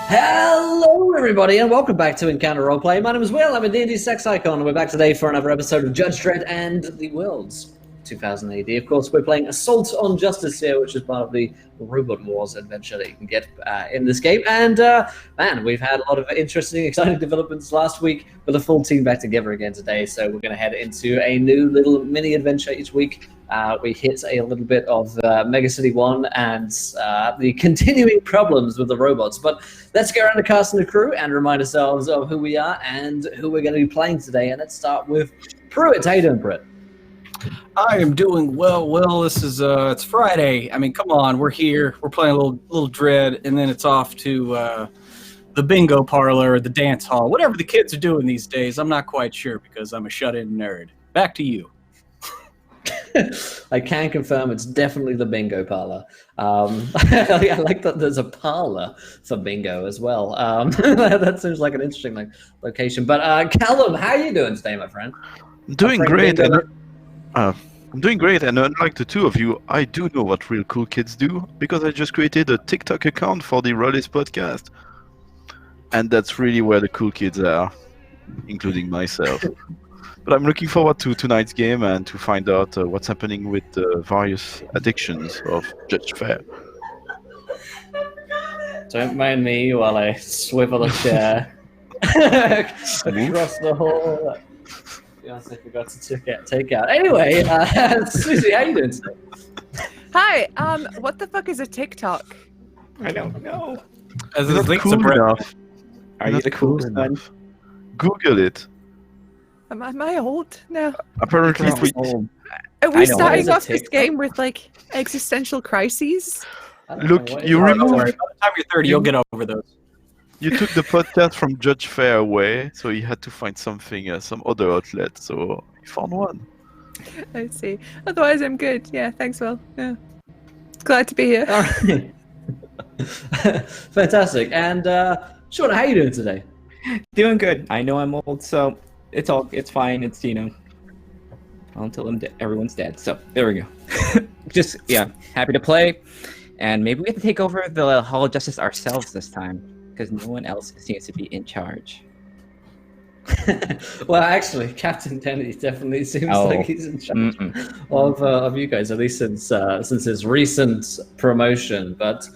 Hello, everybody, and welcome back to Encounter Roleplay. My name is Will. I'm a D&D sex icon, and we're back today for another episode of Judge Dredd and the World's 2000 AD. Of course, we're playing Assault on Justice here, which is part of the Robot Wars adventure that you can get in this game. And, man, we've had a lot of interesting, exciting developments last week with a full team back together again today. So we're going to head into a new little mini adventure each week. We hit a little bit of Mega City 1 and the continuing problems with the robots. But let's go around the cast and the crew and remind ourselves of who we are and who we're going to be playing today. And let's start with Pruitt. How you doing, Pruitt? I am doing well. Will, this is it's Friday. I mean, come on, we're here. We're playing a little Dredd, and then it's off to the bingo parlor or the dance hall, whatever the kids are doing these days. I'm not quite sure because I'm a shut-in nerd. Back to you. I can confirm it's definitely the bingo parlor. I like that there's a parlor for bingo as well. That seems like an interesting location. But Callum, how are you doing today, my friend? I'm doing great. I'm doing great, and unlike the two of you, I do know what real cool kids do because I just created a TikTok account for the Rollis podcast, and that's really where the cool kids are, including myself. But I'm looking forward to tonight's game and to find out what's happening with the various addictions of Judge Fair. Don't mind me while I swivel a chair across the hall. Yes, I forgot to take out. Anyway, Susie, how you doing today? Hi. What the fuck is a TikTok? I don't know. As You're not cool enough. Are you the coolest one? Google it. Am I old now? Apparently, Are we I know, starting what off is a this TikTok? game with like existential crises? look, you By remove. the time you're 30, you'll get over those. You took the podcast from Judge Fair away, so he had to find something, some other outlet. So he found one. I see. Otherwise, I'm good. Yeah, thanks, Will. Yeah. Glad to be here. All right. Fantastic. And Sean, how you doing today? Doing good. I know I'm old, so it's fine. It's until everyone's dead. So there we go. Just happy to play, and maybe we have to take over the Hall of Justice ourselves this time because no one else seems to be in charge. Well, actually, Captain Kennedy definitely seems like he's in charge of you guys, at least since his recent promotion. But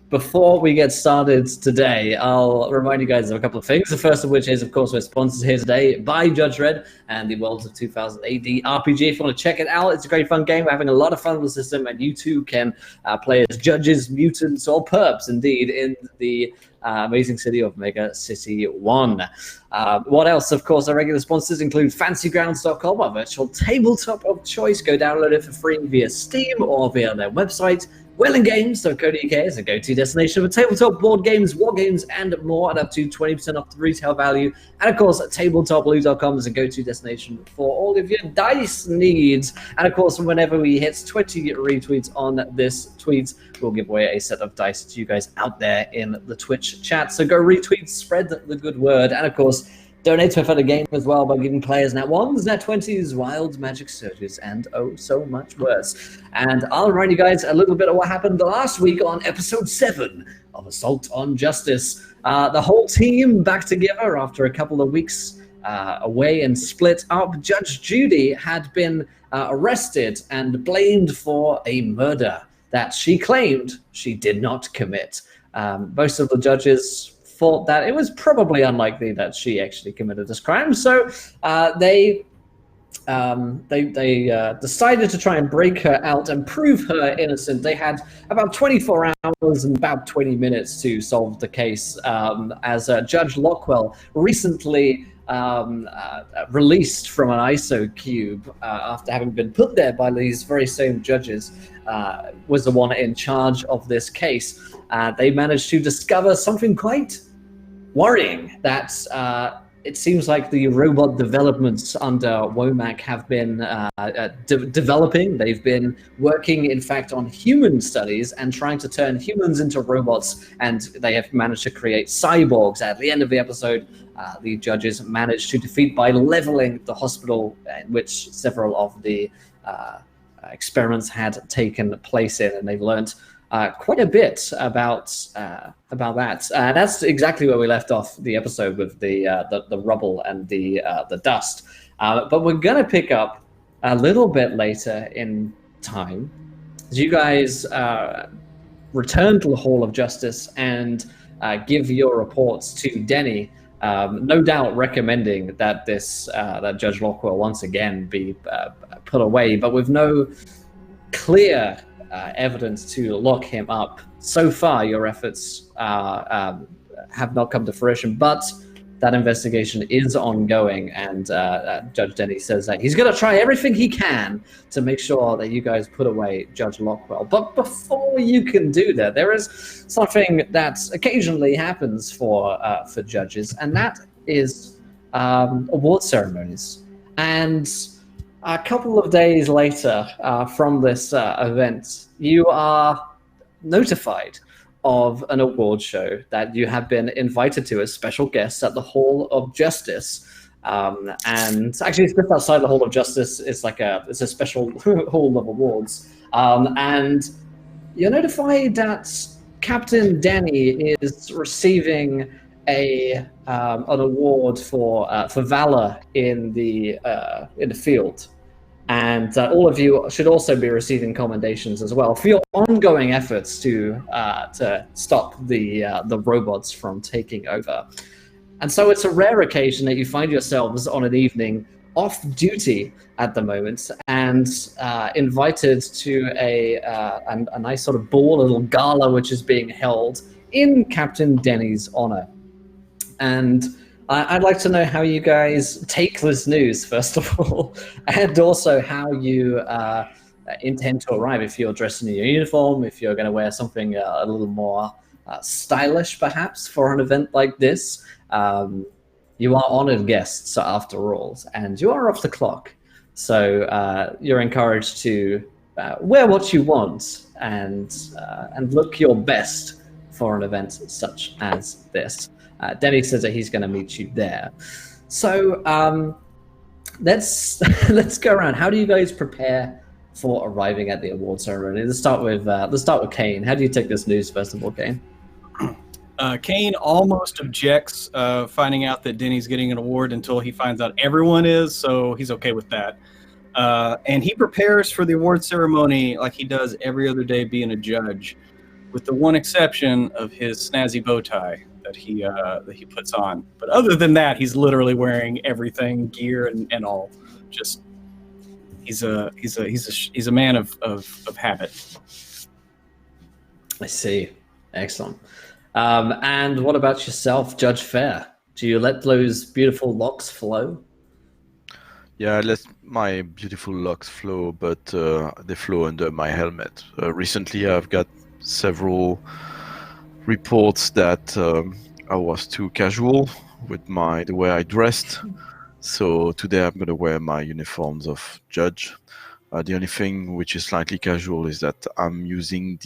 before we get started today, I'll remind you guys of a couple of things. The first of which is, of course, we're sponsored here today by Judge Dredd and the Worlds of 2000 AD RPG. If you want to check it out, it's a great fun game. We're having a lot of fun with the system, and you too can play as judges, mutants, or perps, indeed, in the amazing city of Mega City 1. What else? Of course, our regular sponsors include FancyGrounds.com, our virtual tabletop of choice. Go download it for free via Steam or via their website. WellingGames.co.uk is a go-to destination for tabletop board games, war games, and more at up to 20% off the retail value. And of course, TabletopBlue.com is a go-to destination for all of your dice needs. And of course, whenever we hit 20 retweets on this tweet, we'll give away a set of dice to you guys out there in the Twitch chat. So go retweet, spread the good word, and of course, donate to a further game as well by giving players nat 1s, nat 20s, wild magic surges, and oh so much worse. And I'll remind you guys a little bit of what happened last week on episode 7 of Assault on Justice. The whole team back together after a couple of weeks away and split up. Judge Judy had been arrested and blamed for a murder that she claimed she did not commit. Most of the judges thought that it was probably unlikely that she actually committed this crime, so they decided to try and break her out and prove her innocent. They had about 24 hours and about 20 minutes to solve the case, as Judge Lockwell recently released from an ISO cube after having been put there by these very same judges, was the one in charge of this case. They managed to discover something quite worrying, that it seems like the robot developments under Womack have been developing. They've been working, in fact, on human studies and trying to turn humans into robots, and they have managed to create cyborgs. At the end of the episode, the judges managed to defeat by leveling the hospital in which several of the experiments had taken place in, and they've learned quite a bit about that. That's exactly where we left off the episode with the rubble and the dust. But we're gonna pick up a little bit later in time. As you guys return to the Hall of Justice and give your reports to Denny, no doubt recommending that that Judge Lockwell once again be put away, but with no clear evidence to lock him up. So far, your efforts have not come to fruition, but that investigation is ongoing, and Judge Denny says that he's going to try everything he can to make sure that you guys put away Judge Lockwell. But before you can do that, there is something that occasionally happens for judges, and that is award ceremonies. And a couple of days later from this event, you are notified of an award show that you have been invited to as special guests at the Hall of Justice. And actually, it's just outside the Hall of Justice. It's a special hall of awards. And you're notified that Captain Denny is receiving an award for valor in the field. And all of you should also be receiving commendations as well for your ongoing efforts to stop the robots from taking over. And so it's a rare occasion that you find yourselves on an evening off duty at the moment and invited to a nice sort of ball, a little gala which is being held in Captain Denny's honor. And I'd like to know how you guys take this news, first of all, and also how you intend to arrive. If you're dressed in your uniform, if you're going to wear something a little more stylish, perhaps, for an event like this. You are honored guests, after all, and you are off the clock. So you're encouraged to wear what you want and look your best for an event such as this. Denny says that he's going to meet you there. So let's go around. How do you guys prepare for arriving at the award ceremony? Let's start with Kane. How do you take this news, first of all, Kane? Kane almost objects finding out that Denny's getting an award until he finds out everyone is, so he's okay with that. And he prepares for the award ceremony like he does every other day being a judge, with the one exception of his snazzy bow tie that he puts on. But other than that, he's literally wearing everything, gear and all. Just he's a man of habit. I see. Excellent. And what about yourself, Judge Fair? Do you let those beautiful locks flow? Yeah, I let my beautiful locks flow, but they flow under my helmet. Recently, I've got several reports that I was too casual with the way I dressed. So today I'm going to wear my uniforms of judge. The only thing which is slightly casual is that I'm using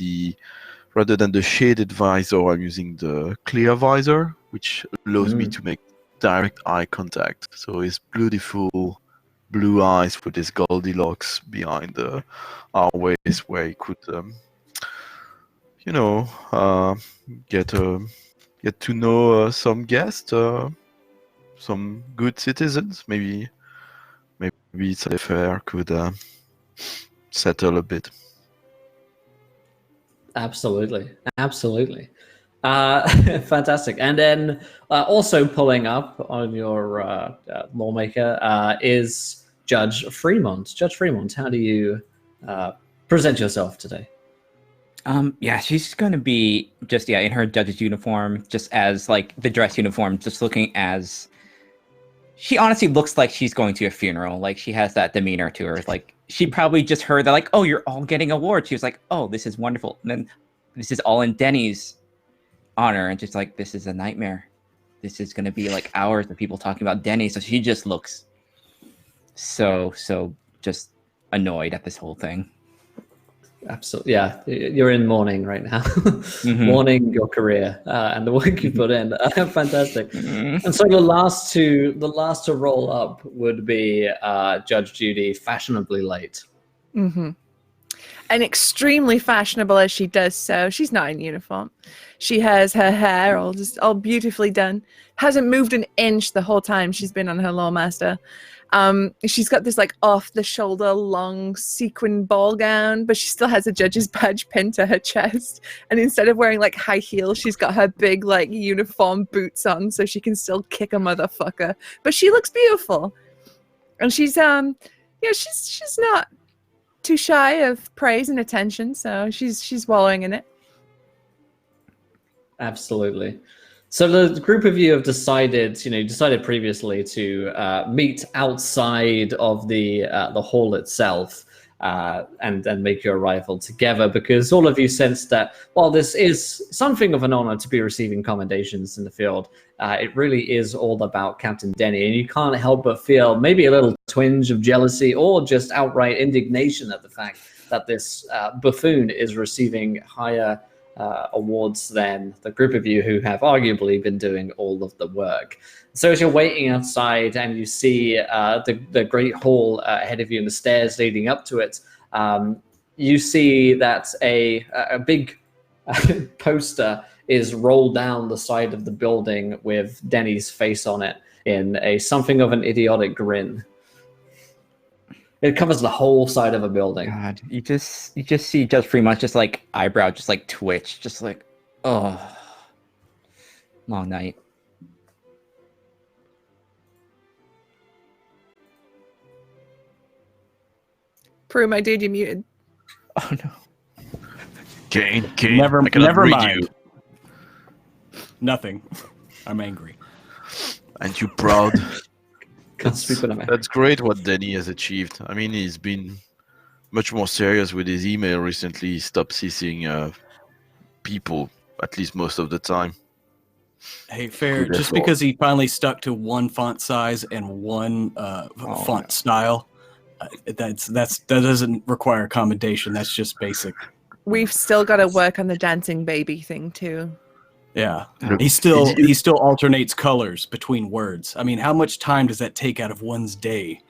rather than the shaded visor, I'm using the clear visor, which allows me to make direct eye contact. So it's beautiful blue eyes with this Goldilocks behind our waist, where you could, get to know some guests, some good citizens. Maybe it's a fair could settle a bit. Absolutely. Fantastic. And then also pulling up on your lawmaker is Judge Fremont. Judge Fremont, how do you present yourself today? She's going to be just in her judge's uniform, just as like the dress uniform, just looking as she honestly looks like she's going to a funeral. Like she has that demeanor to her. Like she probably just heard that, like, oh, you're all getting awards. She was like, oh, this is wonderful. And then this is all in Denny's honor, and just like, this is a nightmare. This is going to be like hours of people talking about Denny. So she just looks so just annoyed at this whole thing. Absolutely, yeah. You're in mourning right now, mourning your career and the work you put in. Fantastic. And so the last to roll up would be Judge Judy, fashionably late. and extremely fashionable as she does so. She's not in uniform. She has her hair all beautifully done. Hasn't moved an inch the whole time she's been on her Lawmaster. She's got this like off the shoulder long sequin ball gown, but she still has a judge's badge pinned to her chest. And instead of wearing like high heels, she's got her big like uniform boots on so she can still kick a motherfucker. But she looks beautiful. And she's she's not too shy of praise and attention, so she's wallowing in it. Absolutely. So the group of you have decided previously to meet outside of the hall itself and make your arrival together, because all of you sense that while this is something of an honor to be receiving commendations in the field, it really is all about Captain Denny, and you can't help but feel maybe a little twinge of jealousy or just outright indignation at the fact that this buffoon is receiving higher awards than the group of you who have arguably been doing all of the work. So as you're waiting outside and you see the great hall ahead of you and the stairs leading up to it, you see that a big poster is rolled down the side of the building with Denny's face on it in something of an idiotic grin. It covers the whole side of a building. God, you just see just pretty much just like eyebrow just like twitch, just like, oh, long night. Prue, my dude, you muted. Oh no. Kane, Never I cannot read mind. you. Nothing. I'm angry. Aren't you proud? That's great what Denny has achieved. I mean, he's been much more serious with his email recently. He stopped ceasing people, at least most of the time. Hey, fair. Good Just effort. because he finally stuck to one font size and one font style, that doesn't require commendation. That's just basic. We've still got to work on the dancing baby thing too. Yeah, Look, he still alternates colors between words. I mean, how much time does that take out of one's day?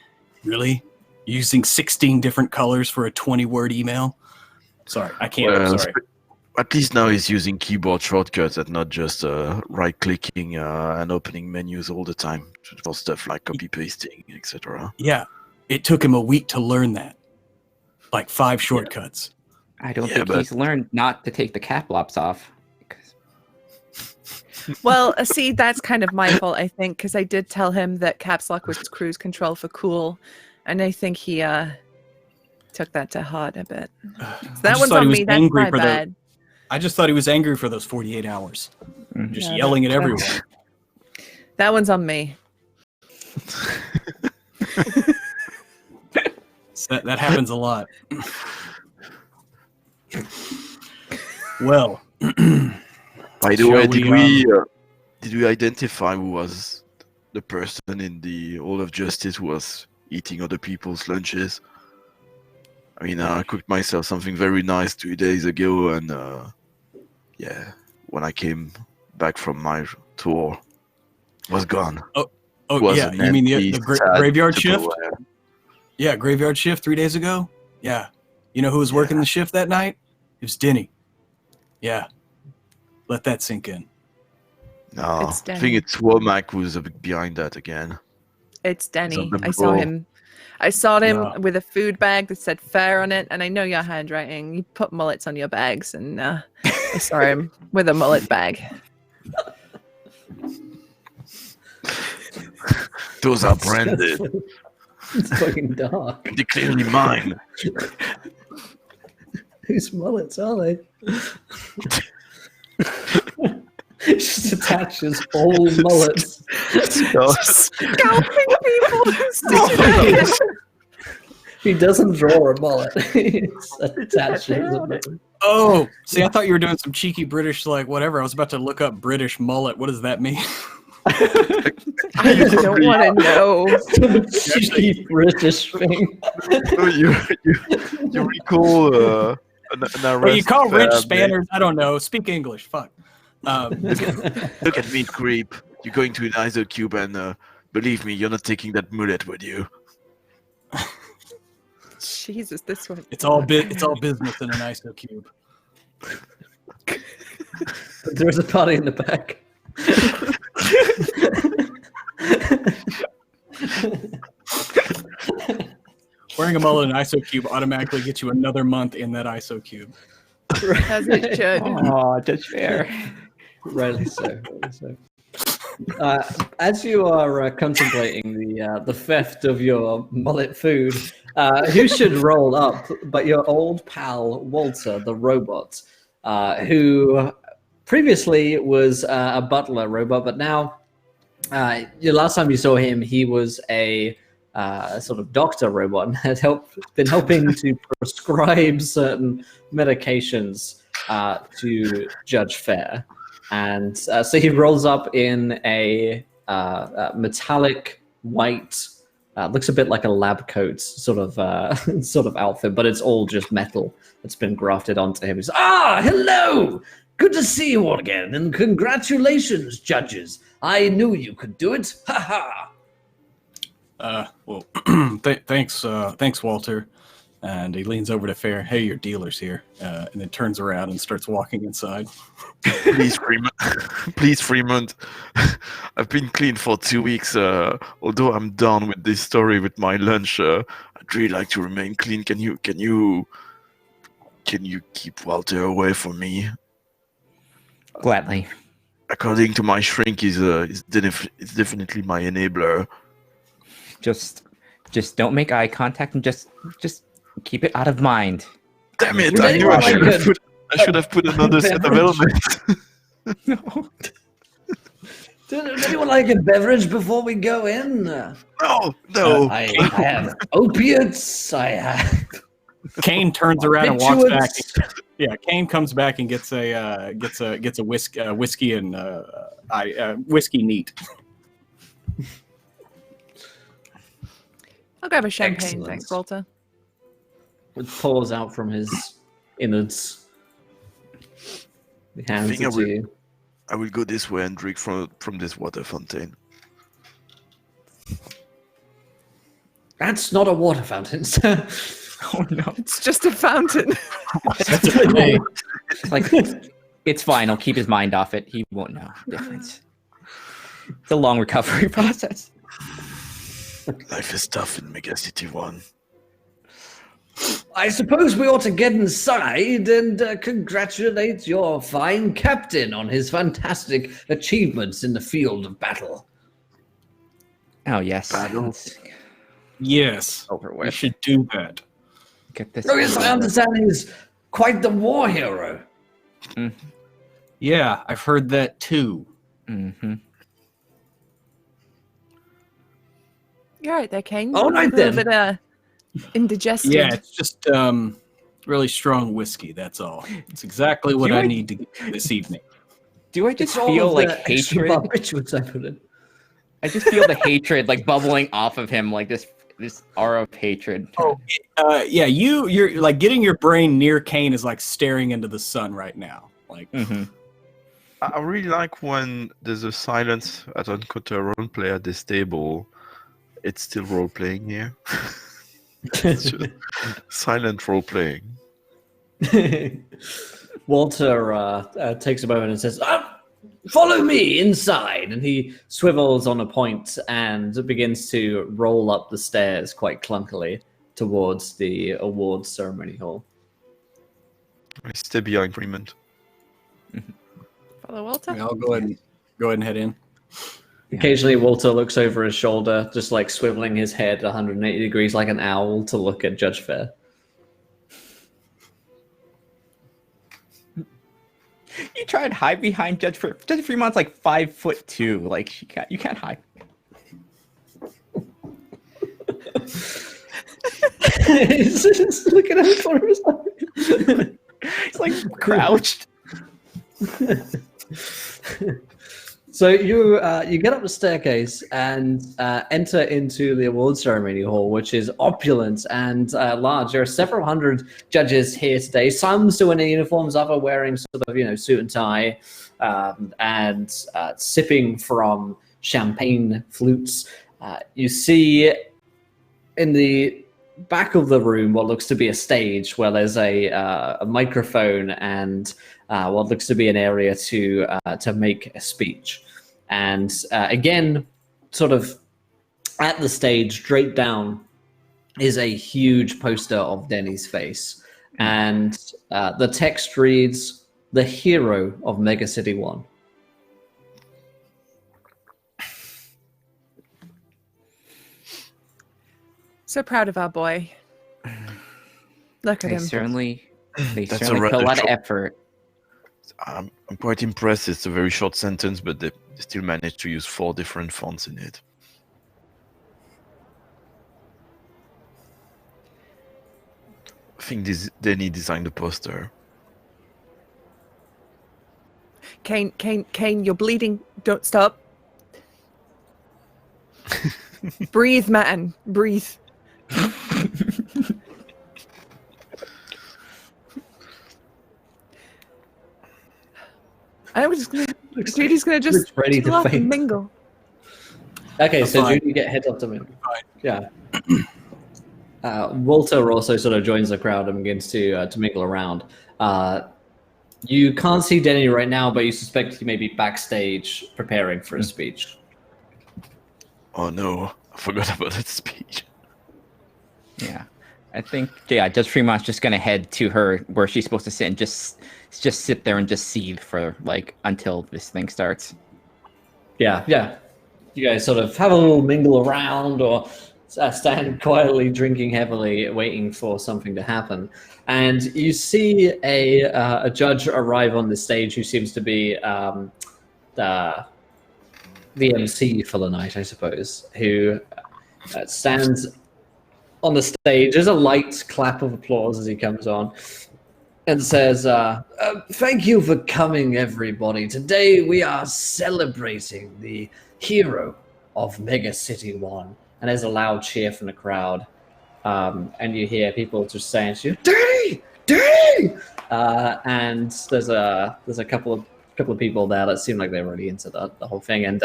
Really? Using 16 different colors for a 20-word email? Sorry, I can't. Well, sorry. At least now he's using keyboard shortcuts and not just right-clicking and opening menus all the time for stuff like copy-pasting, etc. Yeah, it took him a week to learn that. Like 5 shortcuts. I don't Yeah, think but- he's learned not to take the cap locks off. Well, see, that's kind of my fault, I think, because I did tell him that caps lock was cruise control for cool, and I think he took that to heart a bit. So that one's on me. That's my bad. I just thought he was angry for those 48 hours. Just Yeah, yelling at that- everyone. That one's on me. That happens a lot. Well, By the Shall way, we, did we identify who was the person in the Hall of Justice who was eating other people's lunches? I mean, I cooked myself something very nice 2 days ago, and yeah, when I came back from my tour, it was gone. oh Was yeah, an you mean the empty, sad graveyard shift? Tupperware. Yeah, graveyard shift 3 days ago. Yeah, you know who was working the shift that night? It was Denny. Yeah, let that sink in. No, It's I Denny. think it's Womack who's a bit behind that again. It's Denny. on the I saw roll. him. I saw him Yeah. with a food bag that said fair on it, and I know your handwriting. You put mullets on your bags, and I saw him with a mullet bag. Those are branded. It's fucking dark. They're clearly mine. Whose mullets are they? It just attaches all mullets. Scalping people. Stitching them. He doesn't draw a mullet. It's attaches a mullet. Oh, see, I thought you were doing some cheeky British, like whatever. I was about to look up British mullet. What does that mean? I don't want to know. Some cheeky British thing. So you recall an arrest? Well, you call rich made- Spaniards. I don't know. Speak English. Fuck. Look at me, creep. You're going to an ISO cube, and believe me, you're not taking that mullet with you. Jesus, this one. It's all business in an ISO cube. There's a party in the back. Wearing a mullet in an ISO cube automatically gets you another month in that ISO cube. As it should. Oh, Judge Fair. Rightly so. As you are contemplating the theft of your mullet food, who should roll up but your old pal Walter, the robot, who previously was a butler robot, but now, the last time you saw him, he was a sort of doctor robot and had been helping to prescribe certain medications to Judge Fair. And so he rolls up in a metallic white, looks a bit like a lab coat sort of outfit, but it's all just metal that's been grafted onto him. He's, hello! Good to see you all again, and congratulations, judges. I knew you could do it. Ha ha! Well, thanks, Walter. And he leans over to Fair. Hey, your dealer's here. And then turns around and starts walking inside. Please, Fremont. Please, Fremont. I've been clean for 2 weeks. Although I'm done with this story with my lunch, I'd really like to remain clean. Can you keep Walter away from me? Gladly. According to my shrink, he's definitely my enabler. Just don't make eye contact and just keep it out of mind. Damn it! I knew I should have put another set of elements. No. Does anyone like a beverage before we go in? No. I have opiates. I have. Kane turns around and walks back. Yeah, Kane comes back and gets a whiskey and whiskey neat. I'll grab a champagne, Excellent. thanks, Walter. It pours out from his innards. He hands think it I to will- you. I will go this way and drink from this water fountain. That's not a water fountain, sir. Oh no. It's just a fountain. That's a good name. Like, it's fine. I'll keep his mind off it. He won't know the difference. It's a long recovery process. Life is tough in Megacity 1. I suppose we ought to get inside and congratulate your fine captain on his fantastic achievements in the field of battle. Oh yes. Battles. Yes, Over we with. should do that. Get this. Oh, yes, I understand he's quite the war hero. Yeah, I've heard that too. Mm-hmm. You're right there, Kane. All right, A little then. bit indigested. Yeah, it's just really strong whiskey. That's all. It's exactly what Do I I- need to get this evening. Do I just It's all feel of like the extra hatred? barbiturates I put in. I just feel the hatred like bubbling off of him, like this aura of hatred. Yeah, you're like getting your brain near Kane is like staring into the sun right now. Like, Mm-hmm. I really like when there's a silence at Encounter roleplay at this table. It's still role playing here. It's just silent role playing. Walter takes a moment and says, follow me inside. And he swivels on a point and begins to roll up the stairs quite clunkily towards the awards ceremony hall. I stay behind Fremont. Follow Walter. I'll go ahead and head in. Occasionally, Walter looks over his shoulder, just like swiveling his head 180 degrees like an owl to look at Judge Fair. You try and hide behind Judge Fremont's Judge Fremont's like 5'2". Like you can't hide. He's just looking at the corner of his eye. He's like crouched. So you get up the staircase and enter into the awards ceremony hall, which is opulent and large. There are several hundred judges here today. Some still in their uniforms, others wearing sort of suit and tie, and sipping from champagne flutes. You see in the back of the room what looks to be a stage where there's a microphone and what looks to be an area to make a speech. And again, sort of at the stage, draped down, is a huge poster of Denny's face. And the text reads, "The hero of Mega City 1." So proud of our boy. Look at They him. certainly That's put a lot of effort. I'm quite impressed. It's a very short sentence, but they still managed to use 4 different fonts in it. I think Denny designed the poster. Kane, you're bleeding. Don't stop. Breathe, man. Breathe. Judy's gonna just ready to chill out and faint. mingle. Okay, so fine. Judy, get heads up to me. Fine. Yeah. Walter also sort of joins the crowd and begins to mingle around. You can't see Denny right now, but you suspect he may be backstage preparing for a speech. Oh no, I forgot about that speech. Yeah, I think Judge Fremont's just gonna head to her where she's supposed to sit and just sit there and just seethe for like until this thing starts. Yeah. You guys sort of have a little mingle around or stand quietly drinking heavily, waiting for something to happen. And you see a judge arrive on the stage who seems to be the MC for the night, I suppose, who stands on the stage. There's a light clap of applause as he comes on and says, "Thank you for coming, everybody. Today we are celebrating the hero of Mega City 1. And there's a loud cheer from the crowd. And you hear people just saying to you, "Danny! Danny!" And there's a couple of people there that seem like they're really into the whole thing. And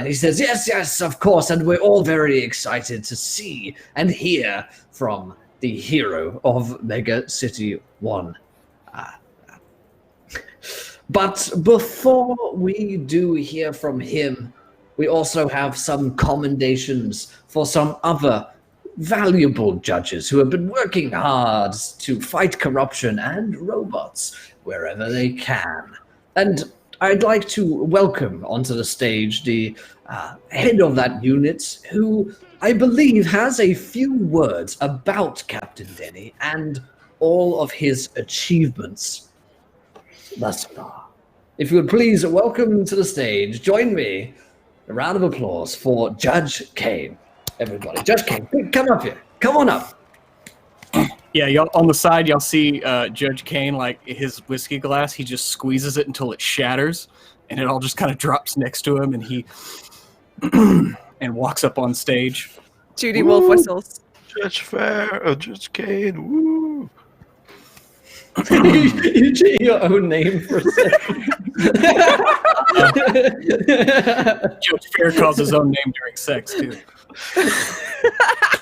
he says, yes, of course. And we're all very excited to see and hear from the hero of Mega City 1. But before we do hear from him, we also have some commendations for some other valuable judges who have been working hard to fight corruption and robots wherever they can. And I'd like to welcome onto the stage the head of that unit, who I believe has a few words about Captain Denny and all of his achievements thus far. If you would please welcome to the stage, join me, a round of applause for Judge Kane. Everybody, Judge Kane, come up here. Come on up. Yeah, y'all on the side, y'all see Judge Kane, like his whiskey glass. He just squeezes it until it shatters, and it all just kind of drops next to him, and he and walks up on stage. Judy Wolf whistles. Judge Judge Kane, woo! You cheat your own name for a second. Judge Fair calls his own name during sex too.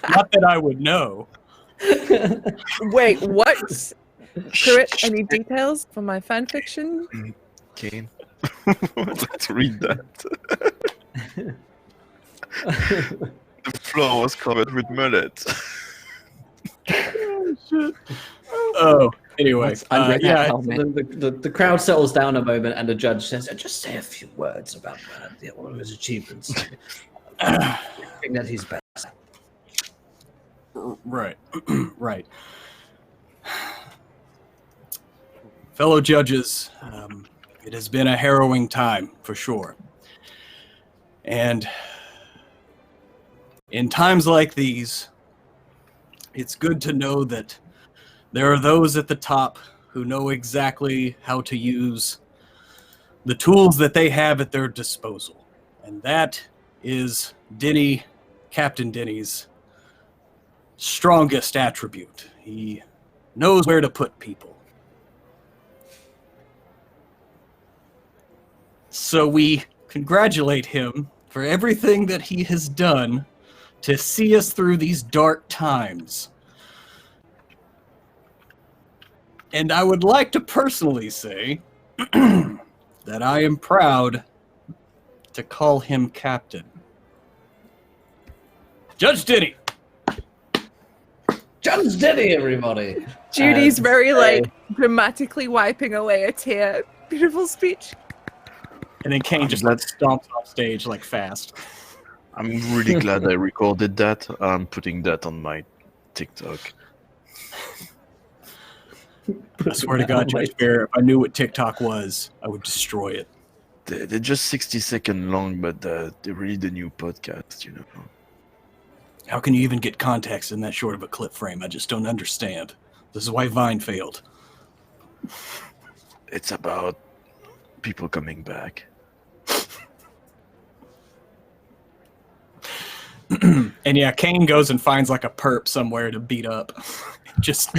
Not that I would know. Wait, what? Correct. Any details for my fan fiction? Kane. Let's read that. The floor was covered with mullet. Oh, shit. Oh, anyway. Under that Yeah, helmet? The crowd settles down a moment, and the judge says, "Just say a few words about one of his achievements. I think that he's best." right. Right. Fellow judges, it has been a harrowing time, for sure. And in times like these, it's good to know that there are those at the top who know exactly how to use the tools that they have at their disposal. And that is Denny, Captain Denny's strongest attribute. He knows where to put people. So we congratulate him for everything that he has done to see us through these dark times. And I would like to personally say that I am proud to call him Captain. Judge Denny! Judge Denny, everybody! Judy's very, dramatically wiping away a tear. Beautiful speech. And then Kane just stomps off stage, fast. I'm really glad I recorded that. I'm putting that on my TikTok. I swear to God, Judge Bear, if I knew what TikTok was, I would destroy it. They're just 60 seconds long, but they're really the new podcast, you know. How can you even get context in that short of a clip frame? I just don't understand. This is why Vine failed. It's about people coming back. And yeah, Kane goes and finds a perp somewhere to beat up. Just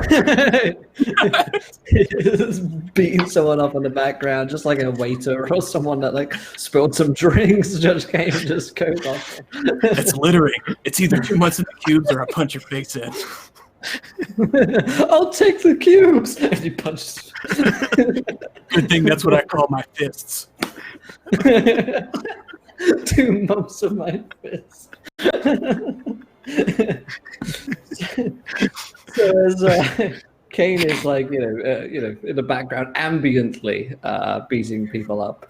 beating someone up in the background, just like a waiter or someone that spilled some drinks. Judge Kane just goes off. It's littering. It's either 2 months in the cubes or I punch your face in. I'll take the cubes. And he punches. Good thing that's what I call my fists. 2 months of my fists. So as Kane is in the background ambiently beating people up,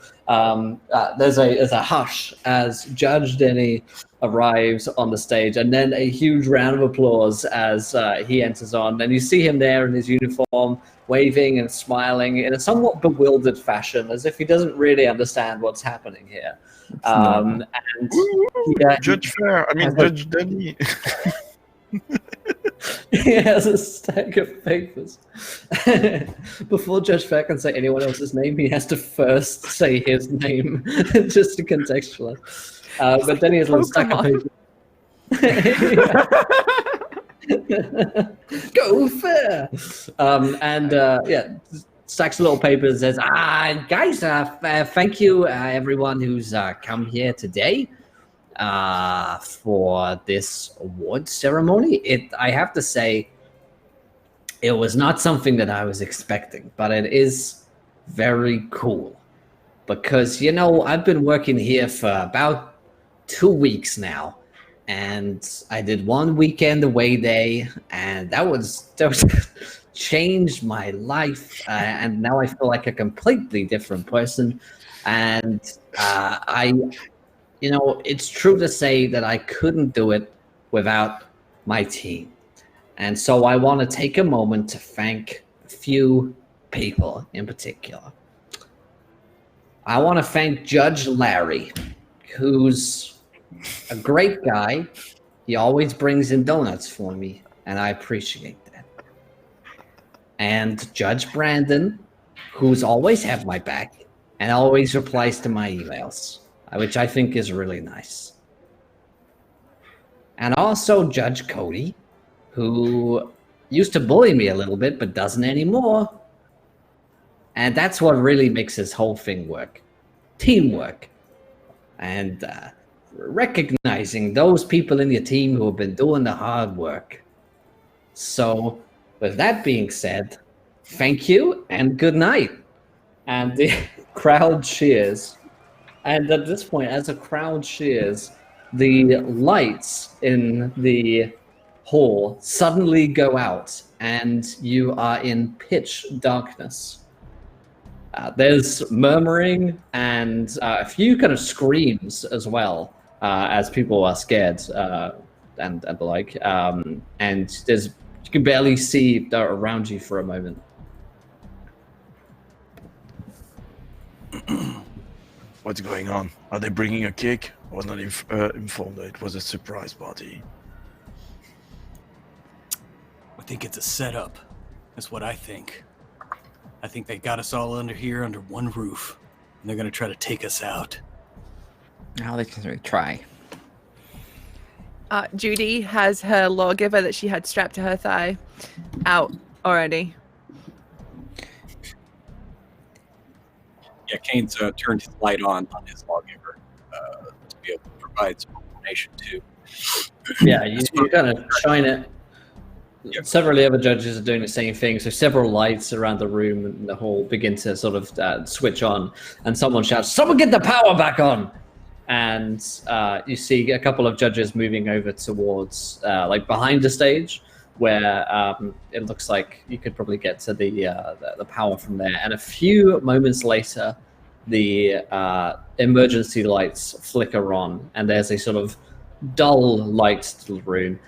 there's a hush as Judge Denny arrives on the stage, and then a huge round of applause as he enters on, and you see him there in his uniform, waving and smiling in a somewhat bewildered fashion, as if he doesn't really understand what's happening here. And Judge Denny. He has a stack of papers. Before Judge Fair can say anyone else's name, he has to first say his name, just to contextualize. But then he has a little stack of papers. Go Fair! Stacks of little papers, says, guys, thank you, everyone who's come here today for this award ceremony. I have to say, it was not something that I was expecting, but it is very cool. Because, I've been working here for about 2 weeks now, and I did one weekend away day, and that was changed my life, and now I feel like a completely different person. And it's true to say that I couldn't do it without my team. And so I want to take a moment to thank a few people in particular. I want to thank Judge Larry, who's a great guy. He always brings in donuts for me, and I appreciate that. And Judge Brandon, who's always had my back and always replies to my emails, which I think is really nice. And also Judge Cody, who used to bully me a little bit, but doesn't anymore. And that's what really makes this whole thing work. Teamwork. And recognizing those people in your team who have been doing the hard work. So, with that being said, thank you and good night. And the crowd cheers. And at this point, as the crowd cheers, the lights in the hall suddenly go out, and you are in pitch darkness. There's murmuring and a few kind of screams as well, as people are scared and the like. And you can barely see around you for a moment. What's going on? Are they bringing a cake? I was not informed that it was a surprise party. I think it's a setup. That's what I think. I think they got us all under one roof, and they're going to try to take us out. Now they can really try. Judy has her lawgiver that she had strapped to her thigh out already. Yeah, Kane's turned his light on his lawgiver to be able to provide some information to Yeah, you kind of shine it. Several of the other judges are doing the same thing. So several lights around the room and the hall begin to sort of switch on, and someone shouts, "Someone get the power back on!" And you see a couple of judges moving over towards like behind the stage, where it looks like you could probably get to the power from there. And a few moments later, the emergency lights flicker on, and there's a sort of dull light to the room.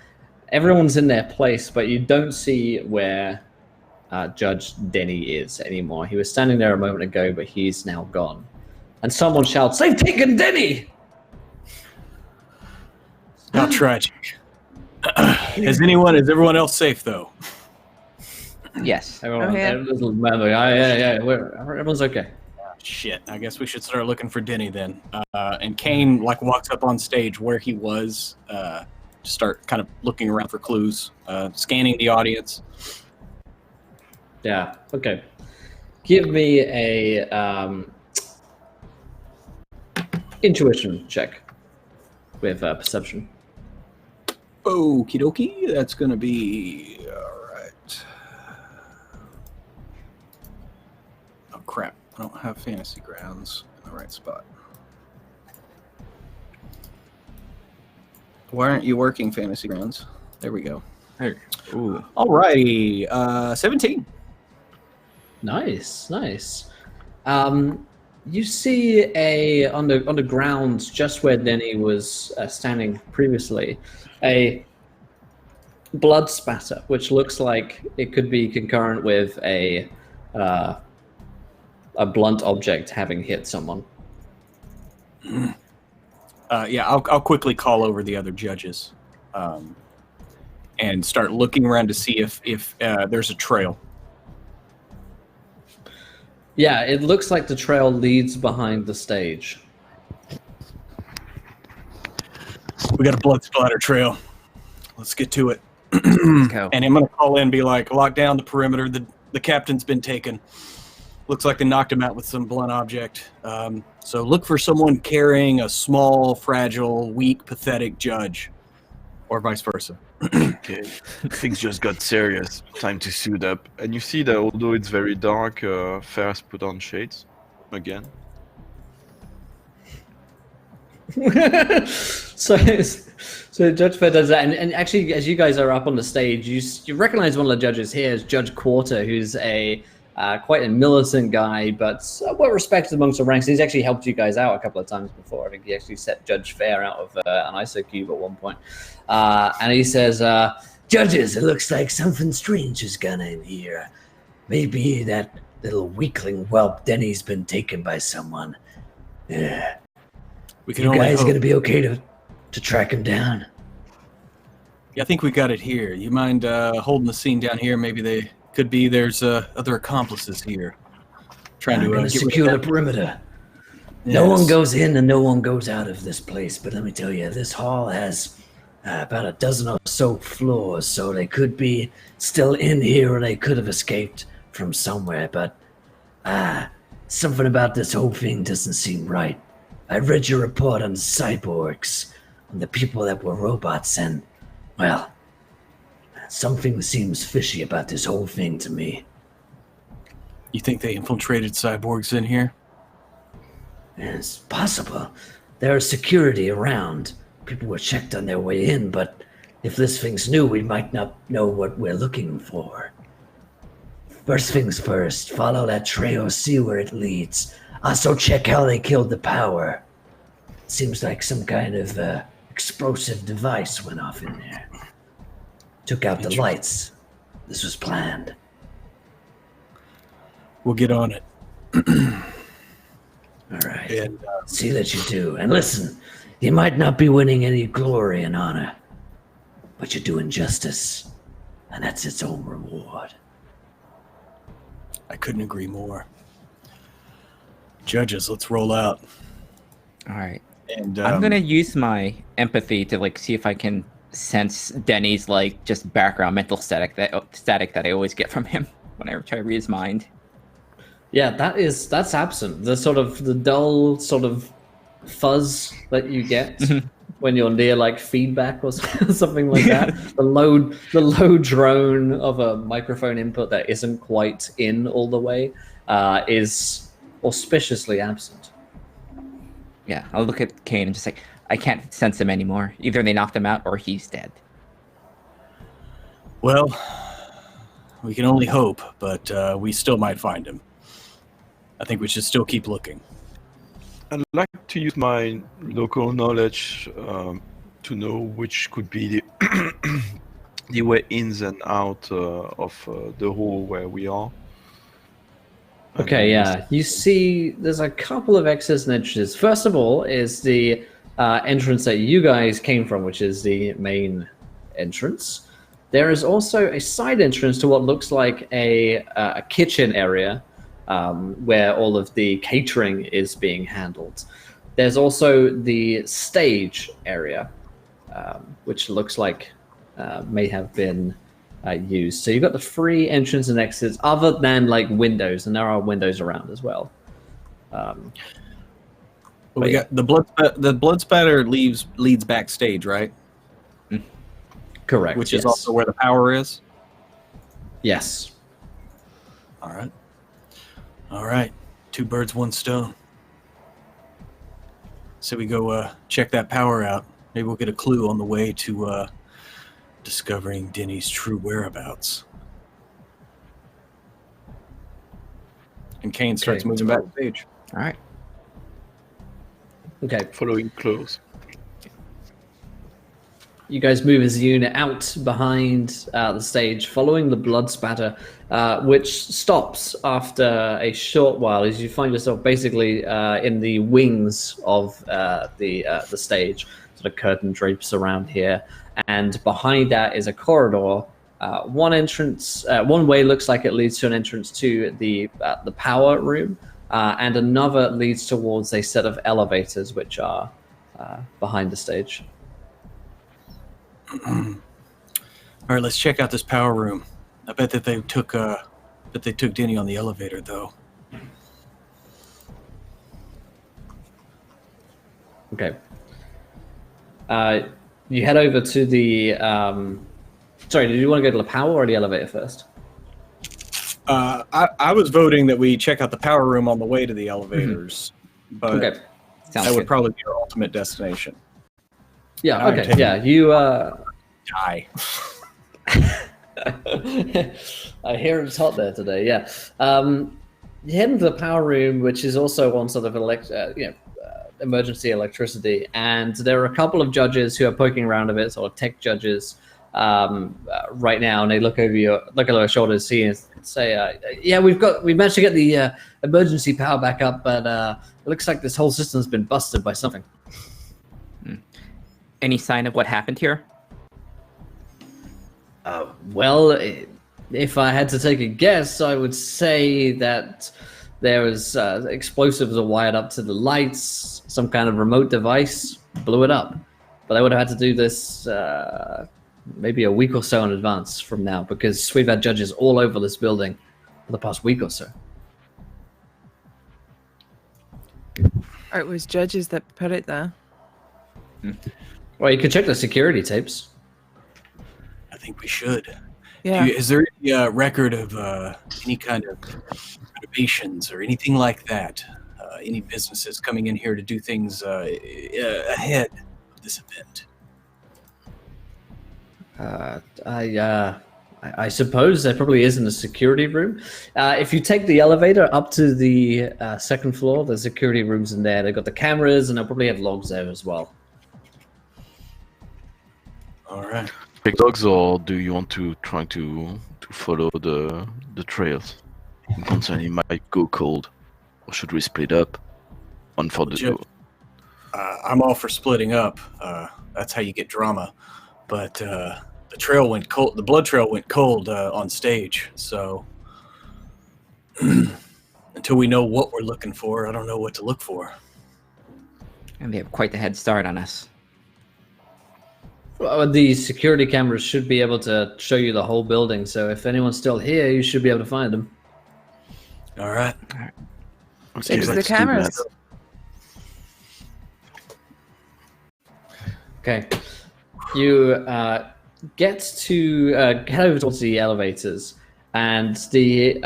Everyone's in their place, but you don't see where Judge Denny is anymore. He was standing there a moment ago, but he's now gone. And someone shouts, "They've taken Denny!" How tragic. Is everyone else safe, though? Yes. Everyone's okay. Shit, I guess we should start looking for Denny then. And Kane walks up on stage where he was, start kind of looking around for clues, scanning the audience. Yeah. Okay. Give me a intuition check with perception. Okie dokie, that's gonna be all right. Oh crap, I don't have fantasy grounds in the right spot. Why aren't you working fantasy grounds? There we go. Hey. Ooh. Alrighty, 17. Nice. You see on the ground just where Denny was standing previously, a blood spatter, which looks like it could be concurrent with a blunt object having hit someone. Yeah, I'll quickly call over the other judges, and start looking around to see if there's a trail. Yeah, it looks like the trail leads behind the stage. We got a blood splatter trail. Let's get to it. Let's go. And I'm going to call in and be like, lock down the perimeter. The captain's been taken. Looks like they knocked him out with some blunt object. So look for someone carrying a small, fragile, weak, pathetic judge. Or vice versa. Okay, things just got serious. Time to suit up. And you see that although it's very dark, Ferris put on shades again. So Judge Fair does that, and actually, as you guys are up on the stage, you recognize one of the judges here as Judge Quarter, who's a quite a militant guy, but well respected amongst the ranks. He's actually helped you guys out a couple of times before. I think he actually set Judge Fair out of an ISO cube at one point. And he says, "Judges, it looks like something strange has gone in here. Maybe that little weakling whelp Denny's been taken by someone. Yeah. You guys gonna be okay to track him down?" Yeah, I think we got it here. You mind holding the scene down here? Maybe there's other accomplices here. Trying to secure the perimeter. Yes. No one goes in and no one goes out of this place. But let me tell you, this hall has about a dozen or so floors, so they could be still in here or they could have escaped from somewhere. But something about this whole thing doesn't seem right. I read your report on the cyborgs, on the people that were robots, and, well, something seems fishy about this whole thing to me. You think they infiltrated cyborgs in here? It's possible. There is security around. People were checked on their way in, but if this thing's new, we might not know what we're looking for. First things first, follow that trail, see where it leads. Also check how they killed the power. Seems like some kind of explosive device went off in there. Took out the lights. This was planned. We'll get on it. All right. And, see that you do. And listen, you might not be winning any glory and honor, but you're doing justice, and that's its own reward. I couldn't agree more. Judges, let's roll out. All right. And I'm gonna use my empathy to see if I can sense Denny's just background mental static that I always get from him when I try to read his mind. Yeah, that's absent. The dull sort of fuzz that you get when you're near like feedback or something like that. the low drone of a microphone input that isn't quite in all the way is auspiciously absent. Yeah, I'll look at Kane and just like, I can't sense him anymore. Either they knocked him out or he's dead. Well, we can only hope, but we still might find him. I think we should still keep looking. I'd like to use my local knowledge to know which could be the way ins and out of the hall where we are. Okay, yeah. You see there's a couple of exits and entrances. First of all is the entrance that you guys came from, which is the main entrance. There is also a side entrance to what looks like a kitchen area where all of the catering is being handled. There's also the stage area, which looks like may have been used. So you've got the free entrance and exits other than like windows, and there are windows around as well. We got the blood spatter leads backstage, right? Correct. Which yes. is also where the power is. Yes. All right. 2 birds, 1 stone. So we go check that power out. Maybe we'll get a clue on the way to discovering Denny's true whereabouts. And Kane starts moving backstage. All right. Okay. Following close. You guys move as a unit out behind the stage, following the blood spatter, which stops after a short while as you find yourself basically in the wings of the stage. Sort of curtain drapes around here, and behind that is a corridor. One way looks like it leads to an entrance to the power room, and another leads towards a set of elevators which are behind the stage. All right, let's check out this power room. I bet that they took Denny on the elevator, though. Okay. You head over to the. Sorry, did you want to go to the power or the elevator first? I was voting that we check out the power room on the way to the elevators, but Okay. Sounds that would good. probably be our ultimate destination. Yeah. Alright, Okay. take Yeah. You. Die. I hear it's hot there today. Yeah. You head into the power room, which is also on sort of emergency electricity, and there are a couple of judges who are poking around a bit, sort of tech judges, right now, and they look over your shoulders, see and say, "Yeah, we've managed to get the emergency power back up, but it looks like this whole system's been busted by something." Any sign of what happened here? Well, if I had to take a guess, I would say that there was explosives are wired up to the lights. Some kind of remote device blew it up. But I would have had to do this maybe a week or so in advance from now, because we've had judges all over this building for the past week or so. Or it was judges that put it there. Well, you can check the security tapes. I think we should. Yeah. Is there any record of any kind of renovations or anything like that? Any businesses coming in here to do things ahead of this event? I suppose there probably is in the security room. If you take the elevator up to the second floor, the security room's in there. They've got the cameras, and they'll probably have logs there as well. All right. Big dogs, or do you want to try to follow the trails? Concerning might go cold, or should we split up? One for the two. I'm all for splitting up. That's how you get drama. But the trail went cold. The blood trail went cold on stage. So until we know what we're looking for, I don't know what to look for. And they have quite the head start on us. Well, the security cameras should be able to show you the whole building. So if anyone's still here, you should be able to find them. All right. Okay, It's the let's do cameras. that. Okay. You get over towards the elevators, and the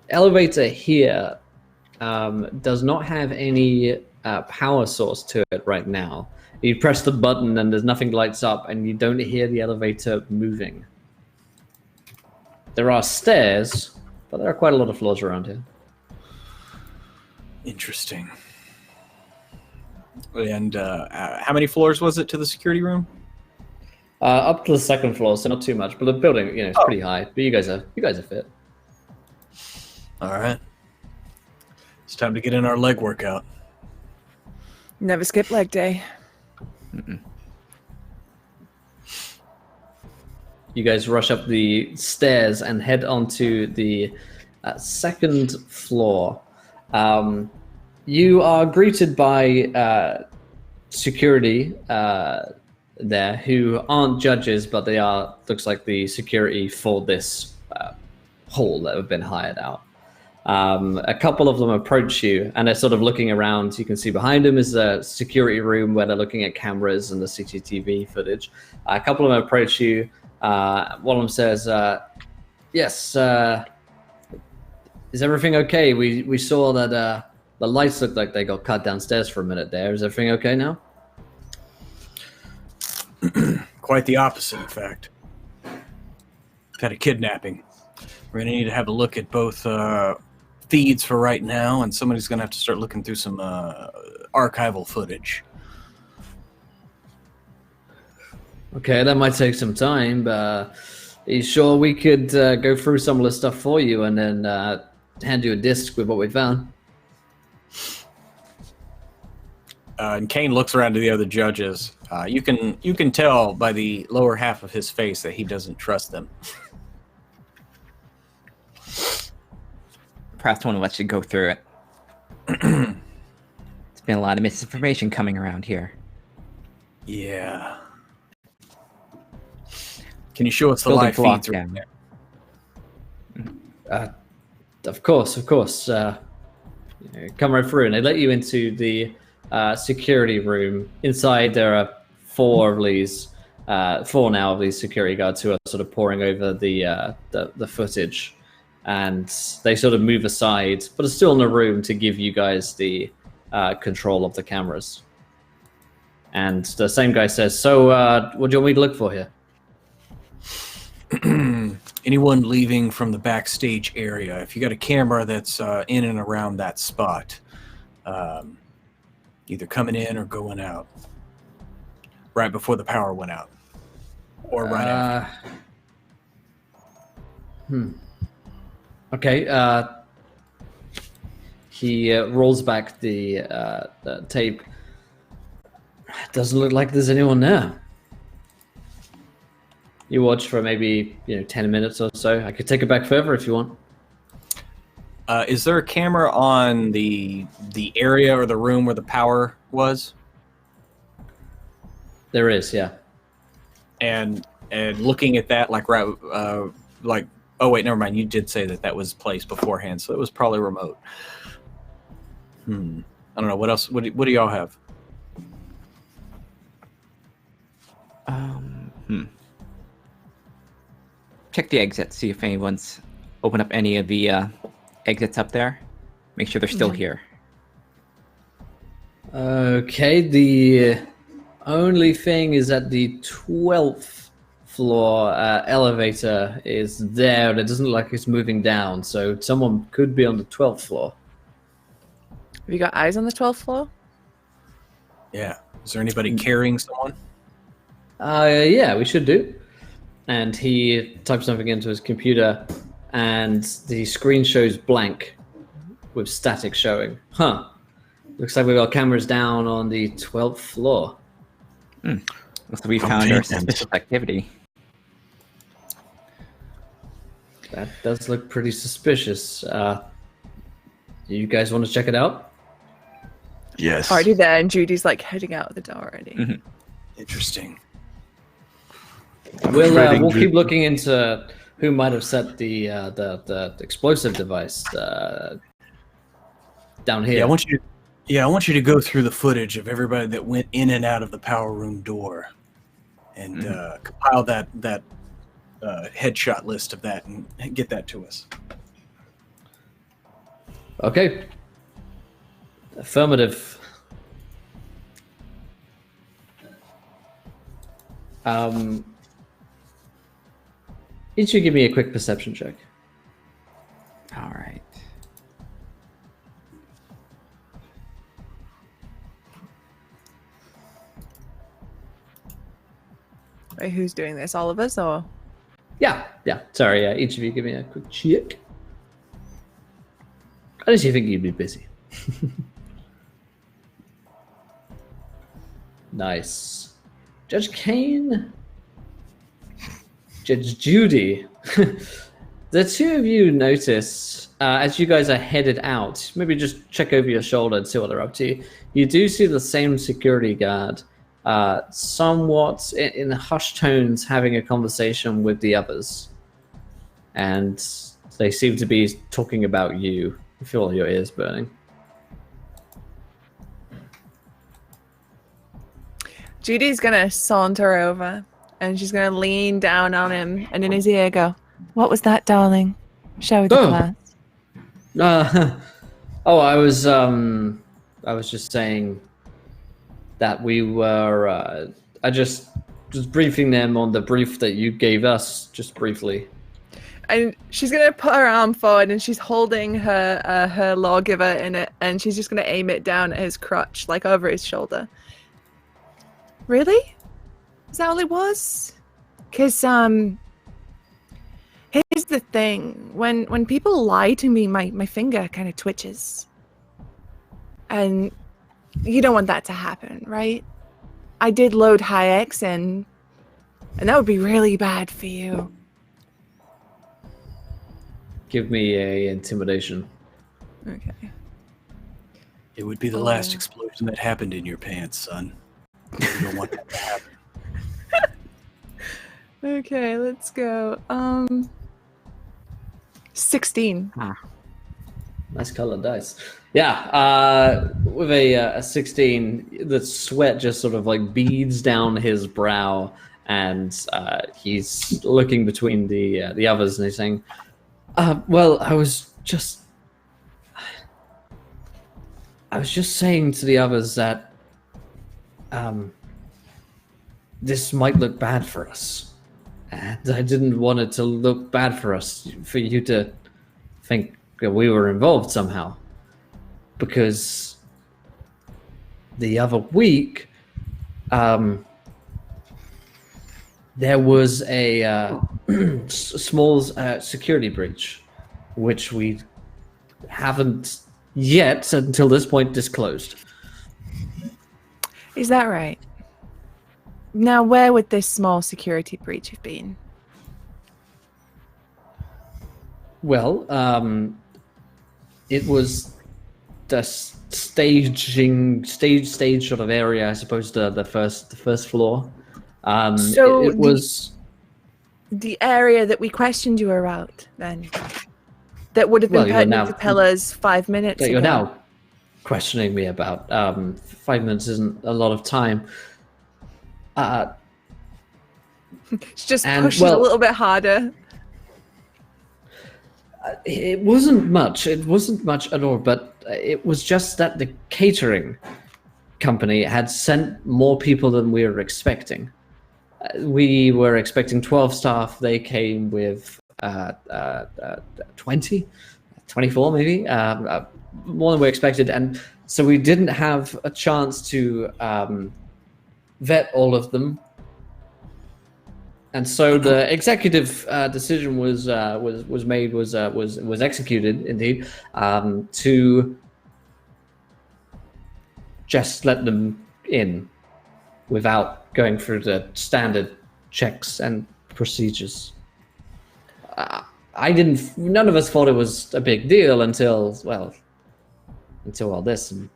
elevator here does not have any power source to it right now. You press the button and there's nothing lights up, and you don't hear the elevator moving. There are stairs, but there are quite a lot of floors around here. Interesting. And how many floors was it to the security room? Up to the second floor, so not too much. But the building, is pretty high. But you guys are fit. All right. It's time to get in our leg workout. Never skip leg day. Mm-mm. You guys rush up the stairs and head onto the second floor. You are greeted by security there who aren't judges, but they are, looks like the security for this hall that have been hired out. A couple of them approach you and they're sort of looking around. You can see behind them is a security room where they're looking at cameras and the CCTV footage. A couple of them approach you. One of them says, yes, is everything okay? We saw that the lights looked like they got cut downstairs for a minute there. Is everything okay now? Quite the opposite, in fact. Had a kidnapping. We're going to need to have a look at both feeds for right now, and somebody's going to have to start looking through some archival footage. Okay, that might take some time, but are you sure we could go through some of the stuff for you and then hand you a disc with what we found? And Kane looks around to the other judges. You can tell by the lower half of his face that he doesn't trust them. Perhaps one of us should go through it. There's been a lot of misinformation coming around here. Yeah. Can you show us the live feeds? Of course. Come right through, and they let you into the security room. Inside, there are four now of these security guards who are sort of poring over the footage, and they sort of move aside, but are still in the room to give you guys the control of the cameras. And the same guy says, "So, what do you want me to look for here?" Anyone leaving from the backstage area, if you got a camera that's in and around that spot, either coming in or going out, right before the power went out, or right after. Okay. He rolls back the tape. Doesn't look like there's anyone there. You watch for maybe 10 minutes or so. I could take it back further if you want. Is there a camera on the area or the room where the power was? There is, yeah. And looking at that, like oh wait, never mind. You did say that was placed beforehand, so it was probably remote. I don't know what else. What do y'all have? Check the exits, see if anyone's opened up any of the exits up there. Make sure they're still here. Okay, the only thing is that the 12th floor elevator is there, and it doesn't look like it's moving down, so someone could be on the 12th floor. Have you got eyes on the 12th floor? Yeah. Is there anybody carrying someone? Yeah, we should do. And he types something into his computer, and the screen shows blank with static showing. Looks like we've got cameras down on the 12th floor. Looks like we found our suspicious activity. That does look pretty suspicious. You guys want to check it out? Yes. Already there, and Judy's like heading out the door already. Mm-hmm. Interesting. We'll keep looking into who might have set the explosive device down here. Yeah, I want you Yeah, I want you to go through the footage of everybody that went in and out of the power room door, and compile that headshot list of that and get that to us. Okay. Affirmative. Each of you give me a quick perception check. All right. Wait, who's doing this? All of us, or? Yeah. Sorry, each of you give me a quick check. Unless you think you'd be busy. Nice. Judge Kane. Judge Judy. The two of you notice, as you guys are headed out, maybe just check over your shoulder and see what they're up to. You do see the same security guard, somewhat in hushed tones, having a conversation with the others. And they seem to be talking about you. You feel your ears burning. Judy's gonna saunter over and she's gonna lean down on him and in his ear go, "What was that, darling? Show the class." I was just saying that we were. I just briefing them on the brief that you gave us, just briefly. And she's gonna put her arm forward and she's holding her lawgiver in it, and she's just gonna aim it down at his crotch, like over his shoulder. Really? Is that all it was? Because here's the thing. When people lie to me, my finger kind of twitches. And you don't want that to happen, right? I did load Hayek's in, and that would be really bad for you. Give me a intimidation. Okay. It would be the last explosion that happened in your pants, son. You don't want that to happen. Okay, let's go. 16. Nice colored dice. Yeah, with a 16, the sweat just sort of like beads down his brow, and he's looking between the others, and he's saying, "Well, I was just saying to the others that this might look bad for us, and I didn't want it to look bad for us, for you to think that we were involved somehow, because the other week there was a small security breach, which we haven't yet, until this point, disclosed." Is that right? Now, where would this small security breach have been? Well, it was the stage sort of area, I suppose, the first floor. So it was the area that we questioned you about, then, that would have been pertinent to Pella's 5 minutes that ago. you're now questioning me about. 5 minutes isn't a lot of time. She just pushes a little bit harder. It wasn't much. It wasn't much at all, but it was just that the catering company had sent more people than we were expecting. We were expecting 12 staff. They came with 20, 24 maybe, more than we expected. And so we didn't have a chance to vet all of them. And so the executive decision was executed, indeed, to just let them in without going through the standard checks and procedures. None of us thought it was a big deal until all this, and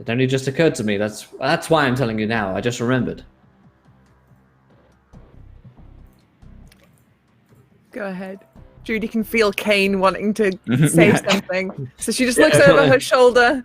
it only just occurred to me. That's why I'm telling you now. I just remembered. Go ahead. Judy can feel Kane wanting to say something. So she just looks over her shoulder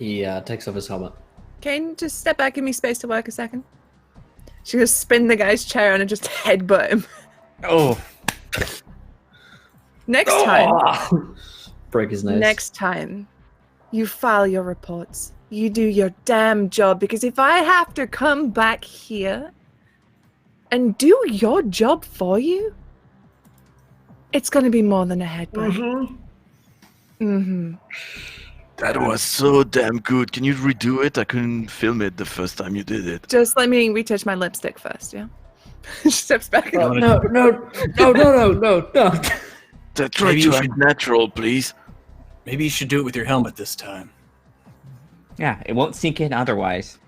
He takes off his helmet. Kane, just step back, give me space to work a second. She's gonna spin the guy's chair and just headbutt him. Oh. Next time. Break his nose. Next time, you file your reports. You do your damn job, because if I have to come back here and do your job for you, it's going to be more than a headbutt. That was so damn good. Can you redo it? I couldn't film it the first time you did it. Just let me retouch my lipstick first, yeah? She steps back. No. Try to act natural, please. Maybe you should do it with your helmet this time. Yeah, it won't sink in otherwise.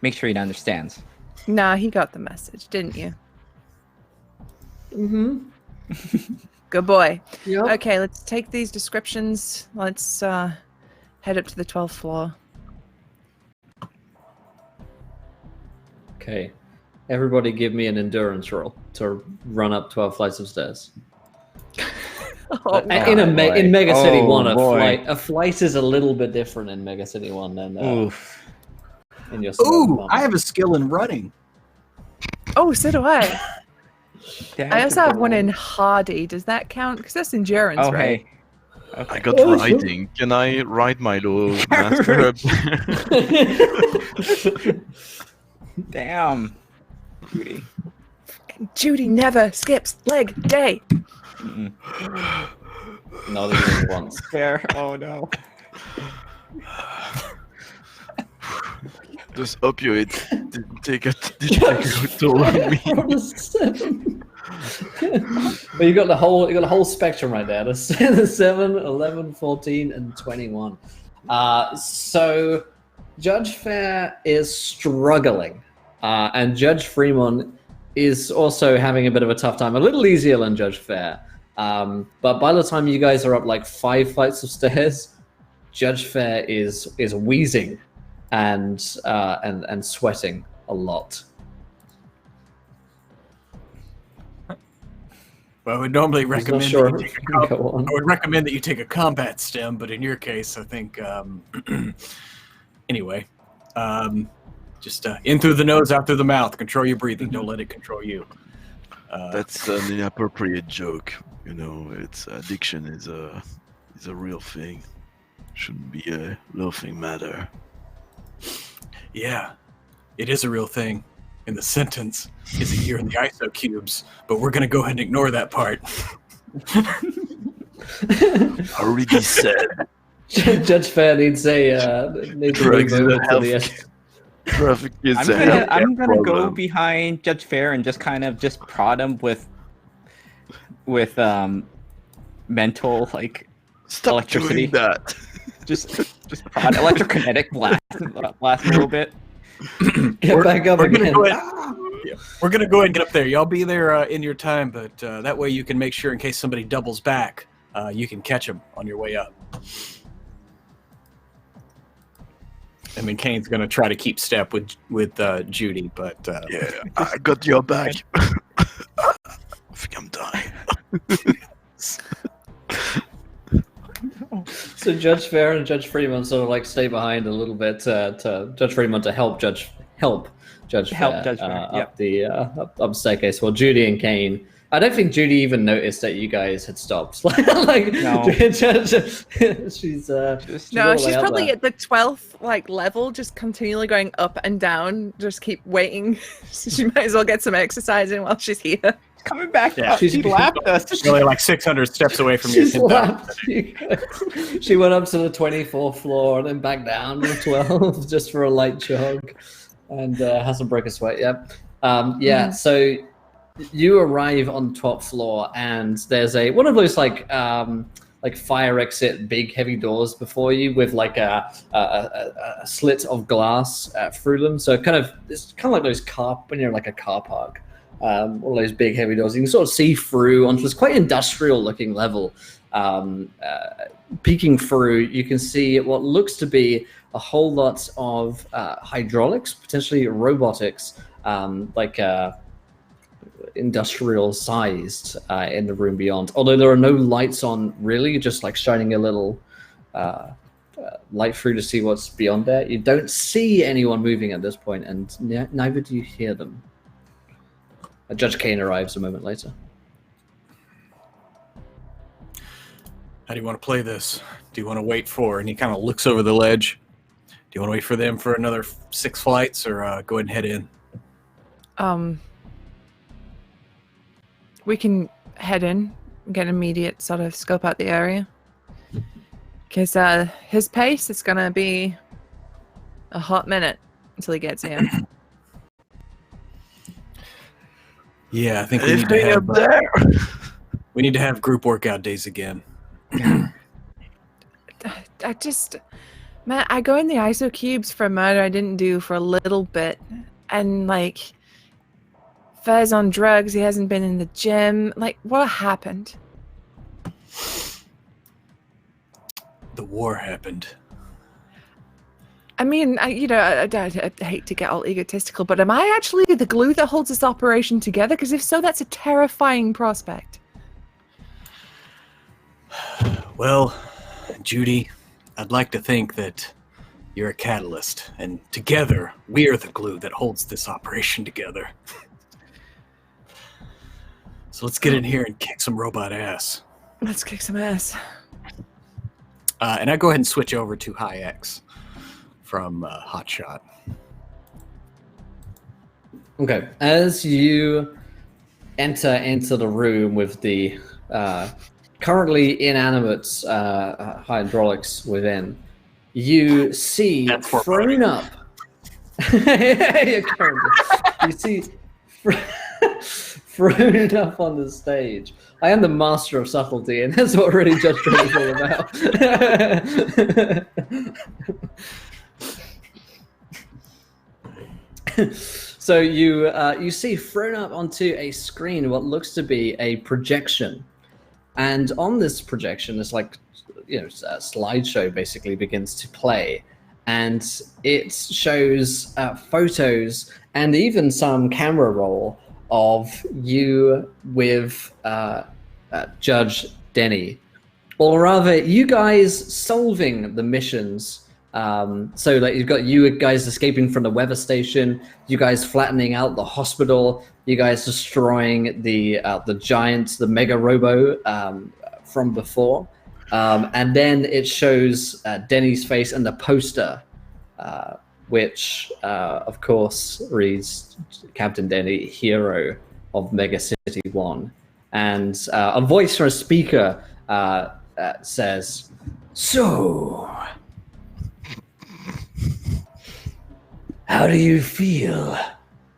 Make sure he understands. Nah, he got the message, didn't you? Good boy. Yep. Okay, let's take these descriptions. Let's head up to the 12th floor. Okay. Everybody give me an endurance roll to run up 12 flights of stairs. In Mega City 1, a flight is a little bit different in Mega City 1 than in your I have a skill in running. Oh, so do I. I also have one in Hardy. Does that count? Because that's endurance, right? Hey. Okay. I got riding. Can I ride my little master? Damn. Judy. Judy never skips leg day. Not even once. Fair. Oh no. This opioid didn't take a toll on me. But you got the whole spectrum right there. The 7, 11, 14, and 21. So Judge Fair is struggling, and Judge Fremont is also having a bit of a tough time. A little easier than Judge Fair, but by the time you guys are up like 5 flights of stairs, Judge Fair is wheezing and sweating a lot. Well, I would normally recommend sure. that you take I would recommend that you take a combat stem, but in your case, I think anyway, just in through the nose, out through the mouth. Control your breathing. Don't let it control you. That's an inappropriate joke. You know, it's addiction is a real thing. Shouldn't be a laughing matter. Yeah, it is a real thing. In the sentence is a year in the ISO cubes, but we're gonna go ahead and ignore that part. Already said. Judge Fair needs a move over to the Traffic is I'm gonna go behind Judge Fair and just kind of just prod him with mental Stop electricity. doing that. just prod electrokinetic blast a little bit. Get back up again. We're gonna go ahead and get up there. Y'all be there in your time, but that way you can make sure in case somebody doubles back, you can catch them on your way up. I mean, Kane's gonna try to keep step with Judy, but yeah, I got your back. I think I'm dying. So Judge Fair and Judge Fremont sort of like stay behind a little bit to Judge Fremont to help Judge Fair up the up staircase. Well, Judy and Kane. I don't think Judy even noticed that you guys had stopped. No. she's probably at the 12th level, just continually going up and down. Just keep waiting. She might as well get some exercise in while she's here. Coming back. Yeah. She lapped us. She's really like 600 steps away from you. She went up to the 24th floor and then back down to the 12th just for a light jog, and hasn't broke a sweat yet. So you arrive on the 12th floor, and there's one of those like fire exit big heavy doors before you with like a slit of glass through them. So it's kind of like those when you're like a car park. One of those big heavy doors. You can sort of see through onto this quite industrial looking level. Peeking through, you can see what looks to be a whole lot of hydraulics, potentially robotics, industrial sized in the room beyond. Although there are no lights on really, just like shining a little light through to see what's beyond there. You don't see anyone moving at this point, and neither do you hear them. Judge Kane arrives a moment later. How do you want to play this? Do you want to wait for, and he kind of looks over the ledge, do you want to wait for them for another 6 flights, or go ahead and head in? We can head in, get an immediate sort of scope out the area. Because his pace is going to be a hot minute until he gets here. Yeah, I think we need to have we need to have group workout days again. I go in the ISO cubes for a murder I didn't do for a little bit, and like Fez on drugs, he hasn't been in the gym. Like, what happened? The war happened. I mean, I hate to get all egotistical, but am I actually the glue that holds this operation together? Because if so, that's a terrifying prospect. Well, Judy, I'd like to think that you're a catalyst, and together, we are the glue that holds this operation together. So let's get in here and kick some robot ass. Let's kick some ass. And I go ahead and switch over to High X from Hot Shot. Okay, as you enter into the room with the currently inanimate hydraulics within, you see thrown up. You see thrown up on the stage. I am the master of subtlety, and that's what really Judge Dredd is all about. So you see thrown up onto a screen what looks to be a projection, and on this projection, it's like a slideshow basically begins to play, and it shows photos and even some camera roll of you with Judge Denny, or rather, you guys solving the missions. So like you've got you guys escaping from the weather station, you guys flattening out the hospital, you guys destroying the giant, the mega robo from before, and then it shows Denny's face and the poster, which of course reads Captain Denny, hero of Mega City 1, and a voice from a speaker says, "So, how do you feel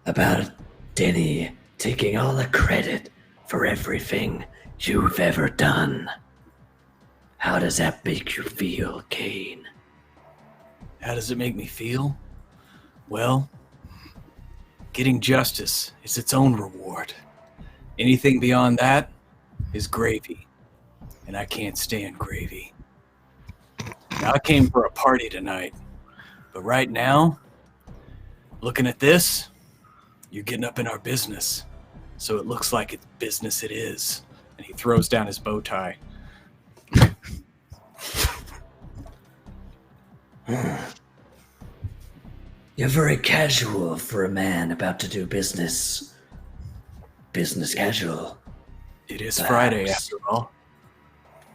about Denny taking all the credit for everything you've ever done? How does that make you feel, Kane?" How does it make me feel? Well, getting justice is its own reward. Anything beyond that is gravy, and I can't stand gravy. Now, I came for a party tonight, but right now, looking at this, you're getting up in our business, so it looks like it's business it is. And he throws down his bow tie. You're very casual for a man about to do business. Business casual. It is Perhaps. Friday, after all.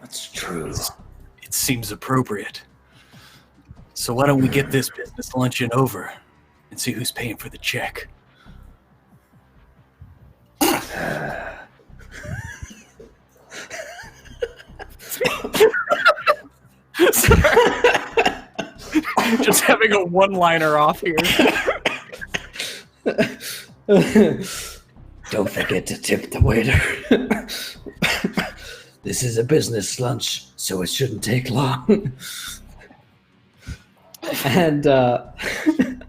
That's true. It seems appropriate. So why don't we get this business luncheon over and see who's paying for the check? Just having a one-liner off here. Don't forget to tip the waiter. This is a business lunch, so it shouldn't take long. And doesn't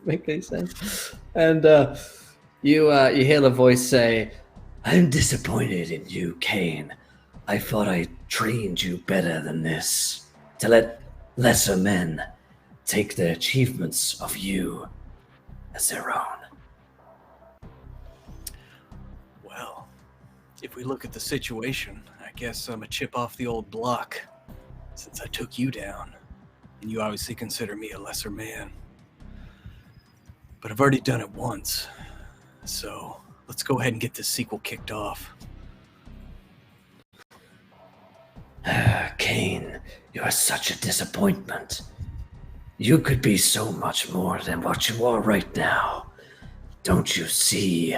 make any sense. And you hear the voice say, "I'm disappointed in you, Kane. I thought I trained you better than this, to let lesser men take the achievements of you as their own." Well, if we look at the situation, I guess I'm a chip off the old block. since I took you down, and you obviously consider me a lesser man. But I've already done it once, so let's go ahead and get this sequel kicked off. Cain, you're such a disappointment. You could be so much more than what you are right now. Don't you see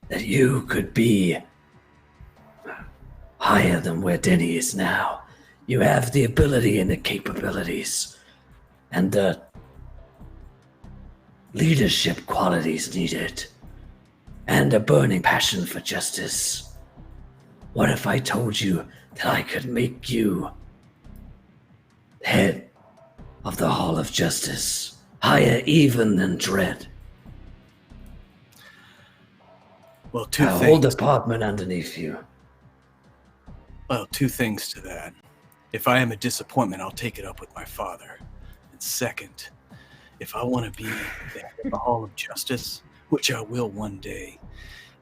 that you could be higher than where Denny is now? You have the ability and the capabilities and the leadership qualities needed and a burning passion for justice. What if I told you that I could make you head of the Hall of Justice, higher even than Dredd? Well, two A things. whole department underneath you. Well, two things to that. If I am a disappointment, I'll take it up with my father. And second, if I want to be the head of the Hall of Justice, which I will one day,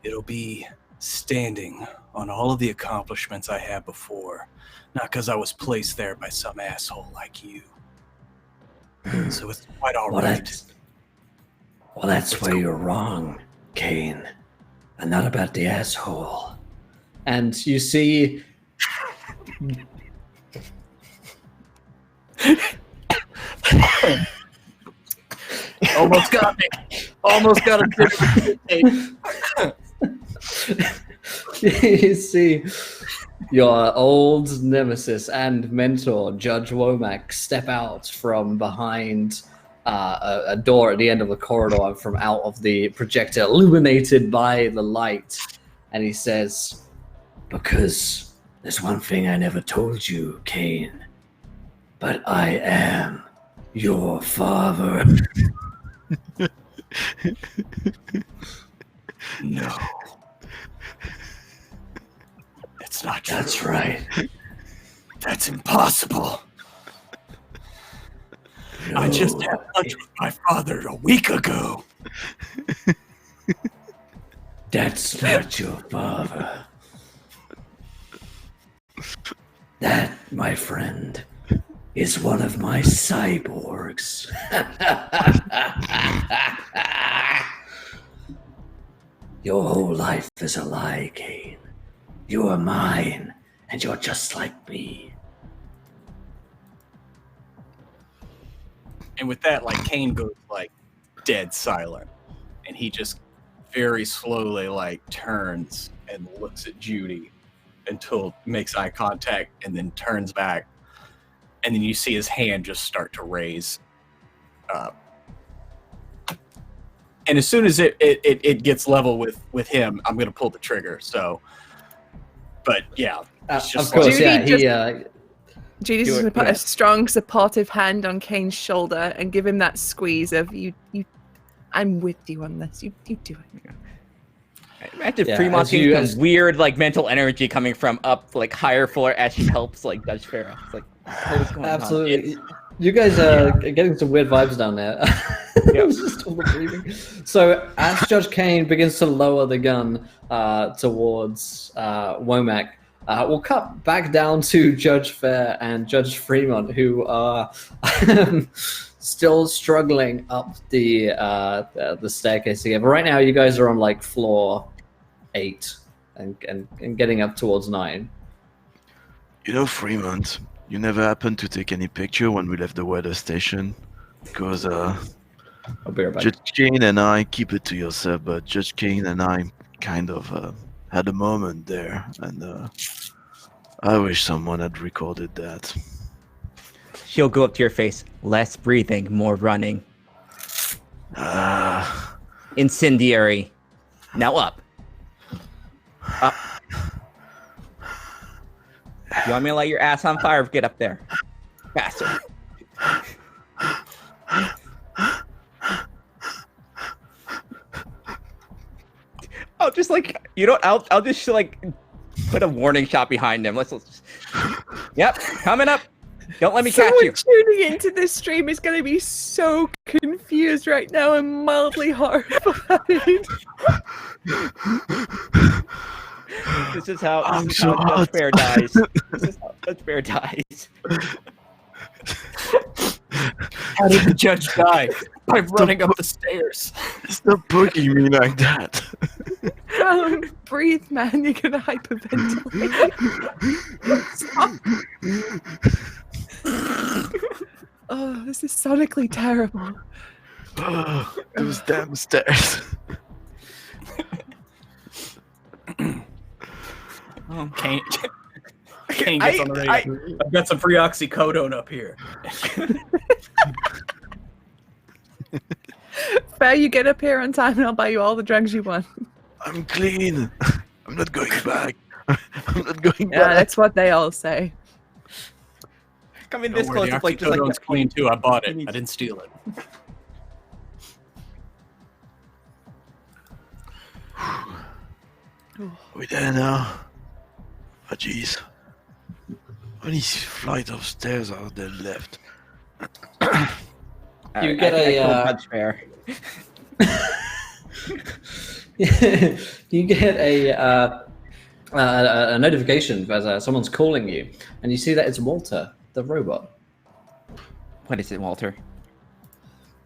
it'll be standing on all of the accomplishments I had before, not because I was placed there by some asshole like you. So it's quite all right. Well, that's where you're wrong, Cain. And not about the asshole. And you see Almost got me. Almost got him. you see your old nemesis and mentor, Judge Womack, step out from behind a door at the end of the corridor, from out of the projector, illuminated by the light. And he says, Because there's one thing I never told you, Cain. But I am your father. No. It's not true. That's right. That's impossible. No. I just had lunch with my father a week ago. That's not your father. That, my friend, is one of my cyborgs. Your whole life is a lie, Cain. You are mine, and you're just like me. And with that, like, Cain goes like dead silent, and he just very slowly like turns and looks at Judy until makes eye contact, and then turns back, and then you see his hand just start to raise. And as soon as it gets level with him, I'm gonna pull the trigger. So, but yeah, it's just of course, like, yeah. Judy's just going to put a strong, supportive hand on Kane's shoulder and give him that squeeze of you. I'm with you on this. You do it. Imagine Fremont seeing some weird, like, mental energy coming from up, like, higher floor as she helps, like, Judge Farrah. It's like, what's going on? Absolutely. You guys are getting some weird vibes down there. I was just overbreathing. So as Judge Cain begins to lower the gun towards Womack, we'll cut back down to Judge Fair and Judge Fremont, who are still struggling up the staircase again. But right now, you guys are on like floor 8 and getting up towards 9. You know, Fremont, you never happened to take any picture when we left the weather station? Because I'll be right back. Judge Cain and I, keep it to yourself, but Judge Cain and I kind of had a moment there, and I wish someone had recorded that. She'll go up to your face. Less breathing, more running. Incendiary. Now up. Up. You want me to light your ass on fire? Get up there. Faster. I'll just like, you know, I'll just like put a warning shot behind him. Let's just, yep, coming up. Don't let me catch you. Someone tuning into this stream is going to be so confused right now and mildly horrified. This is how I'm this is so how hot. Judge Bear dies. This is how Judge Bear dies. How did the judge die? By running up the stairs. Stop poking me like that. Breathe, man. You're gonna hyperventilate. Stop. Oh, this is sonically terrible. Those damn stairs. Kane gets on the radio. I've got some free oxycodone up here. Fair, you get up here on time and I'll buy you all the drugs you want. I'm clean. I'm not going back. I'm not going Yeah, back. that's what they all say. Coming Don't this worry, close the to like just like oxycodone's the- clean too. I bought it. I didn't steal it. We there now? Oh jeez. How many flight of stairs are there left? You get I killed a Judge Bear. you get a notification as someone's calling you, and you see that it's Walter, the robot. What is it, Walter?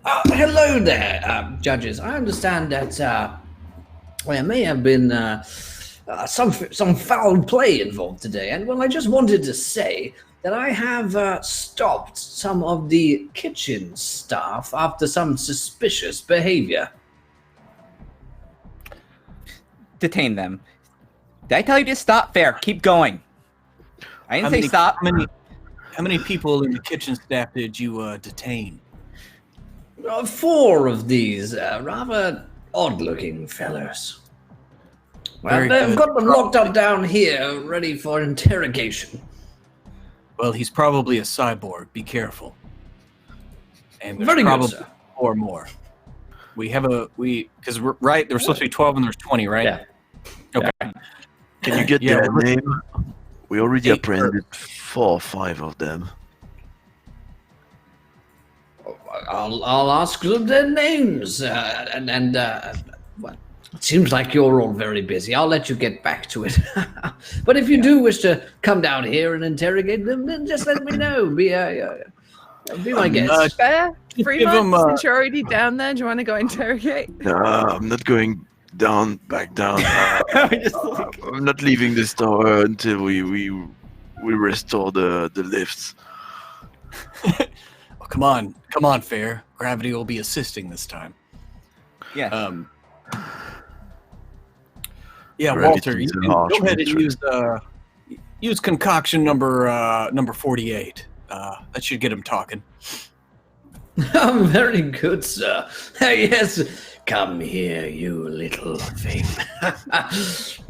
Hello there, judges. I understand that there may have been some foul play involved today, and well, I just wanted to say that I have stopped some of the kitchen staff after some suspicious behavior. Detain them. Did I tell you to stop? Fair. Keep going. I didn't say stop. How many people in the kitchen staff did you detain? 4 of these rather odd-looking fellows. Well, Very they've good. got them locked up down here, ready for interrogation. Well, he's probably a cyborg. Be careful. And there's Very good, probably sir. 4 more. We have because we're right. There were supposed to be 12, and there's 20, right? Yeah. Okay. Can you get Yeah, their we're- name? We already 8 apprehended 4 or 5 of them. I'll ask them their names, well, it seems like you're all very busy. I'll let you get back to it. But if you do wish to come down here and interrogate them, then just let me know. Be my guest. Fair? Give Fremont, him, since you're already down there, do you want to go interrogate? No, I'm not going back down. I'm not leaving this tower until we restore the lifts. Oh, come on, Fair. Gravity will be assisting this time. Yeah. Yeah, Gravity Walter, you is a can harsh go ahead and metric. use concoction number 48. That should get him talking. Very good, sir. Yes, come here, you little thing.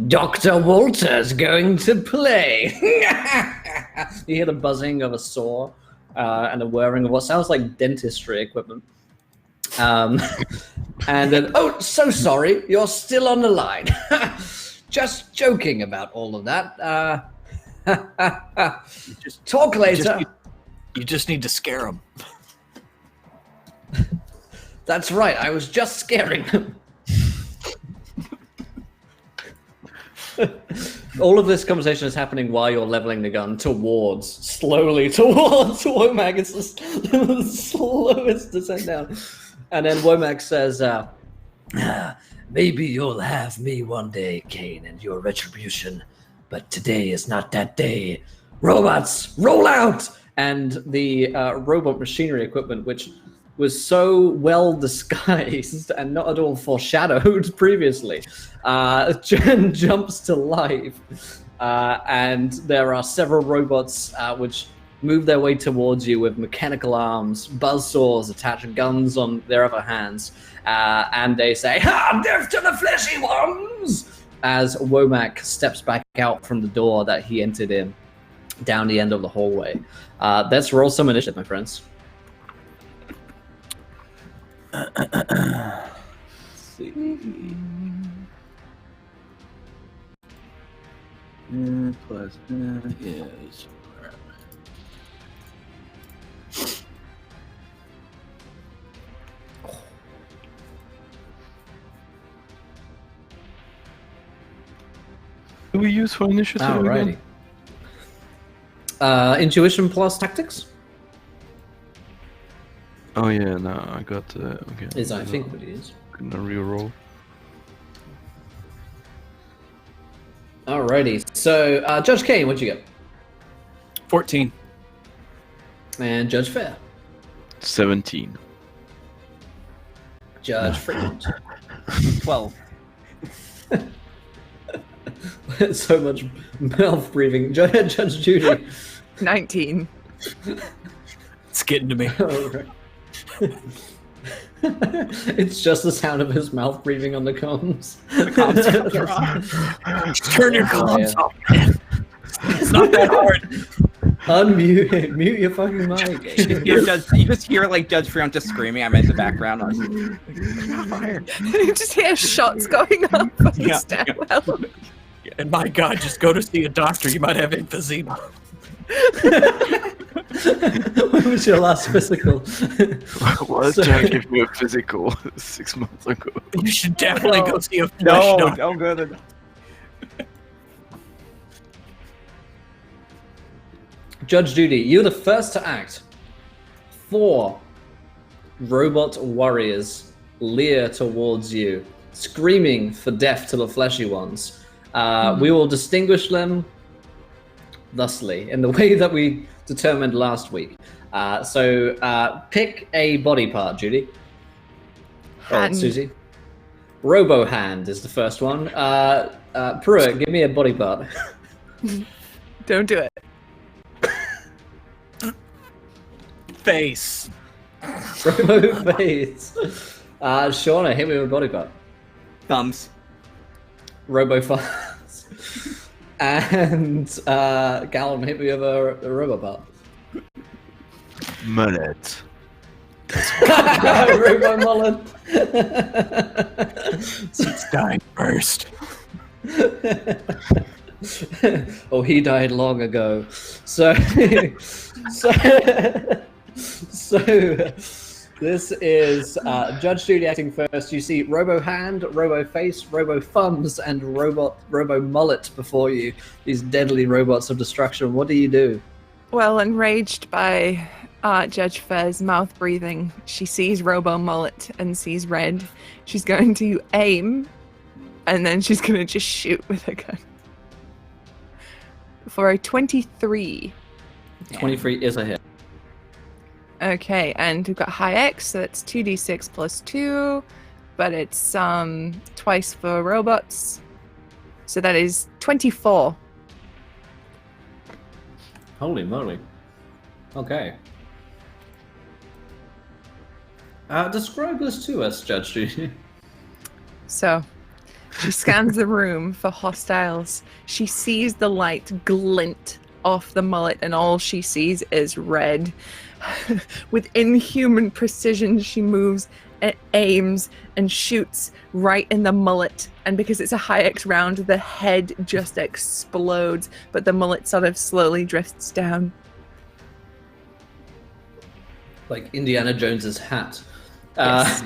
Dr. Walter's going to play. You hear the buzzing of a saw and the whirring of what sounds like dentistry equipment. And then, oh, so sorry, you're still on the line. Just joking about all of that. Talk later. You just need to scare him. That's right, I was just scaring them. All of this conversation is happening while you're leveling the gun slowly towards Womack. It's the slowest descent down. And then Womack says, maybe you'll have me one day, Kane, and your retribution. But today is not that day. Robots, roll out! And the robot machinery equipment, which was so well disguised and not at all foreshadowed previously, jumps to life. And there are several robots which move their way towards you with mechanical arms, buzzsaws attached, guns on their other hands. And they say, "Ha! Death to the fleshy ones!" As Womack steps back out from the door that he entered in, down the end of the hallway. Let's roll some initiative, my friends. Let's see. Plus is do we use for initiative Alrighty. again? Intuition plus tactics Oh yeah, no, I got okay. is, I think, what it is. Gonna reroll. Alrighty. So, Judge Kane, what'd you get? 14. And Judge Fair. 17. Judge Fremont. 12. So much mouth breathing. Judge Judy. 19. It's getting to me. Alright. It's just the sound of his mouth breathing on the comms. Turn your comms off. It's not that hard. Unmute, mute your fucking mic. You just hear like Judge Freon just screaming at me in the background. I was like, fire. You just hear shots going up on the stairwell. And my God, just go to see a doctor. You might have emphysema. When was your last physical? What? So- Jack gave me a physical 6 months ago. You should definitely go see a flesh No, doctor. don't go to. Judge Judy, you're the first to act. 4 robot warriors leer towards you, screaming for death to the fleshy ones. We will distinguish them thusly, in the way that we determined last week. So pick a body part, Judy. Or Hand. Susie. Robo hand is the first one. Pruitt, give me a body part. Don't do it. Face. Robo face. Shauna, hit me with a body part. Thumbs. Robo farts. And Gallon, hit me with a robo part. Mullet. Robo mullet. It's dying first. Oh, he died long ago. So this is Judge Judy acting first. You see Robo Hand, Robo Face, Robo Thumbs, and Robo Mullet before you. These deadly robots of destruction. What do you do? Well, enraged by Judge Fair's mouth breathing, she sees Robo Mullet and sees red. She's going to aim, and then she's going to just shoot with a gun. For a 23. 23 is a hit. Okay, and we've got high X, so that's 2d6 plus 2, but it's twice for robots. So that is 24. Holy moly. Okay. Describe this to us, Judge Judy. So she scans the room for hostiles. She sees the light glint off the mullet, and all she sees is red. With inhuman precision, she moves and aims and shoots right in the mullet. And because it's a high X round, the head just explodes, but the mullet sort of slowly drifts down. Like Indiana Jones's hat. Yes.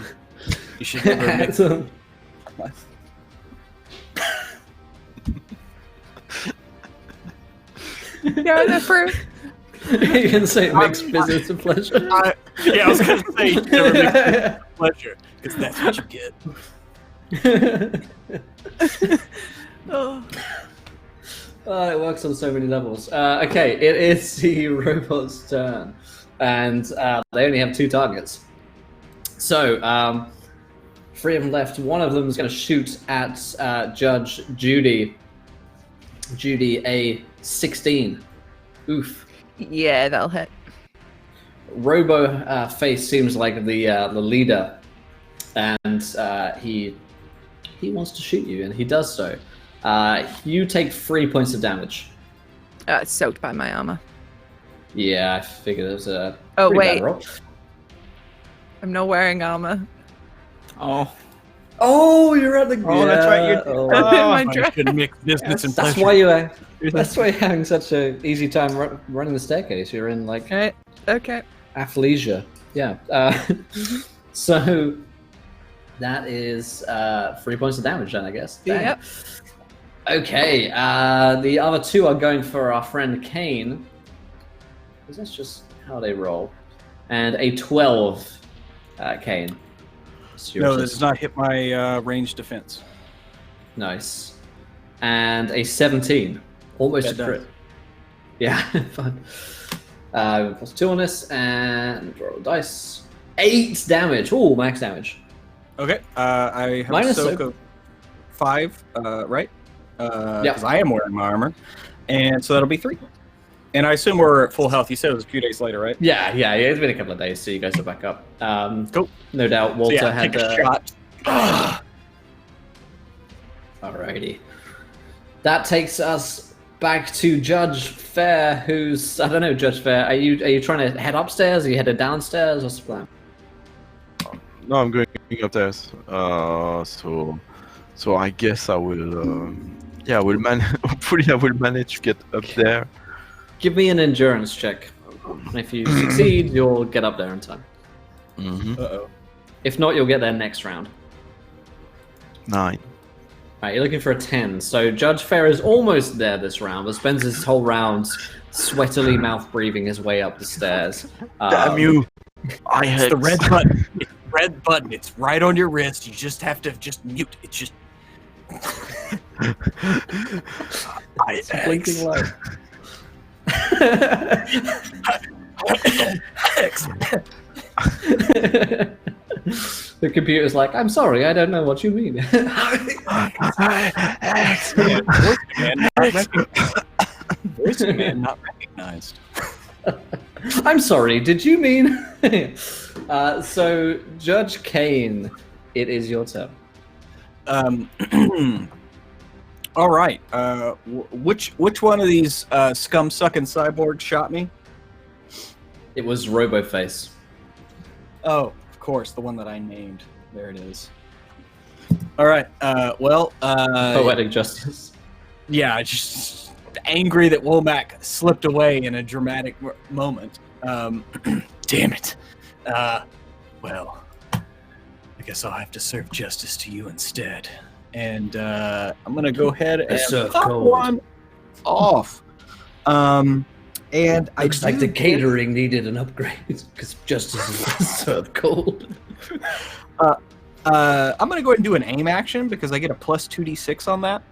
You should never mix it. Yeah, that's proof. You can say it makes business a pleasure. I was going to say you should never mix it with pleasure, because that's what you get. Oh. It works on so many levels. Okay, it is the robot's turn, and they only have 2 targets. So, 3 of them left. One of them is going to shoot at Judge Judy. Judy, a 16. Oof. Yeah, that'll hit. Robo Face seems like the leader, and he wants to shoot you, and he does so. You take 3 points of damage. It's soaked by my armor. Yeah, I figured it was a Oh, pretty wait. bad roll. I'm not wearing armor. Oh. Oh, you're at the. Oh, that's right, you're- oh. My I dress. should mix business and That's pleasure. why you're. That's why you're having such a easy time running the staircase. You're in like Okay. Okay. athleisure. Yeah. So that is 3 points of damage then, I guess. Dang. Yep. Okay, the other two are going for our friend Kane. Because that's just how they roll. And a 12, Kane. No, that does not hit my ranged defense. Nice. And a 17. Almost a crit. Yeah, fun. Plus 2 on this, and roll dice. 8 damage. Ooh, max damage. Okay, I have Minus a soak of 5, right? Yep. Because I am wearing my armor. And so that'll be 3. And I assume we're at full health. You said it was a few days later, right? Yeah, it's been a couple of days, so you guys are back up. Cool. No doubt Walter had take a shot. Alrighty. That takes us back to Judge Fair, who's... I don't know, Judge Fair, are you trying to head upstairs? Are you headed downstairs? What's the plan? No, I'm going upstairs. So I guess I will. Hopefully, I will manage to get up there. Give me an endurance check. If you succeed, you'll get up there in time. Mm-hmm. Uh-oh. If not, you'll get there next round. 9. Alright, you're looking for a 10. So Judge Fair is almost there this round, but spends his whole round sweatily mouth breathing his way up the stairs. Damn you! I It's hate the red button. It's the red button. It's right on your wrist. You just have to just mute. It's just... It's blinking light. The computer's like, I'm sorry, I don't know what you mean. Voice command not recognized. I'm sorry, did you mean? So, Judge Kane, it is your turn. All right. Which one of these scum-sucking cyborgs shot me? It was Roboface. Oh, of course, the one that I named. There it is. All right. Poetic justice. Yeah, just angry that Womack slipped away in a dramatic moment. Damn it. Well, I guess I'll have to serve justice to you instead. And I'm gonna go ahead and pop one off. And looks like the catering needed an upgrade because justice is served cold. I'm gonna go ahead and do an aim action because I get a plus 2d6 on that.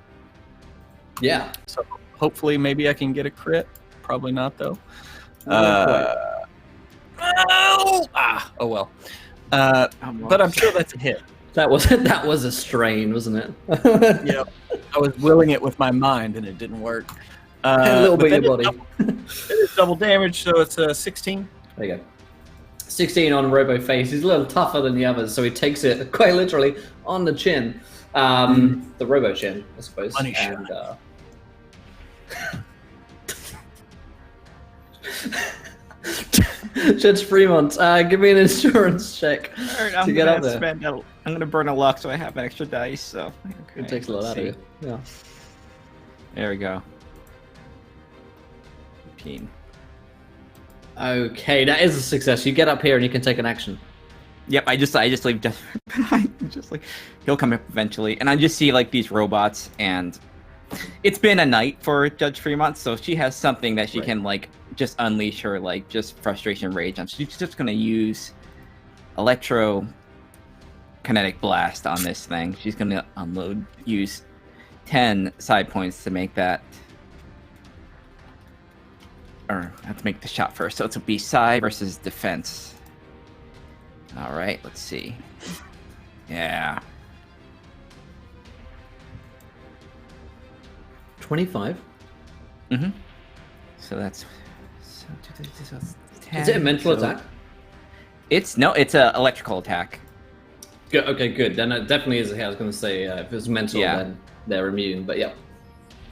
Yeah. So hopefully, maybe I can get a crit. Probably not though. Oh well. But I'm sure that's a hit. That was a strain, wasn't it? Yeah, I was willing it with my mind, and it didn't work. A little bit of your body. It is double damage, so it's a 16. There you go. 16 on Roboface. He's a little tougher than the others, so he takes it quite literally on the chin. The Robo chin, I suppose. Funny and, Judge Fremont, give me an insurance check to get up there. I'm gonna burn a luck so I have extra dice. So okay, It takes a lot out of you. Yeah. There we go. 15. Okay, that is a success. You get up here and you can take an action. Yep, I just leave Jeff behind. Just like he'll come up eventually, and I just see like these robots, and it's been a night for Judge Fremont, so she has something that she can like just unleash her like just frustration rage on. She's just gonna use electro kinetic blast on this thing. She's gonna use 10 side points to make that. Or I have to make the shot first. So it'll be psi versus defense. All right, let's see. Yeah. 25. Mm-hmm. So that's 10. Is it a mental attack? It's an electrical attack. Good. Okay, good. Then it definitely is. I was going to say if it's mental, then they're immune. But yeah.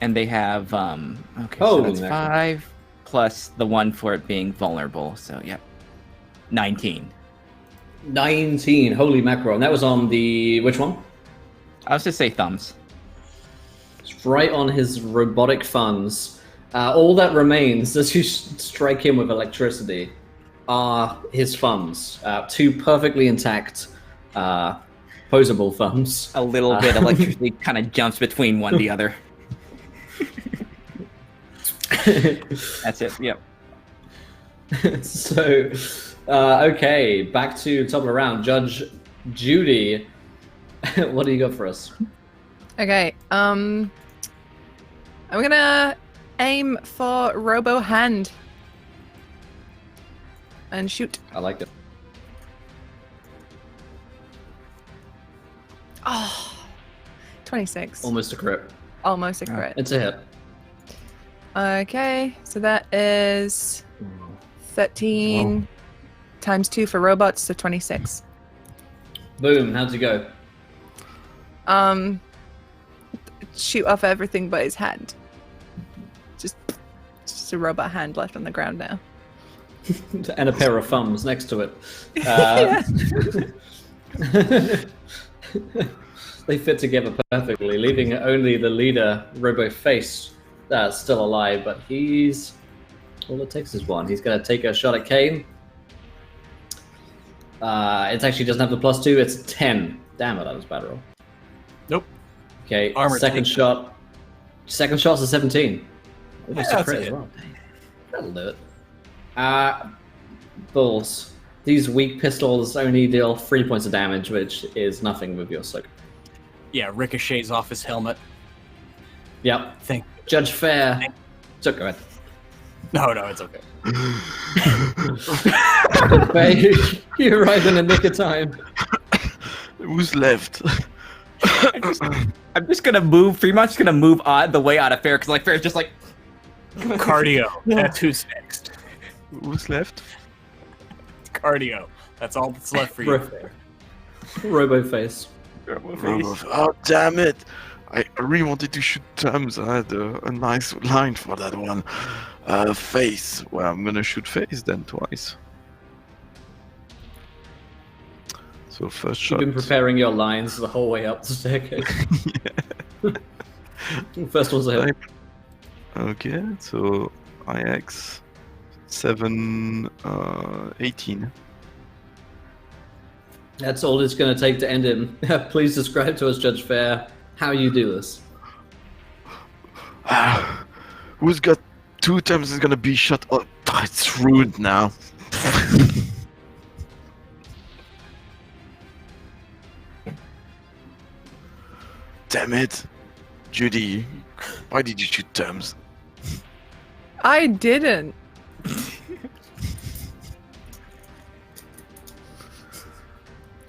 And they have okay. Oh, so that's 5 plus the 1 for it being vulnerable. So yep, 19. 19. Holy mackerel! And that was on the which one? I was just say thumbs. It's right on his robotic thumbs. All that remains as you strike him with electricity are his thumbs. 2 perfectly intact, posable thumbs. A little bit of electricity kind of jumps between one and the other. That's it. Yep. So, okay, back to top of the round. Judge Judy, what do you got for us? Okay. I'm gonna aim for Robo Hand and shoot. I like it. Oh, 26. Almost a crit. Almost a crit. It's a hit. Okay, so that is 13 times 2 for robots, so 26. Boom. How'd you go? Shoot off everything but his hand. Just a robot hand left on the ground now. And a pair of thumbs next to it. They fit together perfectly, leaving only the leader, Robo Face, still alive. But he's all it takes is one. He's going to take a shot at Kane. It actually doesn't have the +2. It's 10. Damn it, that was a bad roll. Nope. Okay, Armor second tank. shot. Second shot's a 17. Almost Yeah, a crit that's as it. well. That'll do it. Bulls. These weak pistols only deal 3 points of damage, which is nothing with your soak. Yeah, ricochets off his helmet. Yep. Think. Judge Fair. So go ahead. No, it's okay. Fair, you arrived in the nick of time. Who's left? I'm just gonna move. Pretty much gonna move the way out of Fair because like Fair's just like Cardio. That's who's next. Who's left? Cardio. That's all that's left for you. Robo Face. Oh, damn it! I really wanted to shoot Tums. I had a nice line for that one. Face. Well, I'm gonna shoot Face then twice. So first shot. You've been preparing your lines the whole way up the staircase. First one's a hit. Okay, so IX 7, 18. That's all it's going to take to end him. Please describe to us, Judge Fair, how you do this. Who's got 2 times is gonna be shot? Oh, it's ruined now. Damn it, Judy! Why did you shoot Tums? I didn't.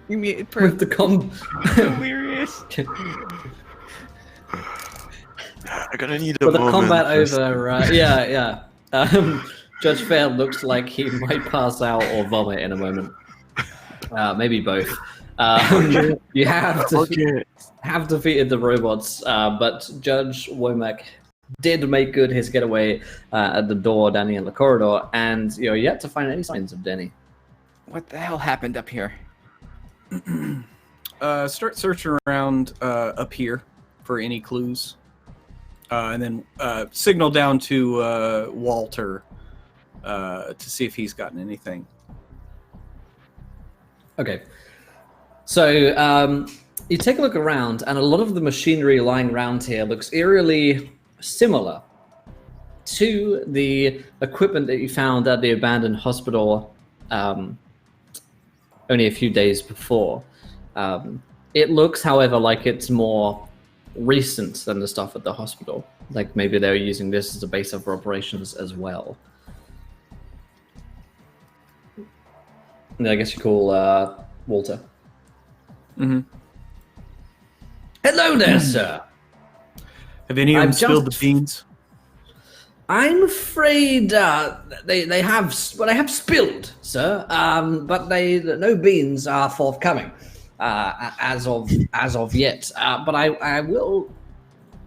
You muted for With the hilarious. I'm gonna need a with the moment. combat first. over, Judge Fair looks like he might pass out or vomit in a moment. Maybe both. You have defeated the robots, but Judge Womack did make good his getaway at the door down the end of the corridor, and you're yet to find any signs of Denny. What the hell happened up here? Start searching around up here for any clues. And then signal down to Walter to see if he's gotten anything. Okay. So you take a look around, and a lot of the machinery lying around here looks eerily similar to the equipment that you found at the abandoned hospital only a few days before. It looks, however, like it's more recent than the stuff at the hospital. Like maybe they're using this as a base of operations as well. And I guess you call Walter. Mm-hmm. Hello there, sir. Have any of them I've spilled just- the beans? I'm afraid they have spilled, sir. But no beans are forthcoming as of yet. But I will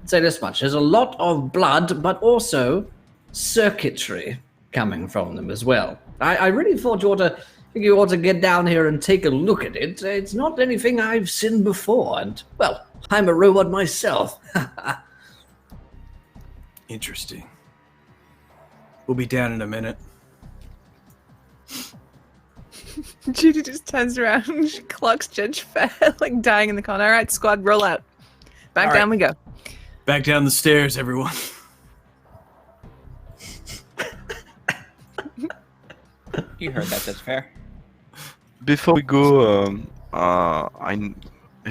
say this much: there's a lot of blood, but also circuitry coming from them as well. I really thought you ought to get down here and take a look at it. It's not anything I've seen before, and well, I'm a robot myself. Interesting. We'll be down in a minute. Judy just turns around and she clocks Judge Fair, like dying in the corner. All right, squad, roll out. Back All down right. we go. Back down the stairs, everyone. You heard that. That's fair. Before we go, I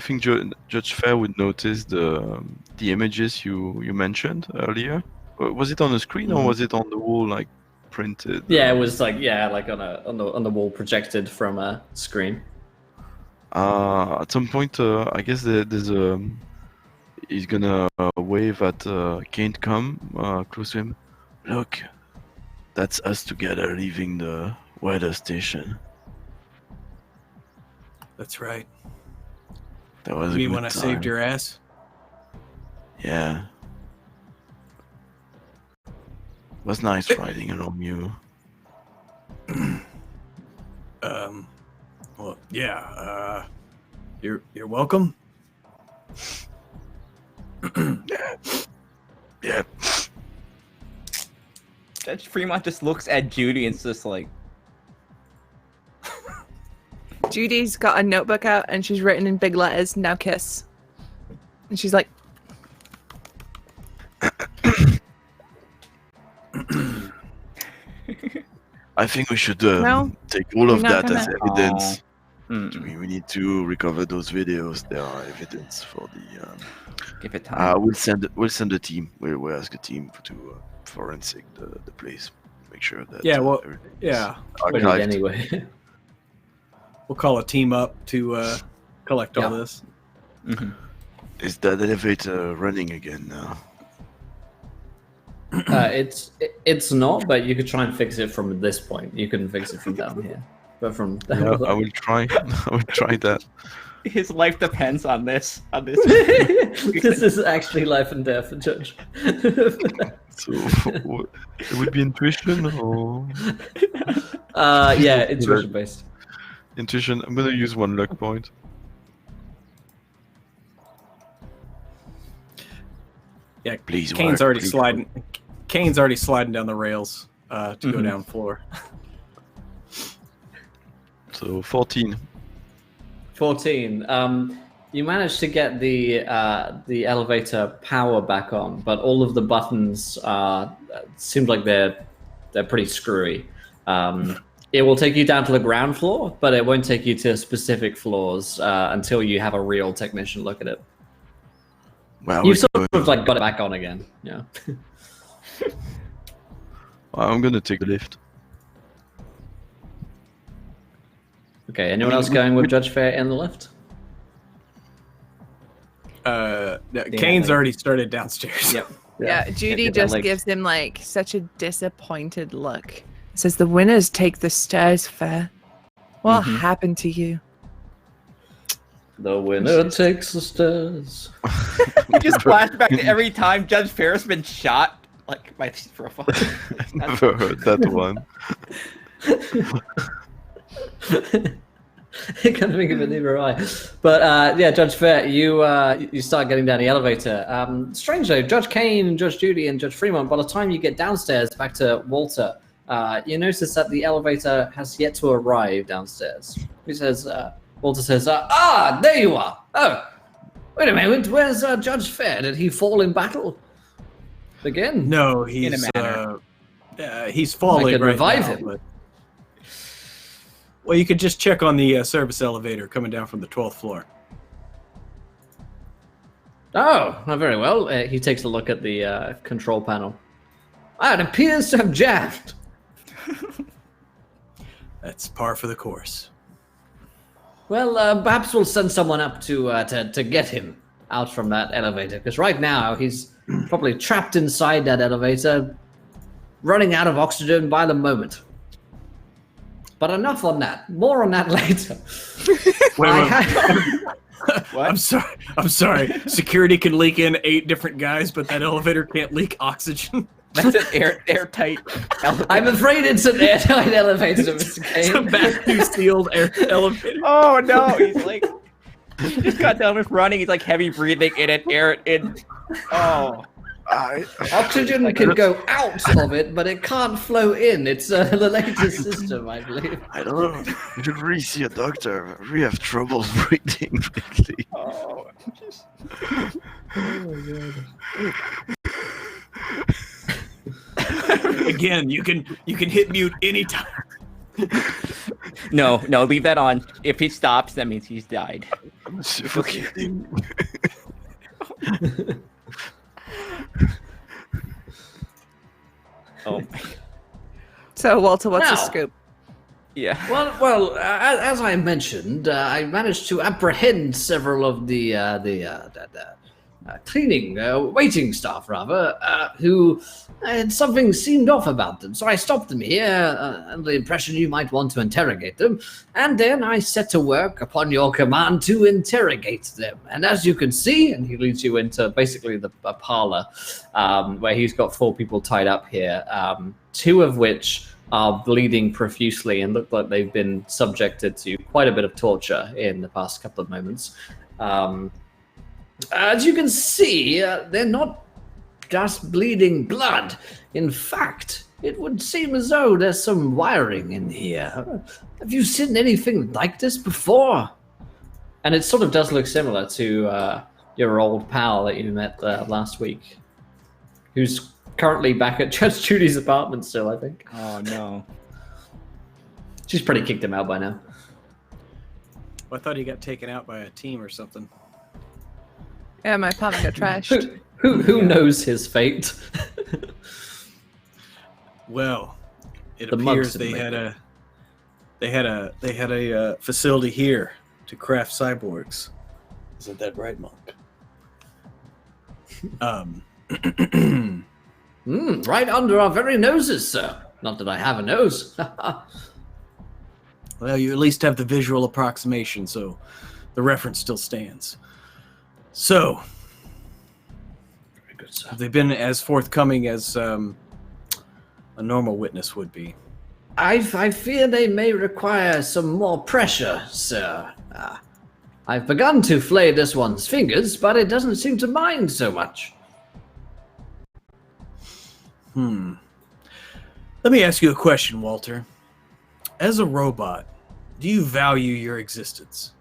think Judge Fair would notice the images you mentioned earlier. Was it on the screen or was it on the wall, like printed? Yeah, it was like on the wall projected from a screen. At some point, I guess there's a. He's gonna wave at Kane. Come close to him. Look, that's us together leaving the weather station. That's right. That was Me a good when I time. saved your ass. Yeah. It was nice riding along you. Well, yeah. You're welcome. Yeah. Judge Fremont just looks at Judy and it's just like, Judy's got a notebook out and she's written in big letters, "Now kiss." And she's like, I think we should No, take all of you're not that as gonna- evidence. mm, We need to recover those videos. There are evidence for the. give it time. We'll send a team. We'll ask a team to forensic the place. Make sure that. Yeah, well, everything is yeah. But archived. anyway. We'll call a team up to collect all Yeah. this. Mhm. Is that elevator running again now? It's not, but you could try and fix it from this point. You couldn't fix it from down here, but from down Yeah, I below. will try. I will try that. His life depends on this. This is actually life and death, Judge. So it would be intuition or Yeah, intuition based. intuition. I'm gonna use one luck point. Yeah, Please Kane's work, already please sliding. Kane's already sliding down the rails to go Mhm. down floor. So 14. 14. You managed to get the elevator power back on, but all of the buttons seem like they're pretty screwy. It will take you down to the ground floor, but it won't take you to specific floors until you have a real technician look at it. Well, You've sort of like got it back on again. Yeah. I'm gonna take the lift. Okay. Anyone else going with Judge Fair in the lift? Kane's already started downstairs. Yep. yeah, Judy Get that just leg. gives him like such a disappointed look. Says, "The winners take the stairs, Fair. What happened to you?" The winner takes the stairs. You just flash back to every time Judge Fair's been shot, like by these profiles. Never heard that one. I can't think of it neither I. But yeah, Judge Fair, you start getting down the elevator. Strangely, Judge Kane and Judge Judy and Judge Fremont, by the time you get downstairs back to Walter, you notice that the elevator has yet to arrive downstairs. He says, Walter says, there you are. Oh, wait a minute, where's Judge Fair? Did he fall in battle again? No, In a he's manner. he's falling I could right revive now, him. but- Well, you could just check on the service elevator coming down from the 12th floor. Oh, very well. He takes a look at the control panel. It appears to have jammed. That's par for the course. Well, perhaps we'll send someone up to get him out from that elevator, because right now he's probably trapped inside that elevator, running out of oxygen by the moment. But enough on that. More on that later. I'm sorry. Security can leak in 8 different guys, but that elevator can't leak oxygen. That's an airtight elevator. I'm afraid it's an airtight elevator, Mr. It's a Kane. vacuum sealed elevator. Oh no, he's like, he just got done with running. He's like heavy breathing in it, air in. Oh, Oxygen can go out of it, but it can't flow in. It's a related system, I believe. I don't know. You should really see a doctor. We have trouble breathing lately. oh, just... Again, you can hit mute anytime. No, leave that on. If he stops, that means he's died. Suffocating. Oh, So, Walter, what's the Now. scoop? yeah. Well, as I mentioned, I managed to apprehend several of the cleaning, waiting staff, rather, who had something seemed off about them. So I stopped them here, under the impression you might want to interrogate them, and then I set to work upon your command to interrogate them. And as you can see, and he leads you into basically a parlor, where he's got 4 people tied up here, 2 of which are bleeding profusely and look like they've been subjected to quite a bit of torture in the past couple of moments. As you can see, they're not just bleeding blood. In fact, it would seem as though there's some wiring in here. Have you seen anything like this before? And it sort of does look similar to your old pal that you met last week, who's currently back at Judge Judy's apartment still, I think. Oh no. She's pretty kicked him out by now. I thought he got taken out by a team or something. Yeah, my apartment got trashed. Who knows his fate? Well, it The appears monks they didn't had a facility here to craft cyborgs. Isn't that right, Monk? Right under our very noses, sir. Not that I have a nose. Well, you at least have the visual approximation, so the reference still stands. So, Very good, sir. have they been as forthcoming as a normal witness would be? I fear they may require some more pressure, sir. I've begun to flay this one's fingers, but it doesn't seem to mind so much. Let me ask you a question, Walter. As a robot, do you value your existence?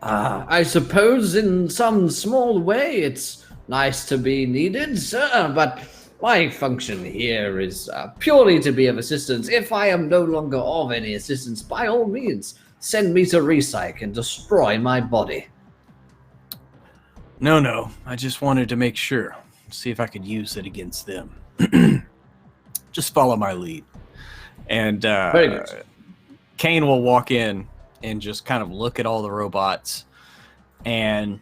I suppose in some small way it's nice to be needed, sir, but my function here is purely to be of assistance. If I am no longer of any assistance, by all means, send me to Recyc and destroy my body. No. I just wanted to make sure. See if I could use it against them. Just follow my lead. And Very good. Kane will walk in and just kind of look at all the robots. And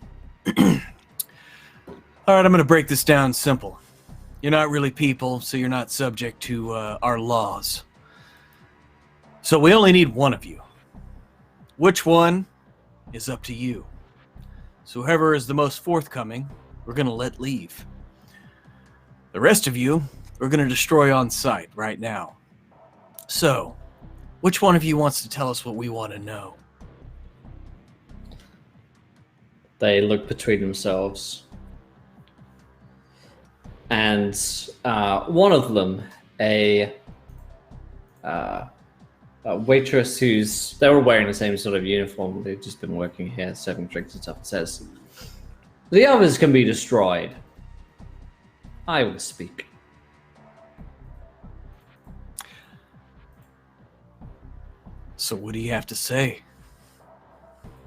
all right, I'm going to break this down simple. You're not really people, so you're not subject to our laws. So we only need one of you. Which one is up to you. So whoever is the most forthcoming, we're going to let leave. The rest of you, we're going to destroy on sight right now. So, which one of you wants to tell us what we want to know? They look between themselves. And one of them, a waitress they were wearing the same sort of uniform, they've just been working here, serving drinks and stuff, says, "The others can be destroyed. I will speak." So what do you have to say?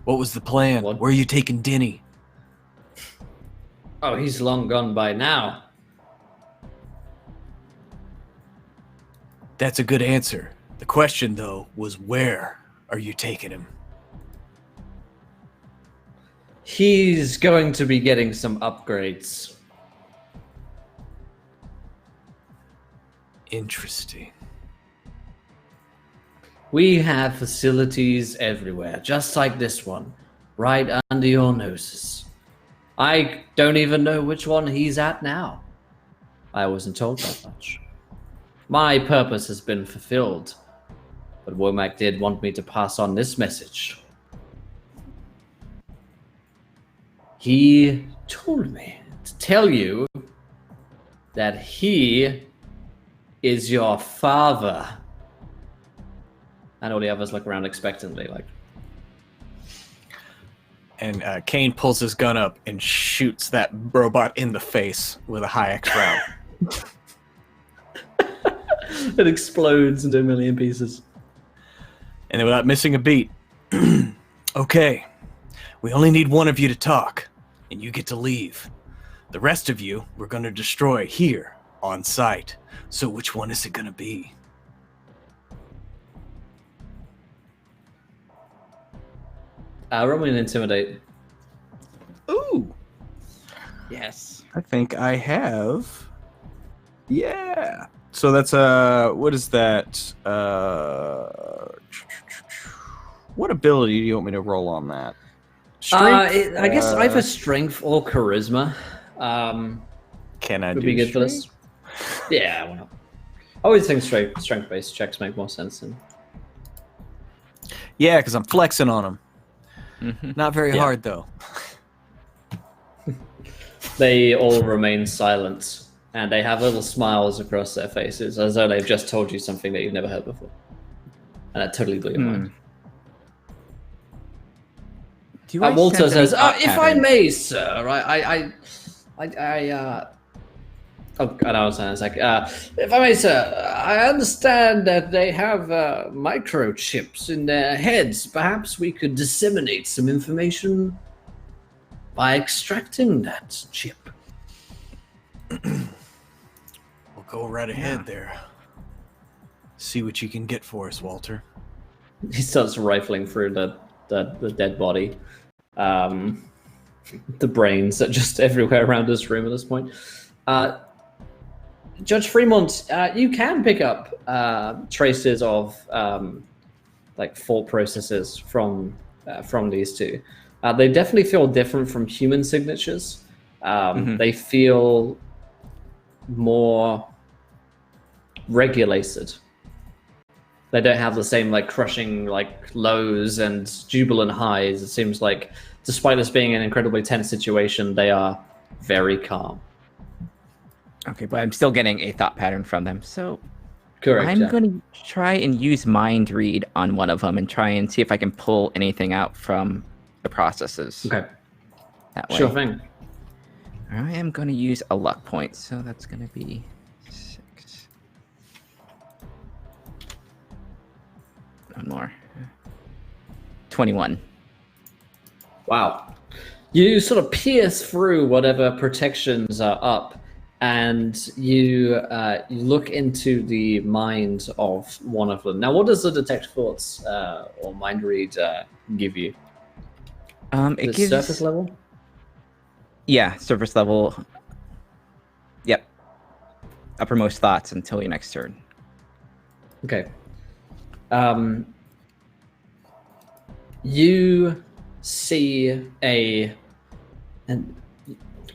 What was the plan? What? Where are you taking Denny? Oh, he's long gone by now. That's a good answer. The question, though, was where are you taking him? He's going to be getting some upgrades. Interesting. We have facilities everywhere, just like this one, right under your noses. I don't even know which one he's at now. I wasn't told that much. My purpose has been fulfilled, but Womack did want me to pass on this message. He told me to tell you that he is your father. And all the others look around expectantly, like. And Kane pulls his gun up and shoots that robot in the face with a high X round. It explodes into a million pieces. And then without missing a beat, okay, we only need one of you to talk, and you get to leave. The rest of you, we're going to destroy here on site. So which one is it going to be? Roll me an intimidate. Ooh. Yes. I think I have. Yeah. So that's what is that? What ability do you want me to roll on that? Strength? I guess either strength or charisma. Can I would do be good for strength? this. Yeah, why not? I always think strength-based checks make more sense than. Yeah, because I'm flexing on them. Mm-hmm. Not very Yeah. hard though. They all remain silent, and they have little smiles across their faces, as though they've just told you something that you've never heard before. And that totally blew your mind. Do I Walter sense any says, thought "If I patterns? may, sir, Oh, and I was saying, it's like, if I may, sir, I understand that they have microchips in their heads. Perhaps we could disseminate some information by extracting that chip." We'll go right ahead there. See what you can get for us, Walter. He starts rifling through the dead body. The brains are just everywhere around this room at this point. Judge Fremont, you can pick up traces of like thought processes from these two. They definitely feel different from human signatures. They feel more regulated. They don't have the same like crushing like lows and jubilant highs. It seems like, despite this being an incredibly tense situation, they are very calm. Okay, but I'm still getting a thought pattern from them. So Correct. I'm yeah. going to try and use mind read on one of them and try and see if I can pull anything out from the processes. Okay. That way. Sure thing. I am going to use a luck point, so that's going to be 6. One more. 21. Wow. You sort of pierce through whatever protections are up, and you look into the mind of one of them. Now, what does the detect thoughts or mind read give you? It The gives surface level? Yeah, surface level. Yep. Uppermost thoughts until your next turn. Okay. You see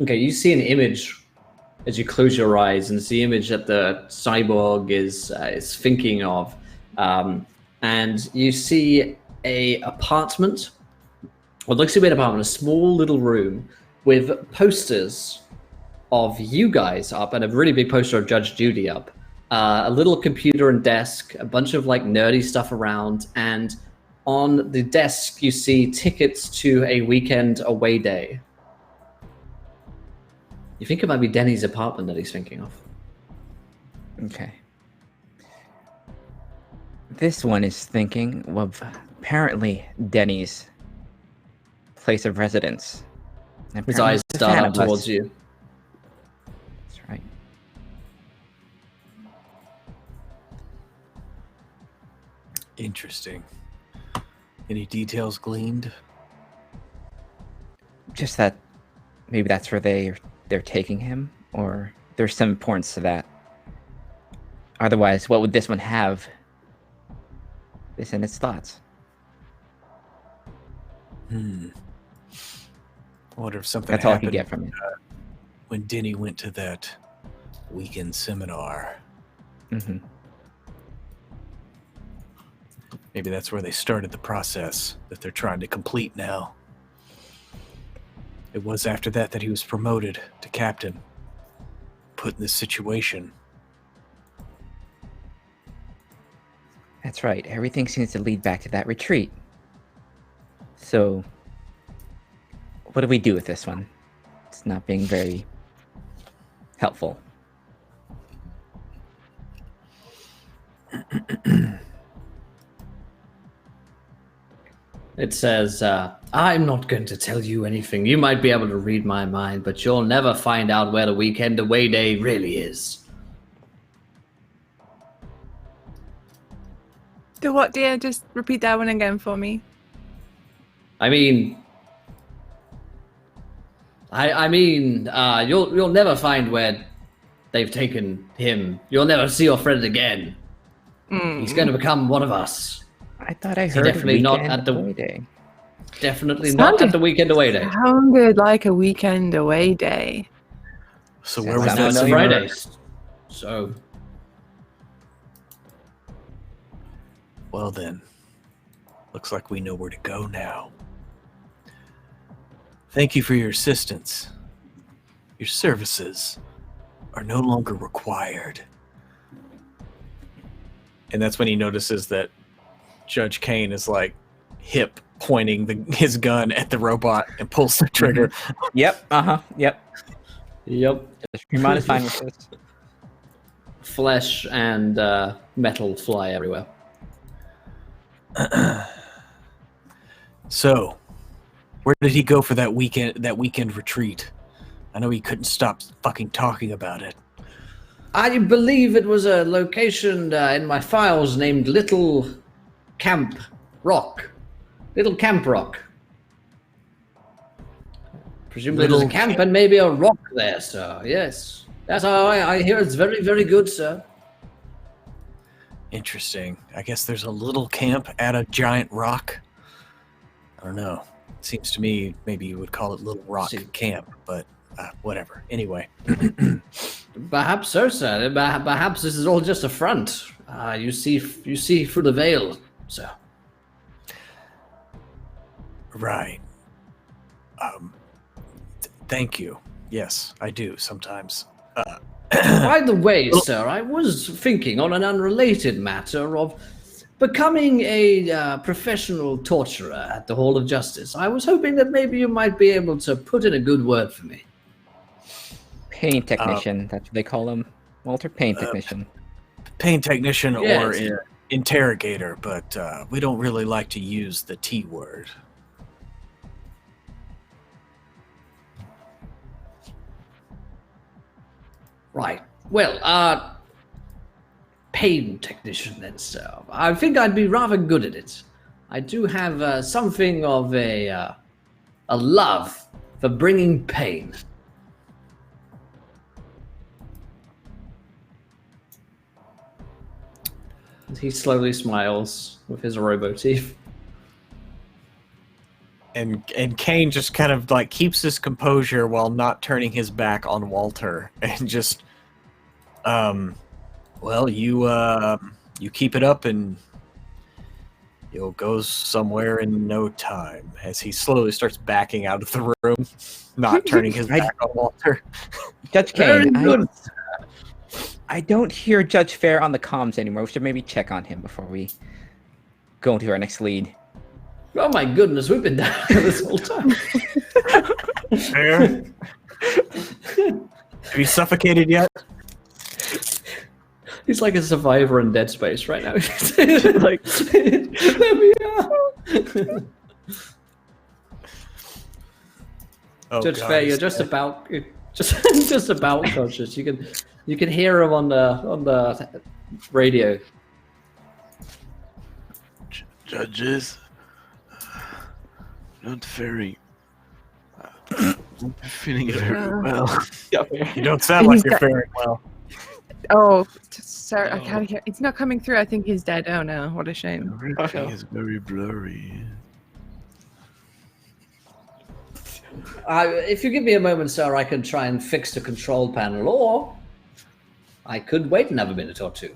you see an image as you close your eyes, and it's the image that the cyborg is thinking of, and you see a apartment. What looks to be an apartment, a small little room with posters of you guys up, and a really big poster of Judge Judy up. A little computer and desk, a bunch of like nerdy stuff around, and on the desk you see tickets to a weekend away day. You think it might be Denny's apartment that he's thinking of. Okay. This one is thinking of apparently Denny's place of residence. And His apparently eyes he's a start fan up of us. towards you. That's right. Interesting. Any details gleaned? Just that maybe that's where they're taking him, or there's some importance to that. Otherwise, what would this one have? This in its thoughts. I wonder if something That's all I happened can get from it. when Denny went to that weekend seminar. Mm-hmm. Maybe that's where they started the process that they're trying to complete now. It was after that he was promoted to captain, put in this situation. That's right. Everything seems to lead back to that retreat. So, what do we do with this one? It's not being very helpful. It says, I'm not going to tell you anything. You might be able to read my mind, but you'll never find out where the weekend away day really is. The what, dear? Just repeat that one again for me. I mean, you'll never find where they've taken him. You'll never see your friend again. He's going to become one of us. I thought I heard definitely not weekend at the away day. Definitely not at the weekend away day. Sounded like a weekend away day. So That where was sounds Now that? it's familiar. Friday. So Well then, looks like we know where to go now. Thank you for your assistance. Your services are no longer required. And that's when he notices that Judge Kane is like hip pointing his gun at the robot and pulls the trigger. Yep. Yep. yep, Ceremonies is fine with this. flesh and metal fly everywhere. So, where did he go for that weekend retreat? I know he couldn't stop fucking talking about it. I believe it was a location in my files named Little Camp Rock. Little Camp Rock. Presumably there's a camp and maybe a rock there, sir. Yes. That's how I hear it's very, very good, sir. Interesting. I guess there's a little camp at a giant rock. I don't know. It seems to me maybe you would call it Little Rock Camp, but whatever. Anyway. Perhaps so, sir. Perhaps this is all just a front. You see through the veil, sir. Right. Thank you. Yes, I do sometimes. By the way, sir, I was thinking on an unrelated matter of becoming a professional torturer at the Hall of Justice. I was hoping that maybe you might be able to put in a good word for me. Pain technician. That's what they call him. Walter, pain technician. Pain technician Yes. or interrogator, but we don't really like to use the T word. Right. Well, pain technician then, sir. I think I'd be rather good at it. I do have something of a love for bringing pain. He slowly smiles with his robo teeth. And Kane just kind of like keeps his composure while not turning his back on Walter and just well, you keep it up and you'll go somewhere in no time, as he slowly starts backing out of the room, not turning his back on Walter. Judge Very Kane, good. I don't hear Judge Fair on the comms anymore. We should maybe check on him before we go into our next lead. Oh my goodness, we've been down here this whole time. Fair. Have you suffocated yet? He's like a survivor in Dead Space right now. Like, let me out. Oh, Judge God, Fair, he's you're just dead. about just about conscious. You can hear him on the radio. Judges, not very. Not feeling very well. You don't sound like you're faring well. Oh, sorry, I can't hear. It's not coming through. I think he's dead. Oh no, what a shame. Everything is very blurry. If you give me a moment, sir, I can try and fix the control panel, or I could wait another minute or two.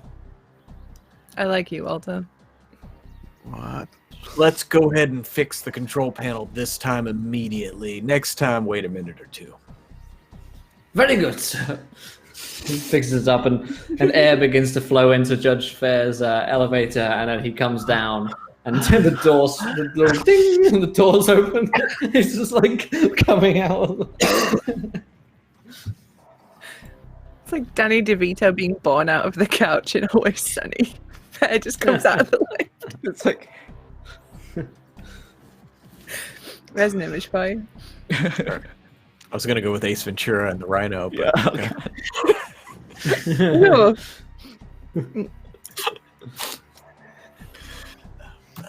I like you, Walter. What? Let's go ahead and fix the control panel this time immediately. Next time, wait a minute or two. Very good, sir. He fixes it up, and air begins to flow into Judge Fair's elevator, and then he comes down, and the doors, the little ding, and the doors open. He's just like coming out. It's like Danny DeVito being born out of the couch in Always Sunny. hair just comes out of the light. It's like There's an image for you. I was gonna go with Ace Ventura and the Rhino, but No.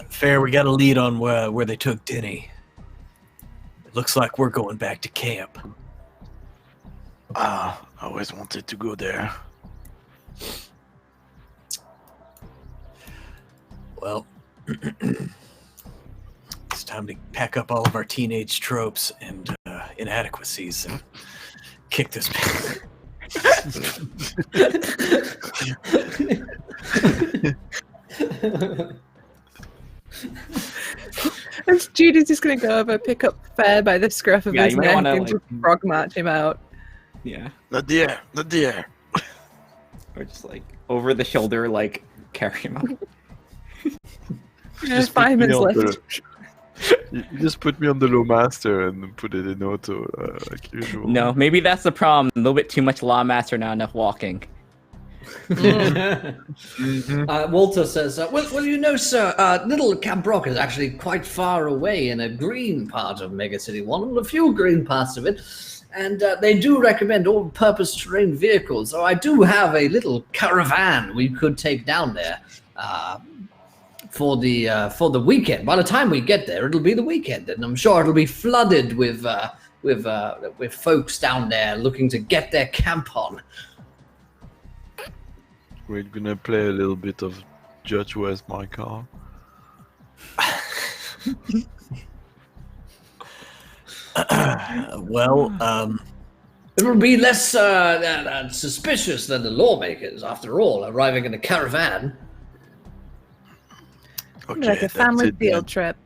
Fair, we got a lead on where they took Denny. It looks like we're going back to camp. I always wanted to go there. Well, it's time to pack up all of our teenage tropes and inadequacies and kick this. And Judy's just gonna go over, pick up Fair by the scruff of his you might neck, wanna, and like, just frog march him out. yeah, Not there, not there. or just like over the shoulder, like carry him out. There's 5 minutes left. You just put me on the low master and put it in auto, like usual. No, maybe that's the problem. A little bit too much Lawmaster, not enough walking. Walter says, well, you know, sir, little Camp Rock is actually quite far away in a green part of Mega City 1, a few green parts of it, and they do recommend all-purpose terrain vehicles, so I do have a little caravan we could take down there for the weekend. By the time we get there, it'll be the weekend, and I'm sure it'll be flooded with folks down there looking to get their camp on. We're gonna play a little bit of Judge Where's My Car. It'll be less suspicious than the lawmakers, after all, arriving in a caravan. Okay, Like a that's family it field then. trip.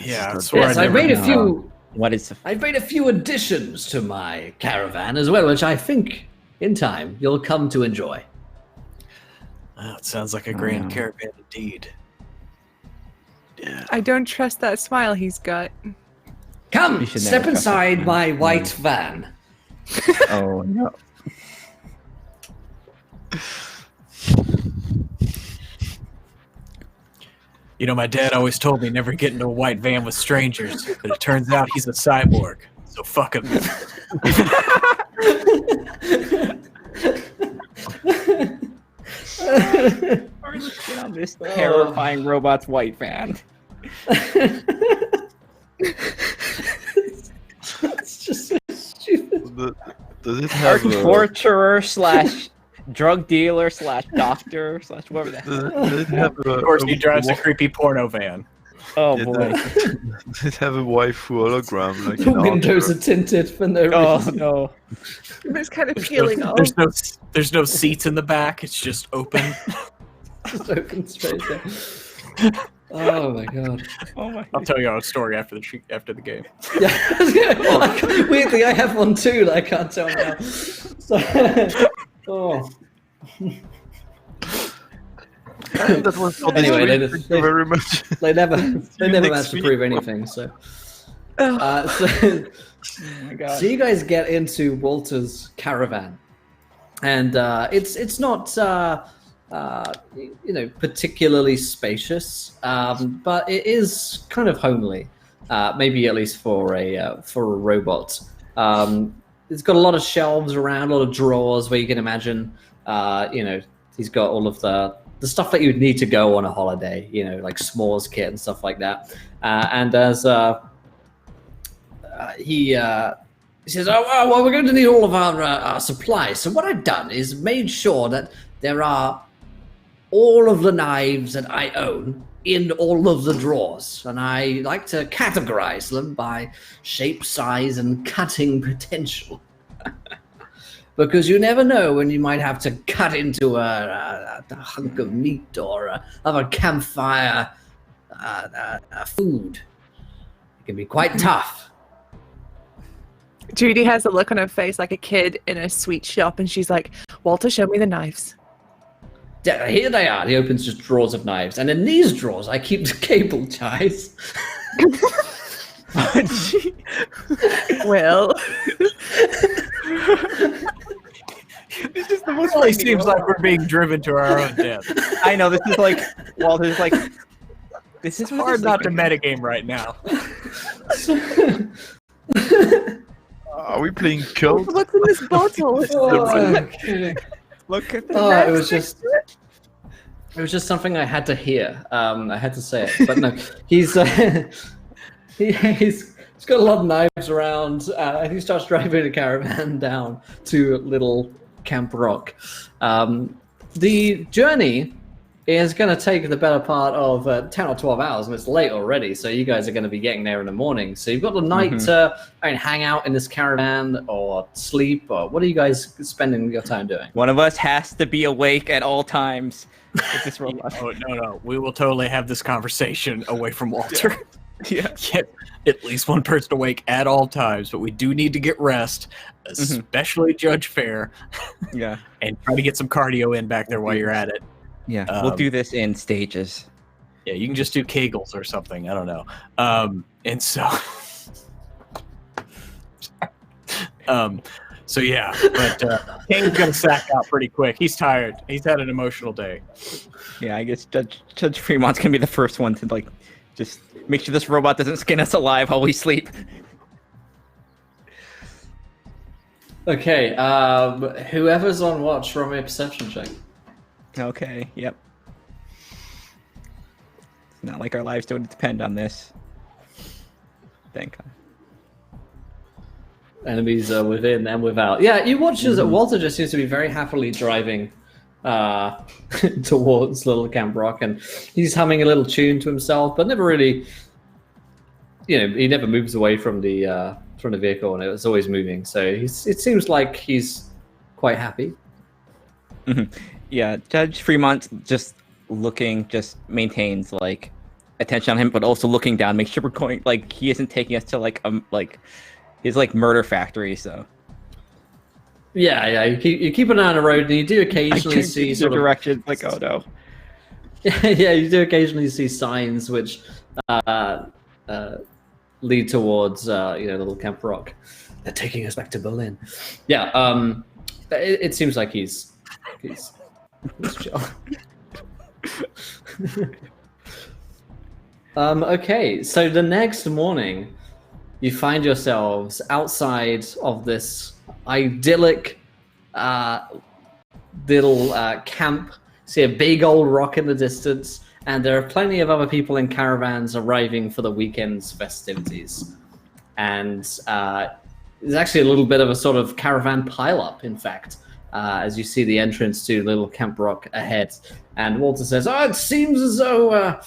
Yeah, I swear Yes, I I've never made a know. few. What is? I've made a few additions to my caravan as well, which I think, in time, you'll come to enjoy. Oh, it sounds like a grand caravan indeed. Yeah. I don't trust that smile he's got. Come, You should step never trust inside us. my white van. Oh no! You know, my dad always told me never get into a white van with strangers, but it turns out he's a cyborg. So fuck him. Get on this terrifying robot's white van. It's just so stupid. Does it Our have a, torturer slash drug dealer slash doctor slash whatever the hell. does it have a, Of course, he drives a creepy porno van. Oh Yeah, boy! does it have a waifu hologram? Like The in windows Archer? are tinted for no Oh reason. no! It's kind of peeling off. There's no seats in the back. It's just open. Just open space there. Oh my god. Oh my! I'll tell you a story after the game. Yeah. Weirdly, I have one too that I can't tell now. So, oh. That was for this Anyway, week. Thank you very much. They never next managed to week. prove anything. So, Oh, so, Oh my god! so you guys get into Walter's caravan, and it's not particularly spacious, but it is kind of homely, maybe at least for a robot. It's got a lot of shelves around, a lot of drawers where you can imagine, he's got all of the stuff that you'd need to go on a holiday, like s'mores kit and stuff like that. And as he says, oh, well, we're going to need all of our supplies. So what I've done is made sure that there are all of the knives that I own in all of the drawers. And I like to categorize them by shape, size, and cutting potential. Because you never know when you might have to cut into a hunk of meat or have a campfire food. It can be quite tough. Judy has a look on her face like a kid in a sweet shop, and she's like, "Walter, show me the knives." Yeah, here they are. He opens just drawers of knives. And in these drawers, I keep the cable ties. Well, It's just the most It really frightening seems of all. like we're being driven to our own death. I know, this is like, Walter's like, this is It's hard not to metagame right now. Are we playing cult? What's in this bottle? Okay. Look at Oh, that. it was just something I had to hear. I had to say it, but no, he's he's got a lot of knives around, and he starts driving a caravan down to Little Camp Rock. The journey is going to take the better part of 10 or 12 hours, and it's late already, so you guys are going to be getting there in the morning. So you've got the night to hang out in this caravan or sleep, or what are you guys spending your time doing? One of us has to be awake at all times with this robot. Oh, no. We will totally have this conversation away from Walter. Yeah. Get at least one person awake at all times, but we do need to get rest, especially Judge Fair, Yeah. and try to get some cardio in back there while you're at it. Yeah. We'll do this in stages. Yeah, you can just do Kegels or something. I don't know. And so, so yeah. But Kane's gonna sack out pretty quick. He's tired. He's had an emotional day. Yeah, I guess Judge Fremont's gonna be the first one to like just make sure this robot doesn't skin us alive while we sleep. Okay, whoever's on watch, roll me a perception check. Okay, yep. It's not like our lives don't depend on this. Thank God. Enemies are within and without. Yeah, you watch as Walter just seems to be very happily driving towards Little Camp Rock, and he's humming a little tune to himself, but never really, he never moves away from the vehicle, and it's always moving. So it seems like he's quite happy. Yeah, Judge Fremont just maintains like attention on him, but also looking down, make sure we're going, like he isn't taking us to like his like murder factory. So yeah, you keep an eye on the road, and you do occasionally see sort of direction. Like, oh no. Yeah, you do occasionally see signs which lead towards Little Camp Rock. They're taking us back to Berlin. Yeah, it seems like he's chill. Okay, so the next morning, you find yourselves outside of this idyllic little camp. See a big old rock in the distance, and there are plenty of other people in caravans arriving for the weekend's festivities. And there's actually a little bit of a sort of caravan pileup, in fact, as you see the entrance to Little Camp Rock ahead. And Walter says, it seems as though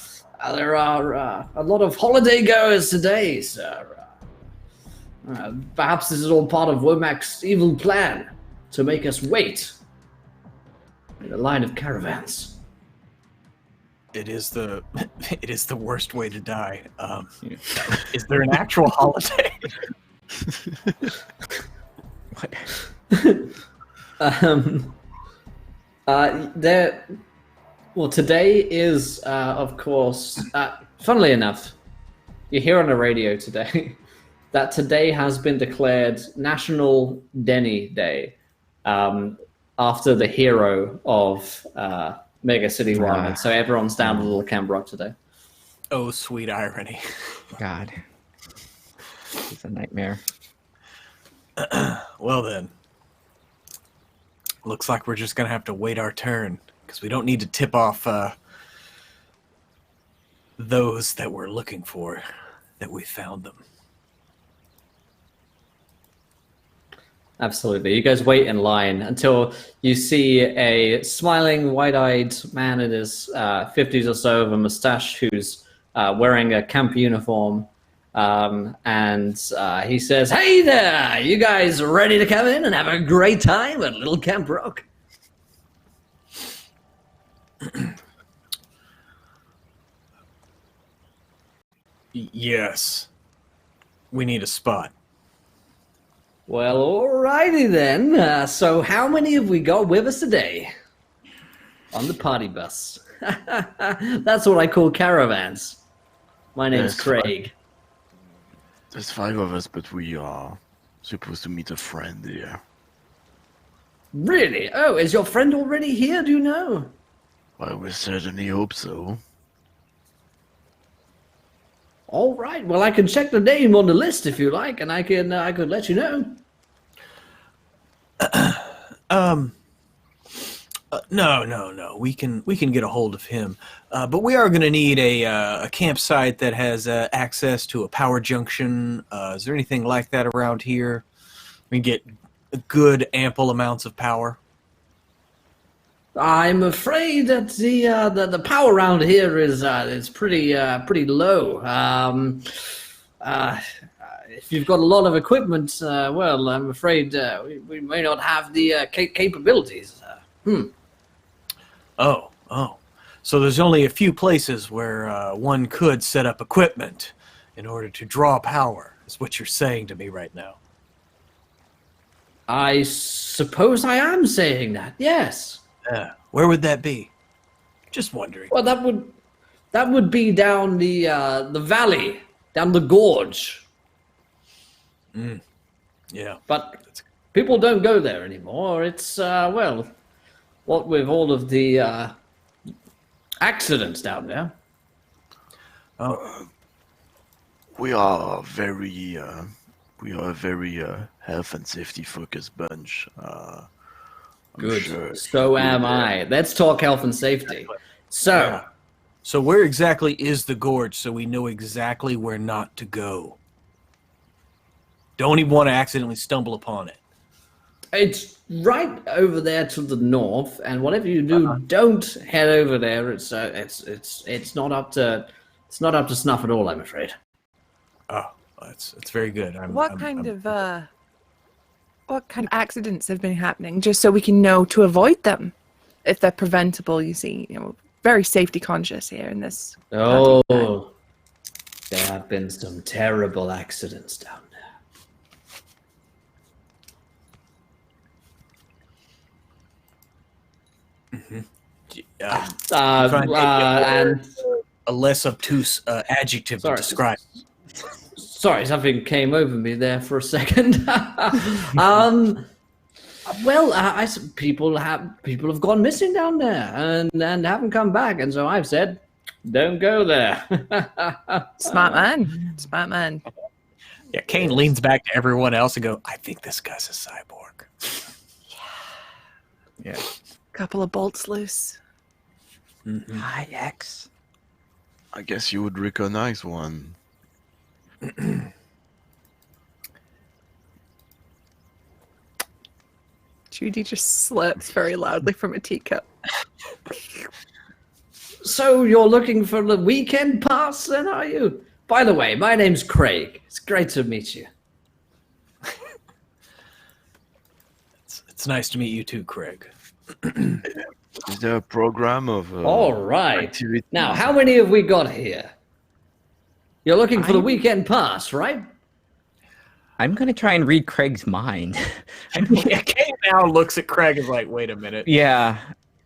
there are a lot of holiday goers today, sir. Perhaps this is all part of Womack's evil plan to make us wait in a line of caravans. It is the worst way to die. Is there an actual holiday? Well, today is, of course, funnily enough, you hear on the radio today that today has been declared National Denny Day, after the hero of Mega City 1, and so everyone's down to Little Camp Rock today. Oh, sweet irony. God. It's a nightmare. Well then. Looks like we're just going to have to wait our turn, because we don't need to tip off those that we're looking for, that we found them. Absolutely. You guys wait in line until you see a smiling, wide-eyed man in his 50s or so with a mustache who's wearing a camp uniform. And he says, "Hey there, you guys ready to come in and have a great time at Little Camp Rock?" Yes. We need a spot. Well, alrighty then. So how many have we got with us today? On the party bus. That's what I call caravans. My name's Craig. There's 5 of us, but we are supposed to meet a friend here. Really? Oh, is your friend already here? Do you know? Well, we certainly hope so. All right. Well, I can check the name on the list if you like, and I could let you know. No. We can get a hold of him, but we are going to need a campsite that has access to a power junction. Is there anything like that around here? We can get good, ample amounts of power. I'm afraid that the power around here is pretty low. If you've got a lot of equipment, well, I'm afraid we may not have the capabilities. Oh. So there's only a few places where one could set up equipment in order to draw power, is what you're saying to me right now. I suppose I am saying that. Yes. Where would that be? Just wondering. Well, that would be down the valley, down the gorge. Yeah. But people don't go there anymore. It's well, what with all of the accidents down there. Oh. We are a very health and safety focused bunch. Good. Sure. So am I. Let's talk health and safety. So, So where exactly is the gorge so we know exactly where not to go? Don't even want to accidentally stumble upon it. it's right over there to the north, and whatever you do, don't head over there. It's not up to snuff at all, I'm afraid. Oh, it's very good. What kind of accidents have been happening, just so we can know to avoid them, if they're preventable? You see, very safety conscious here in this. Oh, there have been some terrible accidents down there. And a less obtuse adjective to describe. Sorry, something came over me there for a second. Well, people have gone missing down there and haven't come back, and so I've said, don't go there. Smart man. Yeah, Kane leans back to everyone else and go, I think this guy's a cyborg. Yeah. Couple of bolts loose. Mm-hmm. Hi, X. I guess you would recognize one. Judy just slurps very loudly from a teacup. So you're looking for the weekend pass, then, are you? By the way, my name's Craig. It's great to meet you. It's nice to meet you too, Craig. Is there a program of All right. activities? Now, how many have we got here? You're looking for the weekend pass, right? I'm gonna try and read Craig's mind. Yeah, Kane now looks at Craig and is like, wait a minute. Yeah.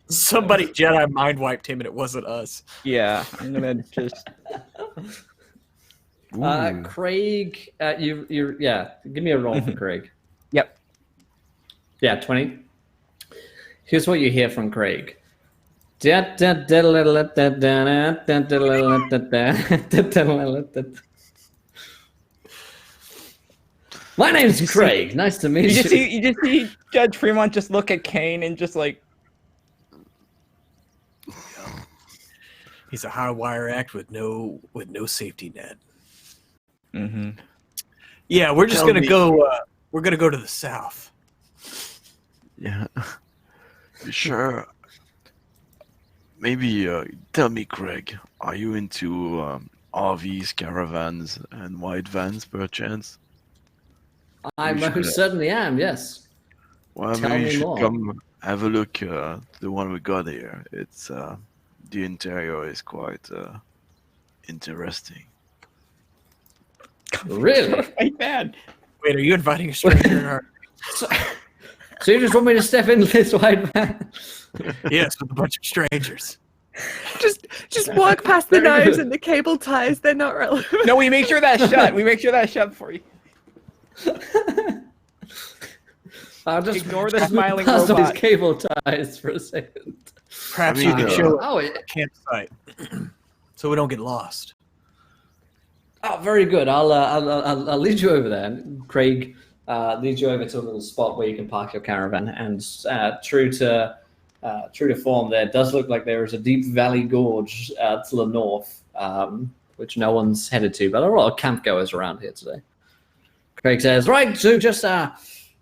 Somebody Jedi mind wiped him and it wasn't us. Yeah. I'm gonna just. Craig, you give me a roll for Craig. Yep. Yeah, 20. Here's what you hear from Craig. My name's Craig. Nice to meet you. You just see Judge Fremont just look at Kane and just like. He's a high wire act with no safety net. Mm-hmm. Yeah, we're just gonna go. We're gonna go to the south. Yeah. You sure? Maybe tell me, Craig, are you into RVs, caravans, and white vans, perchance? I most certainly am, yes. Well, Tell maybe me you should more. come have a look. The one we got here. It's the interior is quite interesting. Really? Right, bad. Wait, are you inviting a stranger in our? So you just want me to step into this white van? Yes, with a bunch of strangers. Just walk past the knives and the cable ties. They're not relevant. No, we make sure that's shut. We make sure that's shut for you. I'll just Ignore the smiling pass on robot. his cable ties for a second. Perhaps you could show Oh, us the campsite so we don't get lost. Oh, very good. I'll lead you over there. And Craig leads you over to a little spot where you can park your caravan. And true to form, there does look like there is a deep valley gorge to the north, which no one's headed to. But there are a lot of campgoers around here today. Craig says, "Right, so just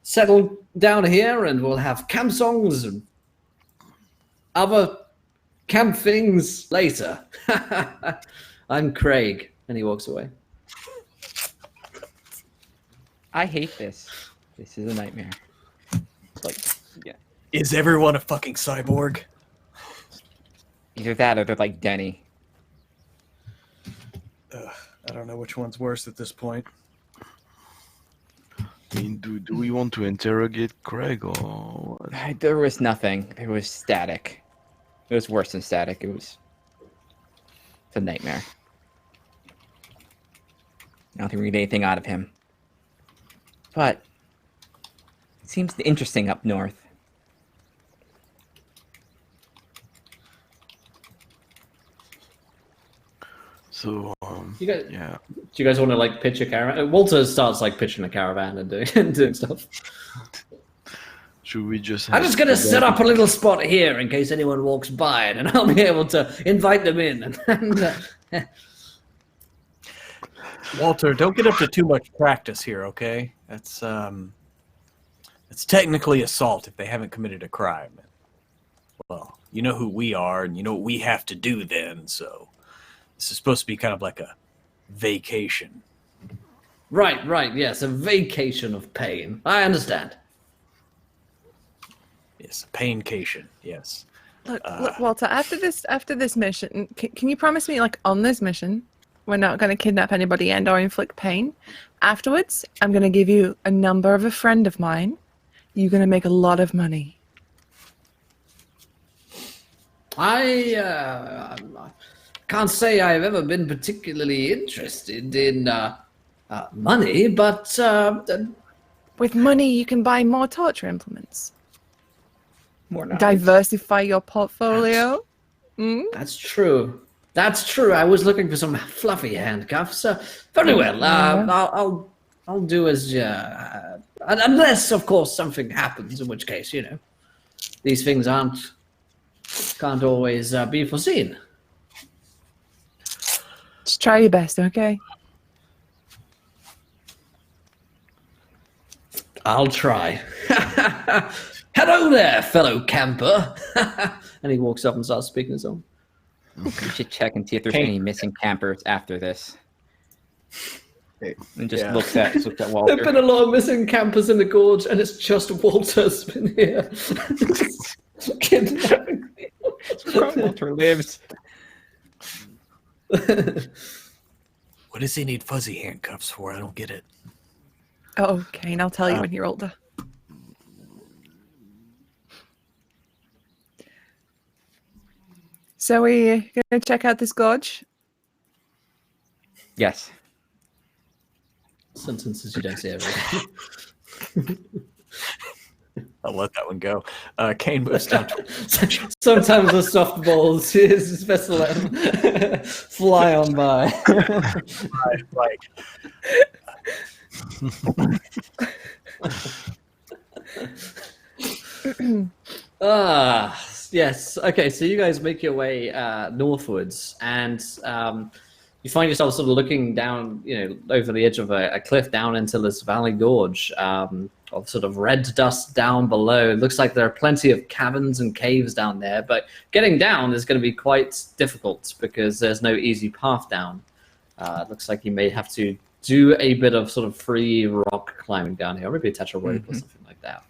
settle down here, and we'll have camp songs and other camp things later." I'm Craig. And he walks away. I hate this. This is a nightmare. Like, yeah. Is everyone a fucking cyborg? Either that or they're like Denny. I don't know which one's worse at this point. I mean, do we want to interrogate Craig or what? There was nothing. It was static. It was worse than static. It's a nightmare. I don't think we're gonna get anything out of him. But it seems interesting up north. So, You guys, yeah. do you guys want to like pitch a caravan? Walter starts like pitching a caravan and doing stuff. Should we just? I'm just gonna set up a little spot here in case anyone walks by, and I'll be able to invite them in. Walter, don't get up to too much practice here, okay? That's it's technically assault if they haven't committed a crime. Well, you know who we are, and you know what we have to do then, so this is supposed to be kind of like a vacation. Right, yes, a vacation of pain. I understand. Yes, a paincation, yes. Look, Walter. After this mission, can you promise me, like, on this mission, we're not going to kidnap anybody and/or inflict pain? Afterwards, I'm going to give you a number of a friend of mine. You're going to make a lot of money. I can't say I've ever been particularly interested in money, but With money, you can buy more torture implements. More knowledge. Diversify your portfolio. that's true. That's true. I was looking for some fluffy handcuffs. Very well. I'll do as unless, of course, something happens, in which case, you know, these things can't always be foreseen. Just try your best, okay? I'll try. Hello there, fellow camper. And he walks up and starts speaking his own. We should check and see if there's Okay. any missing campers after this. And just Yeah. looks at There've been Walter. a lot of missing campers in the gorge, and it's just Walter's been here. Kidnapping people. Walter lives. What does he need fuzzy handcuffs for? I don't get it. Oh, Kane, I'll tell you when you're older. So we gonna check out this gorge? Yes. Sentences you don't see every day. I'll let that one go. Kane moves down to Sometimes the softballs is best to let them fly on by. like Yes. Okay, so you guys make your way northwards, and you find yourself sort of looking down, over the edge of a cliff down into this valley gorge of sort of red dust down below. It looks like there are plenty of caverns and caves down there, but getting down is going to be quite difficult because there's no easy path down. It looks like you may have to do a bit of sort of free rock climbing down here, or maybe attach a rope or something like that.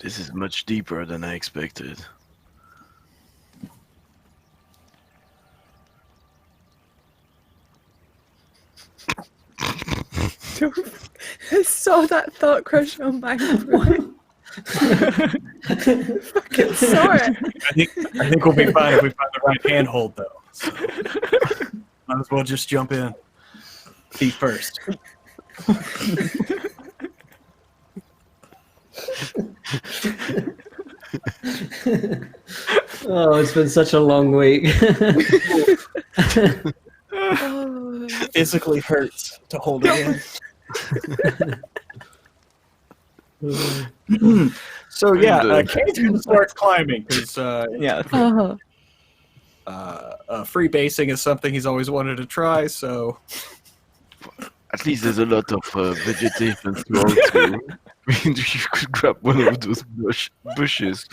This is much deeper than I expected. I saw that thought crush on my brain. Fucking saw it. I think we'll be fine if we find the right handhold, though. So, might as well just jump in. Feet first. Oh, it's been such a long week. Physically hurts to hold it in. So yeah, Kane's gonna start climbing because free basing is something he's always wanted to try. So At least there's a lot of vegetation to go to. You could grab one of those bushes.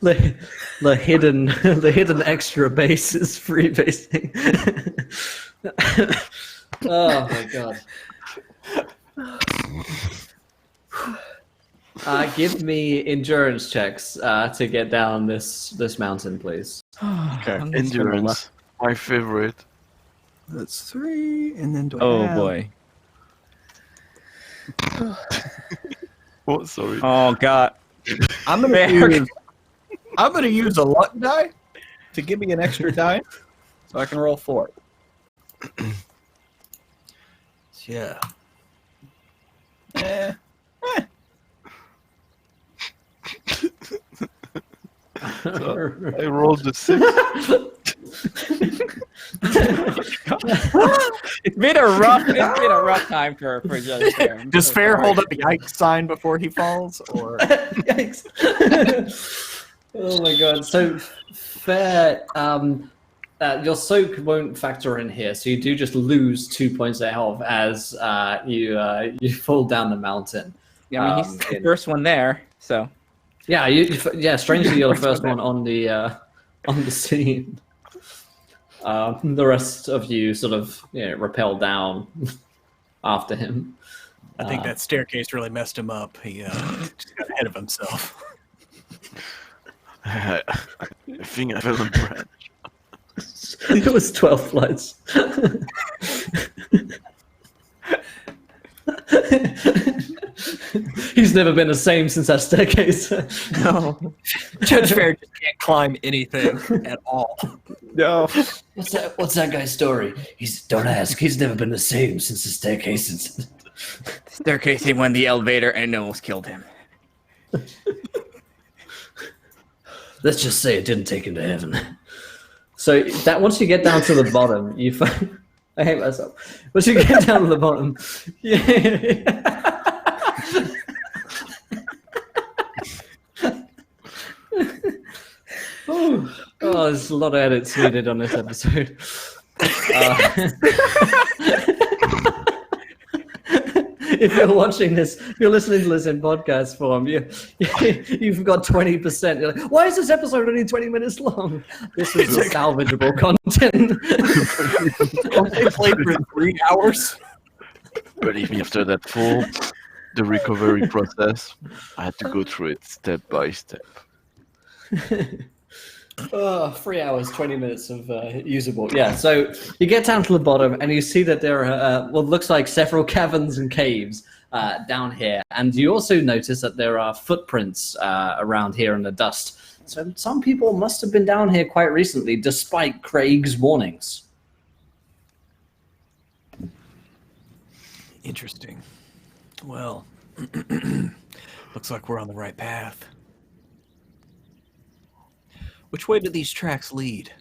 the hidden extra base is free basing. Oh my god. Give me endurance checks to get down this mountain, please. okay, Endurance, my favorite. that's 3, and then do I have... boy. Oh, sorry. Oh god. I'm gonna use a luck die to give me an extra die, so I can roll 4. Yeah. So I rolled the 6. It's been a rough time for Judge Fair. Does Fair hold up a yikes sign before he falls, or? Yikes. Oh my god. So Fair, your soak won't factor in here, so you do just lose 2 points of health as you fall down the mountain. Yeah, I mean he's the first one there, so. Yeah, strangely you're the first one on the scene. The rest of you sort of rappel down after him. I think that staircase really messed him up. He just got ahead of himself. I think I fell on branch. It was 12 flights. He's never been the same since that staircase. No. Judge Fair just can't climb anything at all. No. What's that guy's story? Don't ask. He's never been the same since the staircase incident. Staircase, he won the elevator and almost killed him. Let's just say it didn't take him to heaven. So that once you get down to the bottom, you find... I hate myself. Once you get down to the bottom, oh, there's a lot of edits needed on this episode. If you're watching this, if you're listening to this in podcast form, you've got 20%. You're like, why is this episode only 20 minutes long? This is salvageable content. They played for 3 hours. Believe me, after that fall, the recovery process, I had to go through it step by step. 3 hours, 20 minutes of usable. Yeah, so you get down to the bottom and you see that there are what looks like several caverns and caves down here. And you also notice that there are footprints around here in the dust. So some people must have been down here quite recently, despite Craig's warnings. Interesting. Well, looks like we're on the right path. Which way do these tracks lead?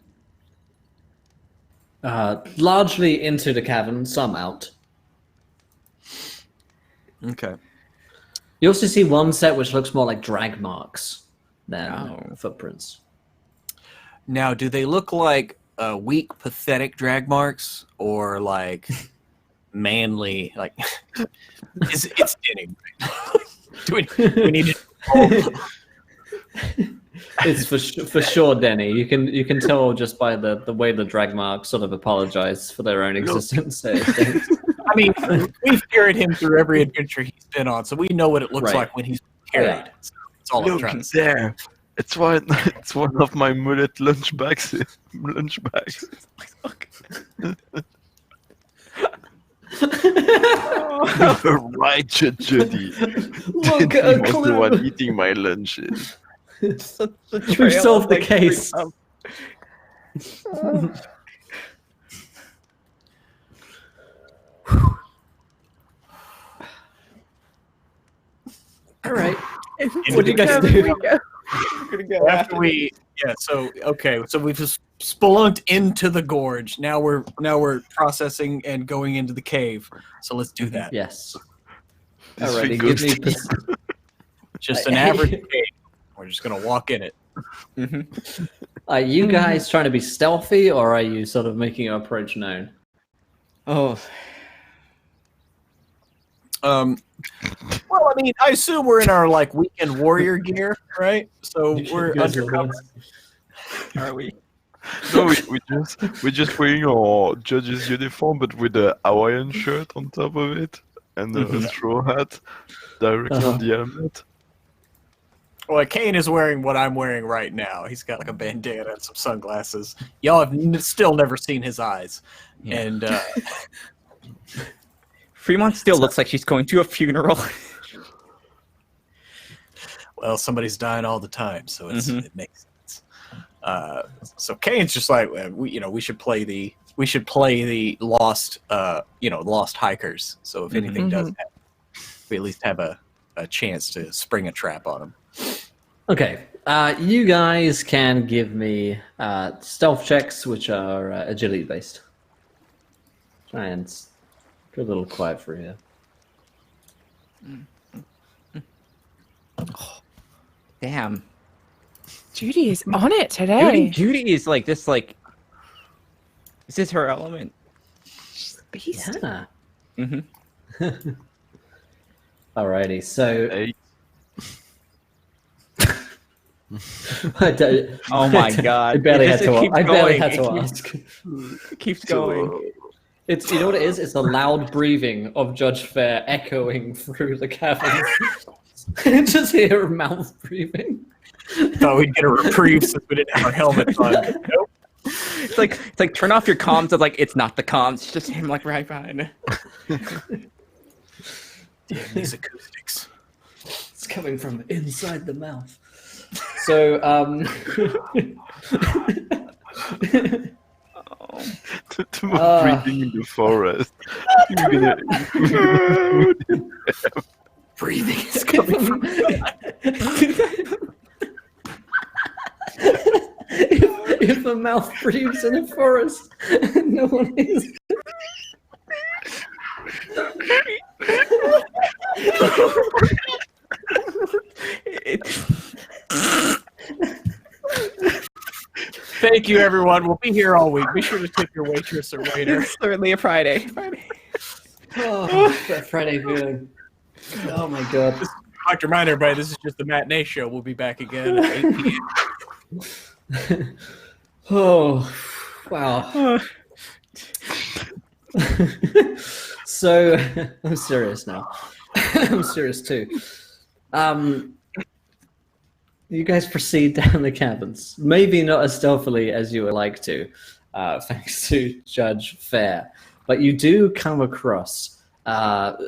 Largely into the cavern, some out. Okay. You also see one set which looks more like drag marks than footprints. Now, do they look like weak, pathetic drag marks, or like manly? Like, it's Denny. do we need to? It's for sure, Denny. You can tell just by the way the drag marks sort of apologize for their own existence. I mean, we've carried him through every adventure he's been on, so we know what it looks like when he's carried. Yeah. So it's all I'm Look trying to say. there. It's one of my mullet lunch bags. Right, Judy. Look, Denny was the one eating my lunches. We've solved the case. All right. What do you guys do? After we, so we've just spelunked into the gorge. Now we're processing and going into the cave. So let's do that. Yes. This Alrighty, thing give goes me. deep. Just an average cave. We're just gonna walk in it. Are you guys trying to be stealthy, or are you sort of making your approach known? Oh, Well, I mean, I assume we're in our like weekend warrior gear, right? So we're undercover. are we? No, we're just wearing our judge's uniform, but with a Hawaiian shirt on top of it and a straw hat directly on the helmet. Well, Kane is wearing what I'm wearing right now. He's got like a bandana and some sunglasses. Y'all have still never seen his eyes, and Fremont still looks like she's going to a funeral. well, somebody's dying all the time, so it makes sense. So Kane's just like, we should play the lost lost hikers. So if anything does happen, we at least have a chance to spring a trap on them. Okay, you guys can give me stealth checks, which are agility based. Try and go a little quiet for you. Damn. Judy is on it today. Judy is like this. Like, this is her element. Beast. Yeah. Mm-hmm. Alrighty, so. Hey. Oh my god! I barely It had just- to. it keeps I barely going. had It to keeps- ask. It keeps going. It's you know what it is. It's the loud breathing of Judge Fair echoing through the cavern. Just hear her mouth breathing. Thought we'd get a reprieve since we didn't have our helmets on. Nope. It's like turn off your comms. It's like it's not the comms. It's just him like right behind. Damn these acoustics. It's coming from inside the mouth. So, The more breathing in the forest. You're gonna... breathing is coming from. if a mouth breathes in a forest, no one is. Thank you, everyone. We'll be here all week. Be sure to tip your waitress or waiter. It's certainly a Friday. Oh, that Friday feeling. Oh my god. I'd like to remind everybody this is just the matinee show. We'll be back again at 8 p.m. Oh, wow. So, I'm serious now. I'm serious too. You guys proceed down the caverns. Maybe not as stealthily as you would like to, thanks to Judge Fair. But you do come across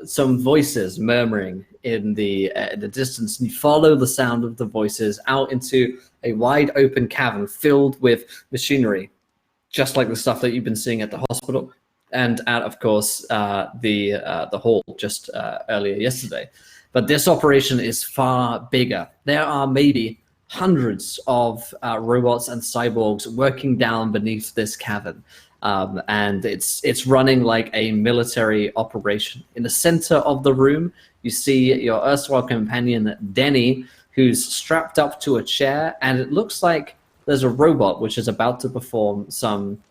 some voices murmuring in the distance, and you follow the sound of the voices out into a wide open cavern filled with machinery, just like the stuff that you've been seeing at the hospital, and at, of course, the hall just earlier yesterday. But this operation is far bigger. There are maybe hundreds of robots and cyborgs working down beneath this cavern. And it's running like a military operation. In the center of the room, you see your erstwhile companion, Denny, who's strapped up to a chair, and it looks like there's a robot which is about to perform some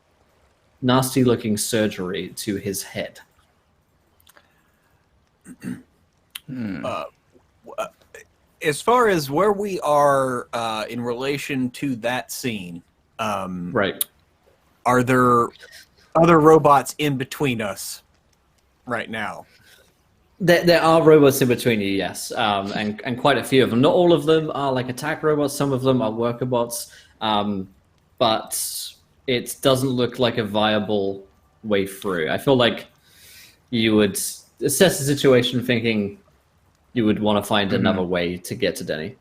nasty-looking surgery to his head. As far as where we are in relation to that scene, Right. are there other robots in between us right now? There are robots in between you, yes, and quite a few of them. Not all of them are like attack robots. Some of them are worker bots, but it doesn't look like a viable way through. I feel like you would assess the situation thinking you would want to find another way to get to Denny.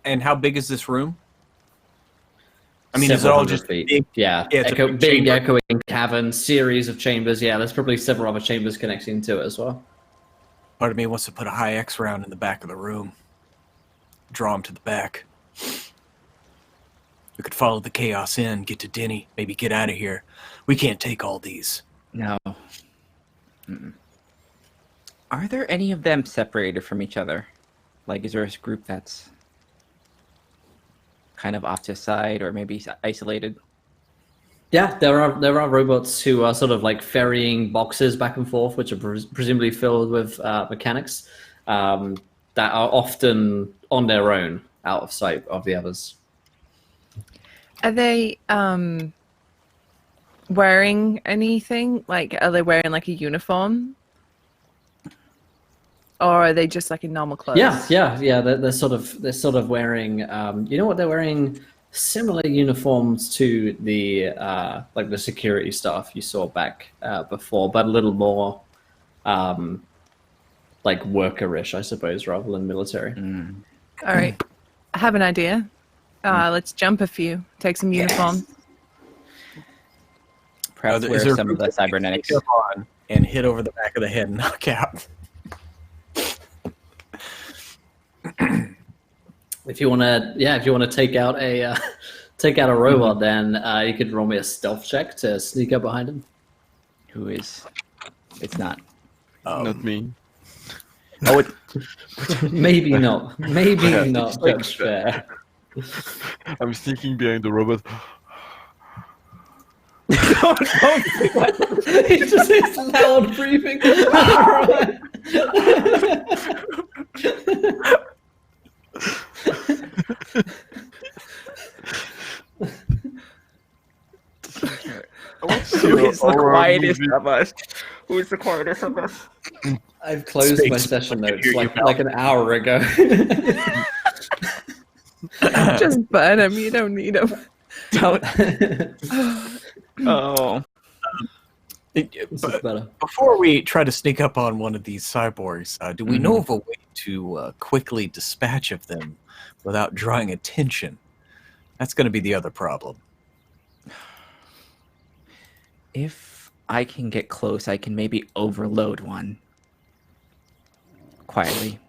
And how big is this room? I mean, is it all just feet? big? Yeah, Yeah, it's a big big chamber. echoing cavern, series of chambers. Yeah, there's probably several other chambers connecting to it as well. Part of me wants to put a high X round in the back of the room. draw him to the back. We could follow the chaos in, get to Denny, maybe get out of here. We can't take all these. No. Mm-mm. Are there any of them separated from each other? Like, is there a group that's kind of off to the side or maybe isolated? Yeah, there are robots who are sort of like ferrying boxes back and forth, which are presumably filled with mechanics that are often on their own, out of sight of the others. Are they wearing anything? Like, are they wearing like a uniform? Or are they just like in normal clothes? Yeah. They're sort of wearing. You know what they're wearing? Similar uniforms to the like the security staff you saw back before, but a little more like workerish, I suppose, rather than military. All right, I have an idea. Let's jump a few. Take some uniforms. Perhaps wear some of the cybernetics on and hit over the back of the head and knock out. If you want to take out a robot, then you could roll me a stealth check to sneak up behind him. Who is? It's not. Not me. Oh, Maybe not. Maybe not. That's fair. I'm sneaking behind the robot. It's just his loud breathing. Who is the quietest of us? Who is the quietest of us? I've closed my session notes like an hour ago. Just burn them. You don't need them. Don't. Oh. But before we try to sneak up on one of these cyborgs, do we know of a way to quickly dispatch of them without drawing attention? That's going to be the other problem. If I can get close, I can maybe overload one quietly.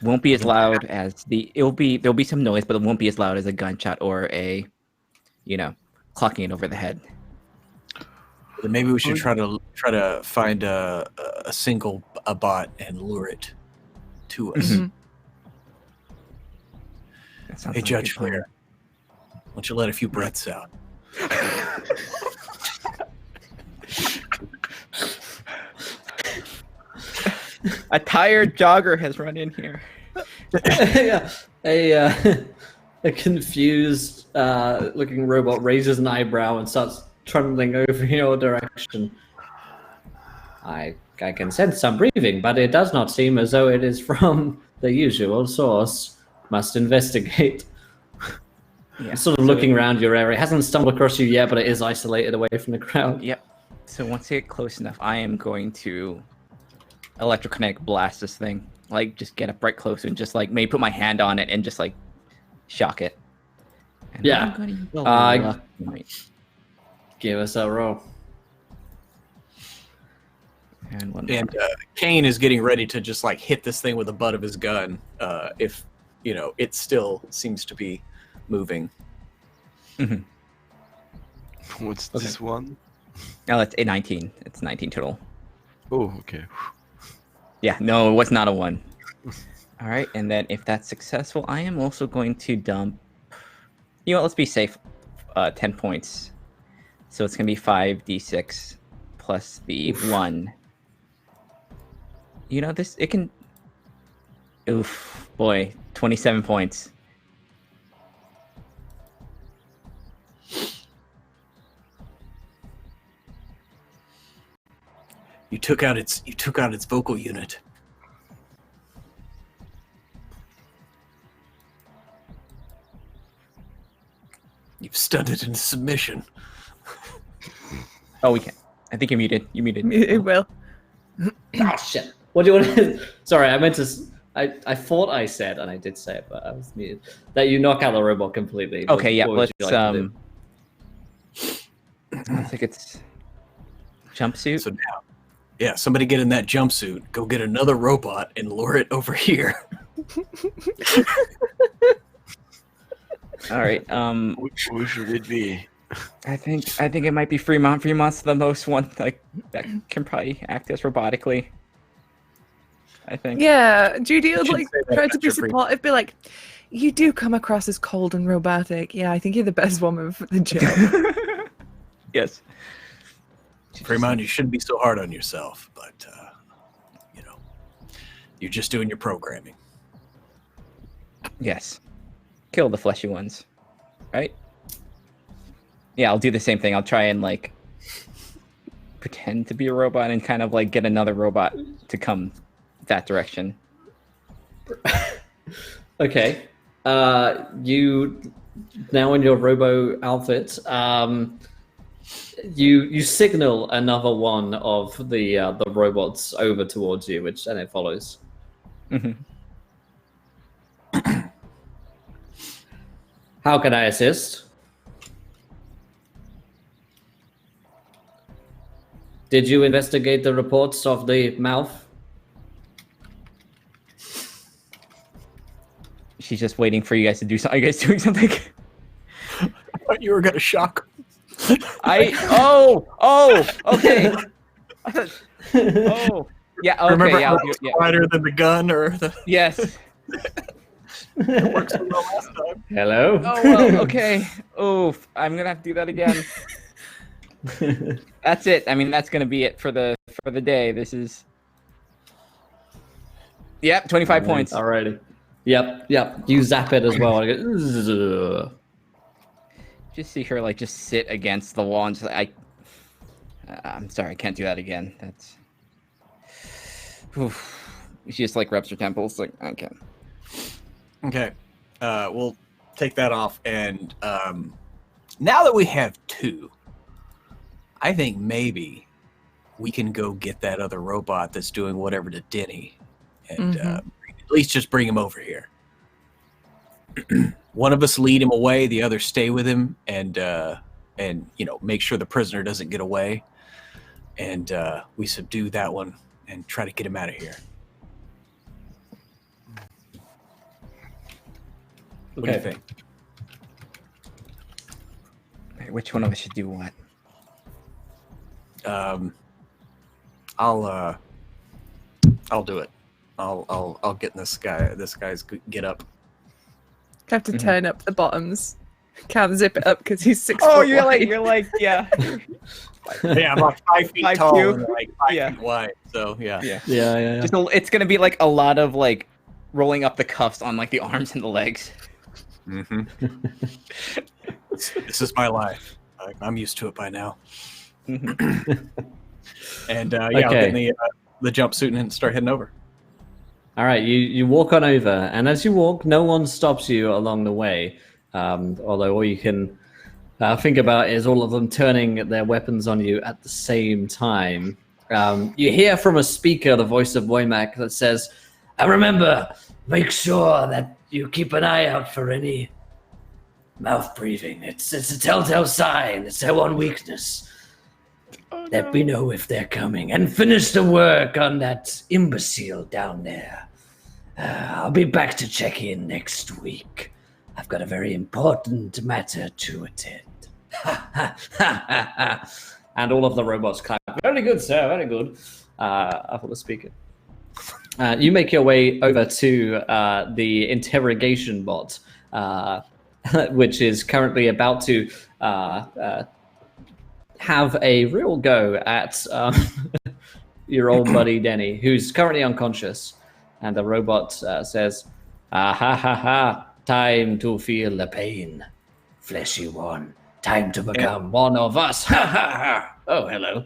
Won't be as loud as there'll be some noise, but it won't be as loud as a gunshot or a, clocking it over the head. Then maybe we should try to find a single bot and lure it to us. Hey, Judge Flair, why don't you let a few breaths out? A tired jogger has run in here. A confused looking robot raises an eyebrow and starts trundling over in your direction. I can sense some breathing, but it does not seem as though it is from the usual source. Must investigate. Yeah, sort of looking around your area. It hasn't stumbled across you yet, but it is isolated away from the crowd. Yep. So once I get close enough, I am going to electrokinetic blast this thing. Like, just get up right close and just, like, maybe put my hand on it and just, like, shock it. And yeah. Give us a roll. And Kane is getting ready to just, like, hit this thing with the butt of his gun if, it still seems to be moving. What's this one? Oh, it's a 19. It's 19 total. Oh, okay. Yeah, no, it was not a 1. All right, and then if that's successful, I am also going to dump... You know what, let's be safe. 10 points. So it's going to be 5d6 plus the 1. This, it can... Oof, boy, 27 points. You took out its vocal unit. You've stunned it into submission. Oh, we can. I think you're muted. You muted. It will. Oh shit! What do you want to? Sorry, I meant to. I thought I said, and I did say it, but I was muted. That you knock out the robot completely. Okay, yeah. Let's I think it's jumpsuit. So now, somebody get in that jumpsuit. Go get another robot and lure it over here. All right. Who should it be? I think it might be Fremont. Fremont's the most one like that can probably act as robotically. I think. Yeah, Judy would should like say that try about to be your Fremont. supportive, be like, "You do come across as cold and robotic. Yeah, I think you're the best woman for the job." Yes. Fremont, you shouldn't be so hard on yourself, but you're just doing your programming. Yes. Kill the fleshy ones. Right? Yeah, I'll do the same thing. I'll try and like pretend to be a robot and kind of like get another robot to come that direction. Okay. You now in your robo outfit. You signal another one of the robots over towards you, which then it follows. Mm-hmm. How can I assist? Did you investigate the reports of the mouth? She's just waiting for you guys to do something. Are you guys doing something? I thought you were gonna shock. Okay. Oh, yeah. Okay. Remember Yeah. how it's quieter than the gun or the Yes. it worked so well last time. Hello? Oh well. Okay. Oof. I'm gonna have to do that again. That's it. I mean, that's gonna be it for the day. This is. Yep. 25 points. Alrighty. Yep. You zap it as well. I go, Just see her like just sit against the wall and just like, I'm sorry, I can't do that again. That's. Oof. She just like rubs her temples like okay. Okay, we'll take that off, and now that we have two, I think maybe we can go get that other robot that's doing whatever to Denny, and at least just bring him over here. One of us lead him away, the other stay with him, and make sure the prisoner doesn't get away, and we subdue that one and try to get him out of here. What do you think? Right, which one of us should do what? I'll do it. I'll get in this guy's get up. Have to turn up the bottoms. Can't zip it up because he's 6 Oh, foot you're wide. like yeah. Yeah, I'm like 5 feet 5'2". tall and like 5 Yeah. feet wide. So yeah. Yeah. Just it's gonna be like a lot of like rolling up the cuffs on like the arms and the legs. Mm-hmm. This is my life. I'm used to it by now. Mm-hmm. And I'll get in the jumpsuit and start heading over. All right, you walk on over, and as you walk, no one stops you along the way. Although all you can think about is all of them turning their weapons on you at the same time. You hear from a speaker the voice of Woymak that says, "And remember, make sure that you keep an eye out for any mouth breathing. It's a telltale sign. It's their one weakness. Let me know if they're coming. And finish the work on that imbecile down there. I'll be back to check in next week. I've got a very important matter to attend." And all of the robots clap. Very good, sir. Very good. After the speaker. You make your way over to the interrogation bot, which is currently about to have a real go at your old buddy Denny, who's currently unconscious. And the robot says, "Ha ha ha, time to feel the pain, fleshy one. Time to become one of us. Ha ha ha. Oh, hello."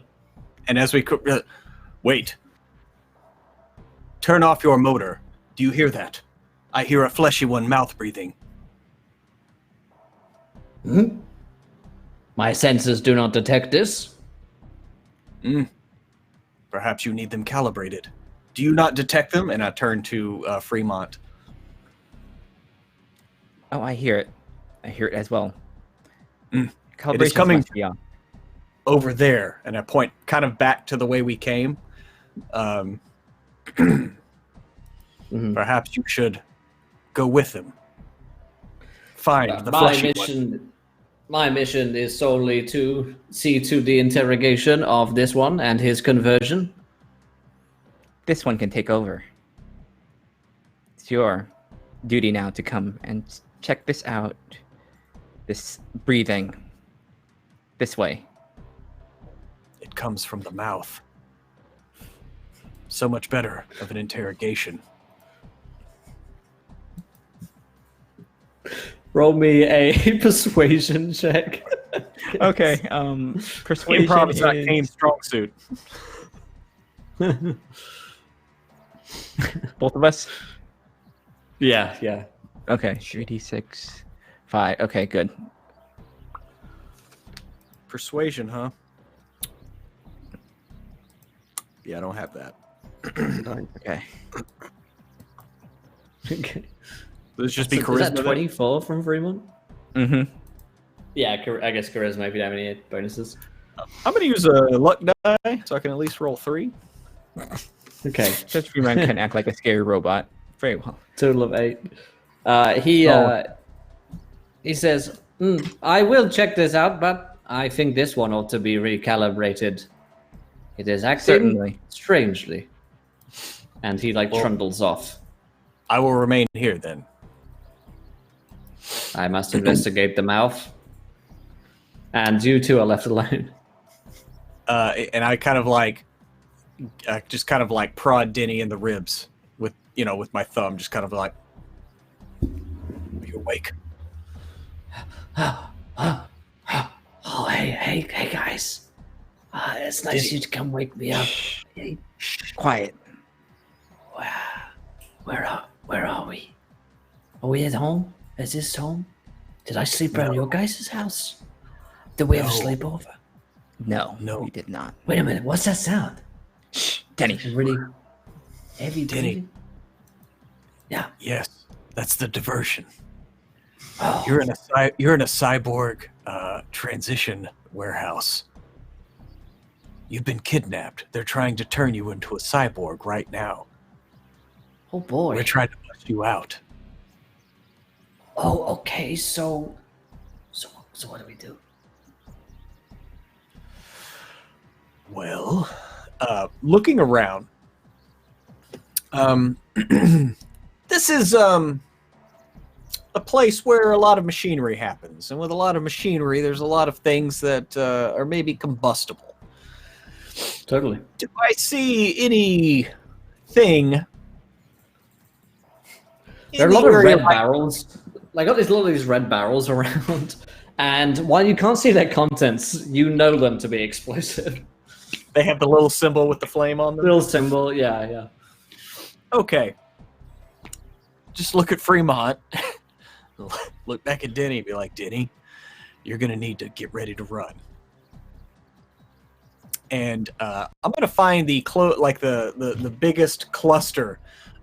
And as we wait, turn off your motor. Do you hear that? I hear a fleshy one mouth breathing. My senses do not detect this. Perhaps you need them calibrated. Do you not detect them? And I turn to Fremont. Oh, I hear it. I hear it as well. It is Calibrations coming must be on. over there, and I point kind of back to the way we came. Perhaps you should go with him. Find the fleshy one. My mission is solely to see to the interrogation of this one and his conversion. This one can take over. It's your duty now to come and check this out. This breathing. This way. It comes from the mouth. So much better of an interrogation. Roll me a persuasion check. Okay, persuasion Improv is not is... Kane's strong suit. Both of us? Yeah. Okay, 3d6, 5. Okay, good. Persuasion, huh? Yeah, I don't have that. Okay. Okay. Let's just be Is charisma. that 24 from Fremont? Mm-hmm. Yeah, I guess charisma if you don't have any bonuses. I'm going to use a luck die so I can at least roll 3. Okay. Just Freeman can act like a scary robot. Very well. Total of 8. He says, I will check this out, but I think this one ought to be recalibrated. It is acting Certainly. strangely. And he trundles off. I will remain here then. I must investigate the mouth. And you two are left alone. And I kind of prod Denny in the ribs with my thumb, just kind of like, are you awake? Oh, hey guys. It's nice of you to come wake me up. Hey, Quiet. where are we? Are we at home? Is this home? Did I sleep around your guys' house? Did we have a sleepover? No, No. we did not. Wait a minute, what's that sound? Shh, Denny. Really heavy Denny. breathing? Yeah. Yes, that's the diversion. Oh, You're in a cyborg transition warehouse. You've been kidnapped. They're trying to turn you into a cyborg right now. oh boy. We're trying to bust you out. Oh, okay. So what do we do? Well, looking around, this is a place where a lot of machinery happens, and with a lot of machinery, there's a lot of things that are maybe combustible. Totally. Do I see anything? There are a lot of red barrels. There's a lot of these red barrels around. And while you can't see their contents, you know them to be explosive. They have the little symbol with the flame on them. Little symbol, yeah. Okay. Just look at Fremont. Look back at Denny and be like, Denny, you're going to need to get ready to run. And I'm going to find the biggest cluster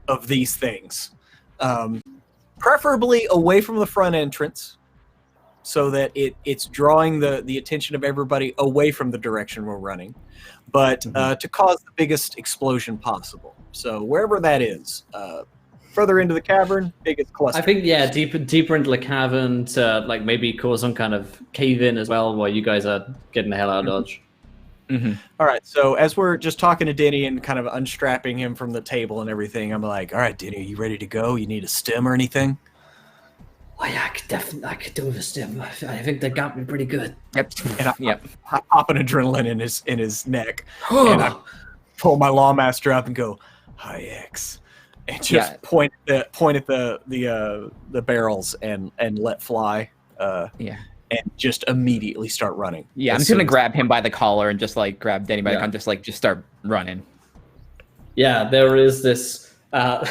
of these things. Preferably away from the front entrance so that it's drawing the attention of everybody away from the direction we're running, but to cause the biggest explosion possible. So wherever that is, further into the cavern, biggest cluster. I think, yeah, deeper into the cavern to maybe cause some kind of cave-in as well while you guys are getting the hell out of Dodge. Mm-hmm. All right, so as we're just talking to Denny and kind of unstrapping him from the table and everything, I'm like, all right, Denny, are you ready to go? You need a stim or anything? Oh yeah, I could do with a stim. I think they got me pretty good. Yep. And I pop an adrenaline in his neck, Oh. and I pull my Lawmaster up and go, "Hi X," and just point at the barrels and let fly. And just immediately start running. Yeah, I'm just gonna grab him by the collar and just grab Denny by the collar and just start running. Yeah, there is this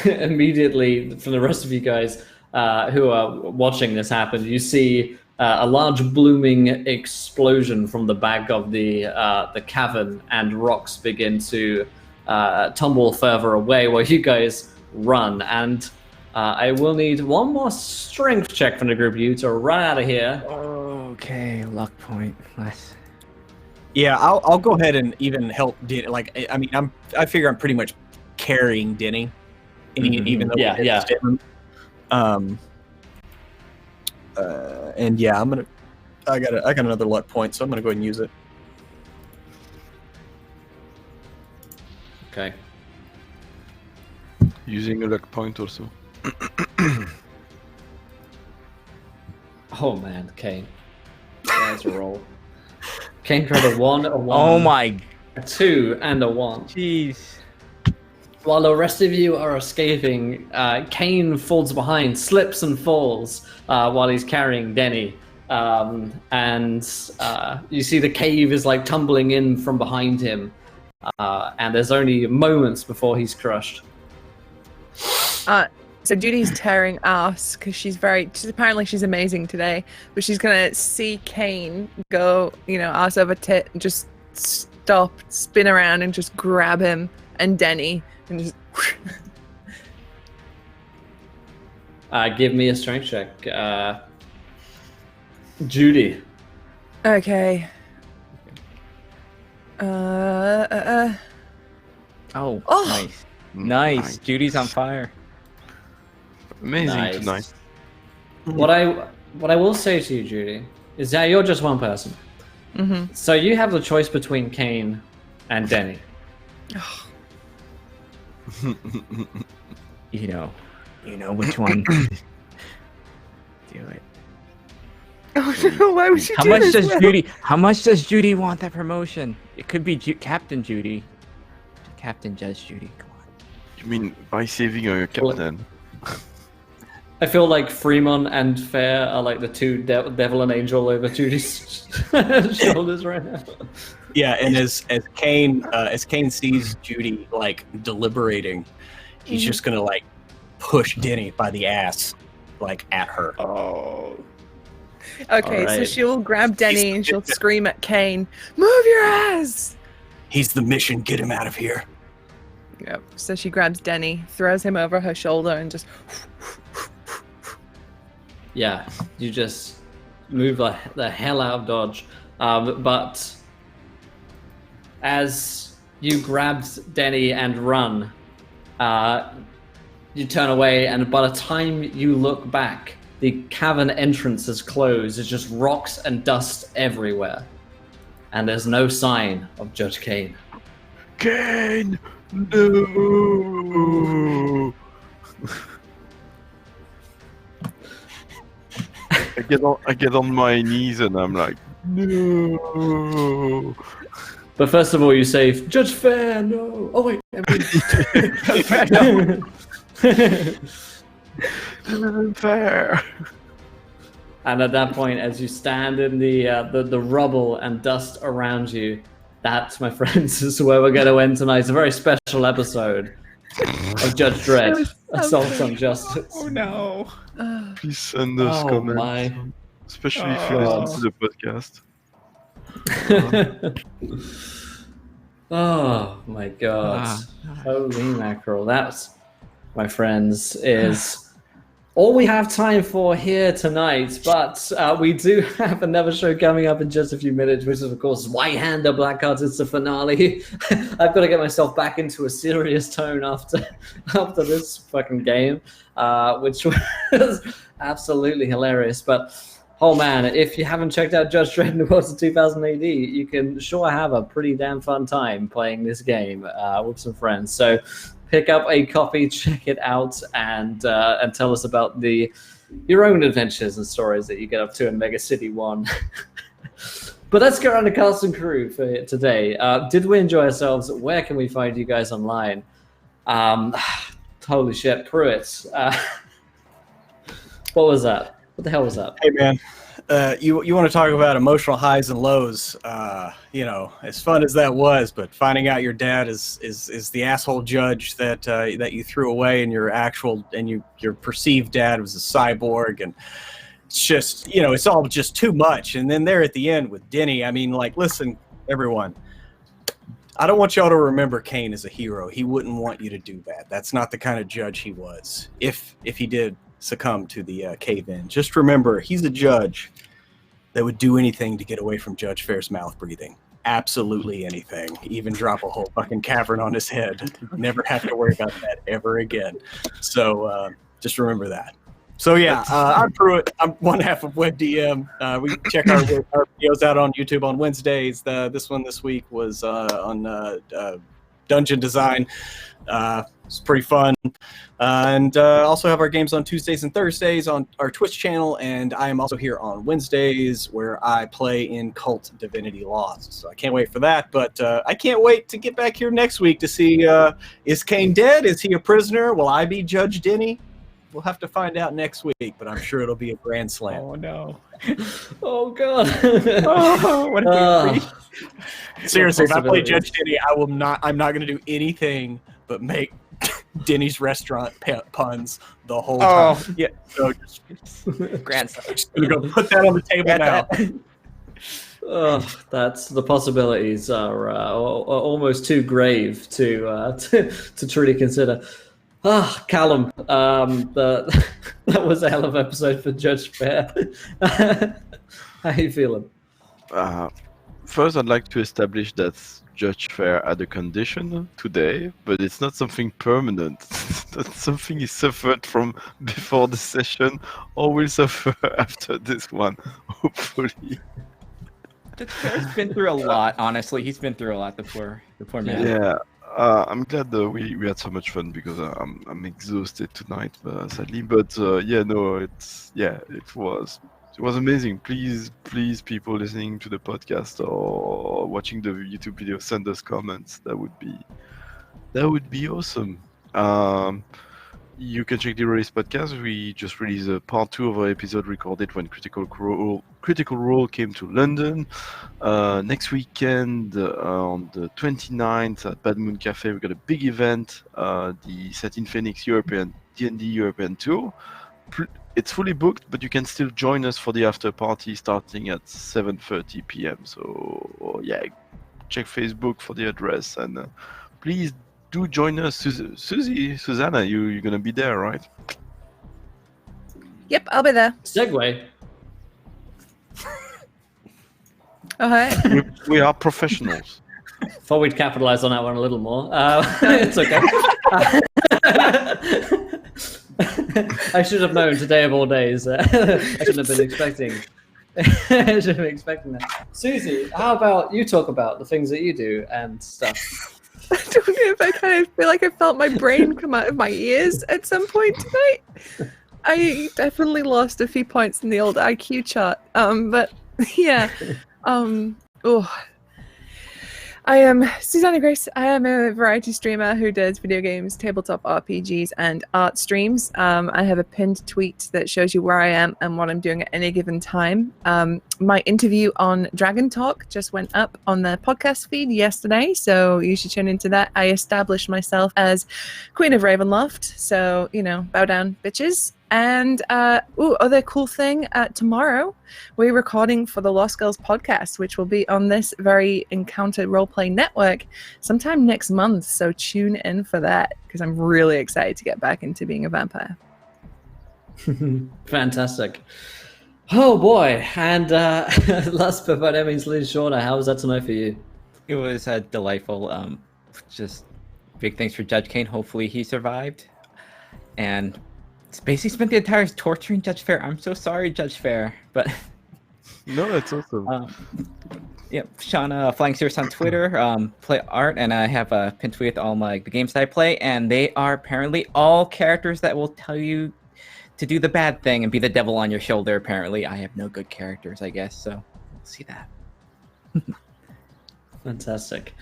immediately from the rest of you guys who are watching this happen. You see a large blooming explosion from the back of the cavern, and rocks begin to tumble further away while you guys run. And I will need one more strength check from the group of you to run out of here. Okay, luck point. Nice. Yeah, I'll go ahead and even help Denny. I figure I'm pretty much carrying Denny. even though we didn't stab him. And yeah, I got another luck point, so I'm gonna go ahead and use it. Okay. Using a luck point also. Oh man, Kane. There's a roll. Kane tried a 1, a 1. Oh my. A 2, and a 1. Jeez. While the rest of you are escaping, Kane falls behind, slips and falls while he's carrying Denny. And you see the cave is like tumbling in from behind him. And there's only moments before he's crushed. So Judy's tearing ass because apparently she's amazing today, but she's gonna see Kane go, ass over tit and just stop, spin around and just grab him and Denny and just. Give me a strength check. Judy. Okay. Oh, nice. Nice. Judy's on fire. Amazing tonight. What I will say to you, Judy, is that you're just one person. Mm-hmm. So you have the choice between Kane and Denny. You know which one. Do it. Oh no! Why would you How do much this? does Judy? How much does Judy want that promotion? It could be Captain Judy. Captain Judge Judy. Come on. You mean by saving a captain? I feel like Fremont and Fair are like the two devil and angel over Judy's shoulders right now. Yeah, and as Kane sees Judy like deliberating, he's just gonna like push Denny by the ass, like at her. Oh. Okay, All so right. she'll grab Denny and she'll scream at Kane, "Move your ass!" He's the mission. Get him out of here. Yep. So she grabs Denny, throws him over her shoulder, and just. Yeah, you just move the hell out of dodge. But as you grabbed Denny and run, you turn away, and by the time you look back, the cavern entrance is closed. It's just rocks and dust everywhere. And there's no sign of Judge Kane. Kane! No! I get on my knees and I'm like, no. But first of all, you say, Judge Fair, no. Oh wait, Fair, no. This isn't fair. And at that point, as you stand in the rubble and dust around you, that, my friends, is where we're going to end tonight. It's a very special episode of Judge Dredd, Assault on Justice. Oh no. Please send us Oh, comments, my. especially if you listen to the podcast. Oh my god. Holy mackerel. That, my friends, is all we have time for here tonight. But we do have another show coming up in just a few minutes, which is, of course, White Hand of Black Cards. It's the finale. I've got to get myself back into a serious tone after this fucking game, which was absolutely hilarious. But oh man, if you haven't checked out Judge Dredd in the Worlds of 2000 AD, you can sure have a pretty damn fun time playing this game with some friends. So pick up a copy, check it out, and tell us about your own adventures and stories that you get up to in Mega City 1. But let's get around to cast and crew for today. Did we enjoy ourselves? Where can we find you guys online? Holy shit, Pruitt. What was that? What the hell was that? Hey man, you want to talk about emotional highs and lows? As fun as that was, but finding out your dad is the asshole judge that you threw away, and your perceived dad was a cyborg, and it's just it's all just too much. And then there at the end with Denny, I mean, like, listen, everyone, I don't want y'all to remember Kane as a hero. He wouldn't want you to do that. That's not the kind of judge he was. If he did succumb to the cave-in, just remember he's a judge that would do anything to get away from Judge Fair's mouth breathing. absolutely anything, even drop a whole fucking cavern on his head. Never have to worry about that ever again. So just remember that. So yeah, I'm Pruitt. I'm one half of WebDM. We can check our videos out on YouTube on Wednesdays. This one this week was on dungeon design. It's pretty fun. And also have our games on Tuesdays and Thursdays on our Twitch channel. And I am also here on Wednesdays where I play in Cult Divinity Lost. So I can't wait for that. But I can't wait to get back here next week to see, is Kane dead? Is he a prisoner? Will I be Judge Denny? We'll have to find out next week, but I'm sure it'll be a grand slam. Oh no! Oh god! What a Seriously, if I play Judge Denny, I'm not going to do anything but make Denny's restaurant puns the whole time. Oh yeah. So just Grand slam. just gonna go put that on the table now. That's the possibilities are almost too grave to truly consider. Callum, that was a hell of an episode for Judge Fair. How you feeling? First, I'd like to establish that Judge Fair had a condition today, but it's not something permanent. That's something he suffered from before the session, or will suffer after this one, hopefully. Judge Fair's been through a lot, honestly. He's been through a lot, the poor man. Yeah. I'm glad that we had so much fun because I'm exhausted tonight, sadly. But it was amazing. Please, people listening to the podcast or watching the YouTube video, send us comments. That would be awesome. You can check the Release podcast. We just released a part 2 of our episode recorded when Critical Role came to London. Next weekend, on the 29th at Bad Moon Cafe, we got a big event, the Set in Phoenix European D&D European Tour. It's fully booked, but you can still join us for the after party starting at 7:30 p.m. So yeah, check Facebook for the address and please do join us. Susanna, you're gonna be there, right? Yep, I'll be there. Segway. Okay. We are professionals. Thought we'd capitalize on that one a little more. It's okay. I should have known today of all days. I shouldn't have been expecting. I should have been expecting that. Susie, how about you talk about the things that you do and stuff? I don't know if I kind of feel like I felt my brain come out of my ears at some point tonight. I definitely lost a few points in the old IQ chart. But yeah. I am Susanna Grace. I am a variety streamer who does video games, tabletop RPGs, and art streams. I have a pinned tweet that shows you where I am and what I'm doing at any given time. My interview on Dragon Talk just went up on the podcast feed yesterday, so you should tune into that. I established myself as Queen of Ravenloft, so, bow down, bitches. And other cool thing, tomorrow we're recording for the Lost Girls podcast, which will be on this very Encounter Roleplay network sometime next month. So tune in for that because I'm really excited to get back into being a vampire. Fantastic. Oh boy. And last but by no means least, Shauna, how was that tonight for you? It was delightful. Just big thanks for Judge Kane. Hopefully he survived. And it's basically spent the entire torturing Judge Fair. I'm so sorry, Judge Fair, but No, that's awesome. Shauna Flying Cirrus on Twitter, play art, and I have a pin tweet with all the games that I play, and they are apparently all characters that will tell you to do the bad thing and be the devil on your shoulder. Apparently, I have no good characters, I guess. So we'll see that. Fantastic.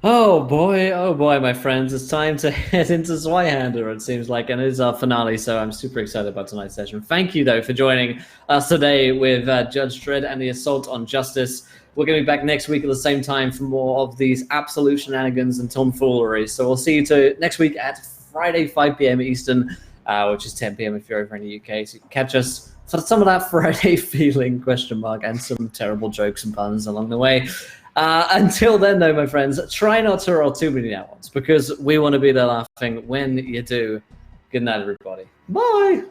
Oh boy, my friends, it's time to head into Zweihander, it seems like, and it is our finale, so I'm super excited about tonight's session. Thank you, though, for joining us today with Judge Dredd and the Assault on Justice. We're going to be back next week at the same time for more of these absolute shenanigans and tomfoolery. So we'll see you next week at Friday, 5 p.m. Eastern, which is 10 p.m. if you're over in the UK. So you can catch us for some of that Friday feeling, and some terrible jokes and puns along the way. Until then, though, my friends, try not to roll too many at once because we want to be there laughing when you do. Good night, everybody. Bye.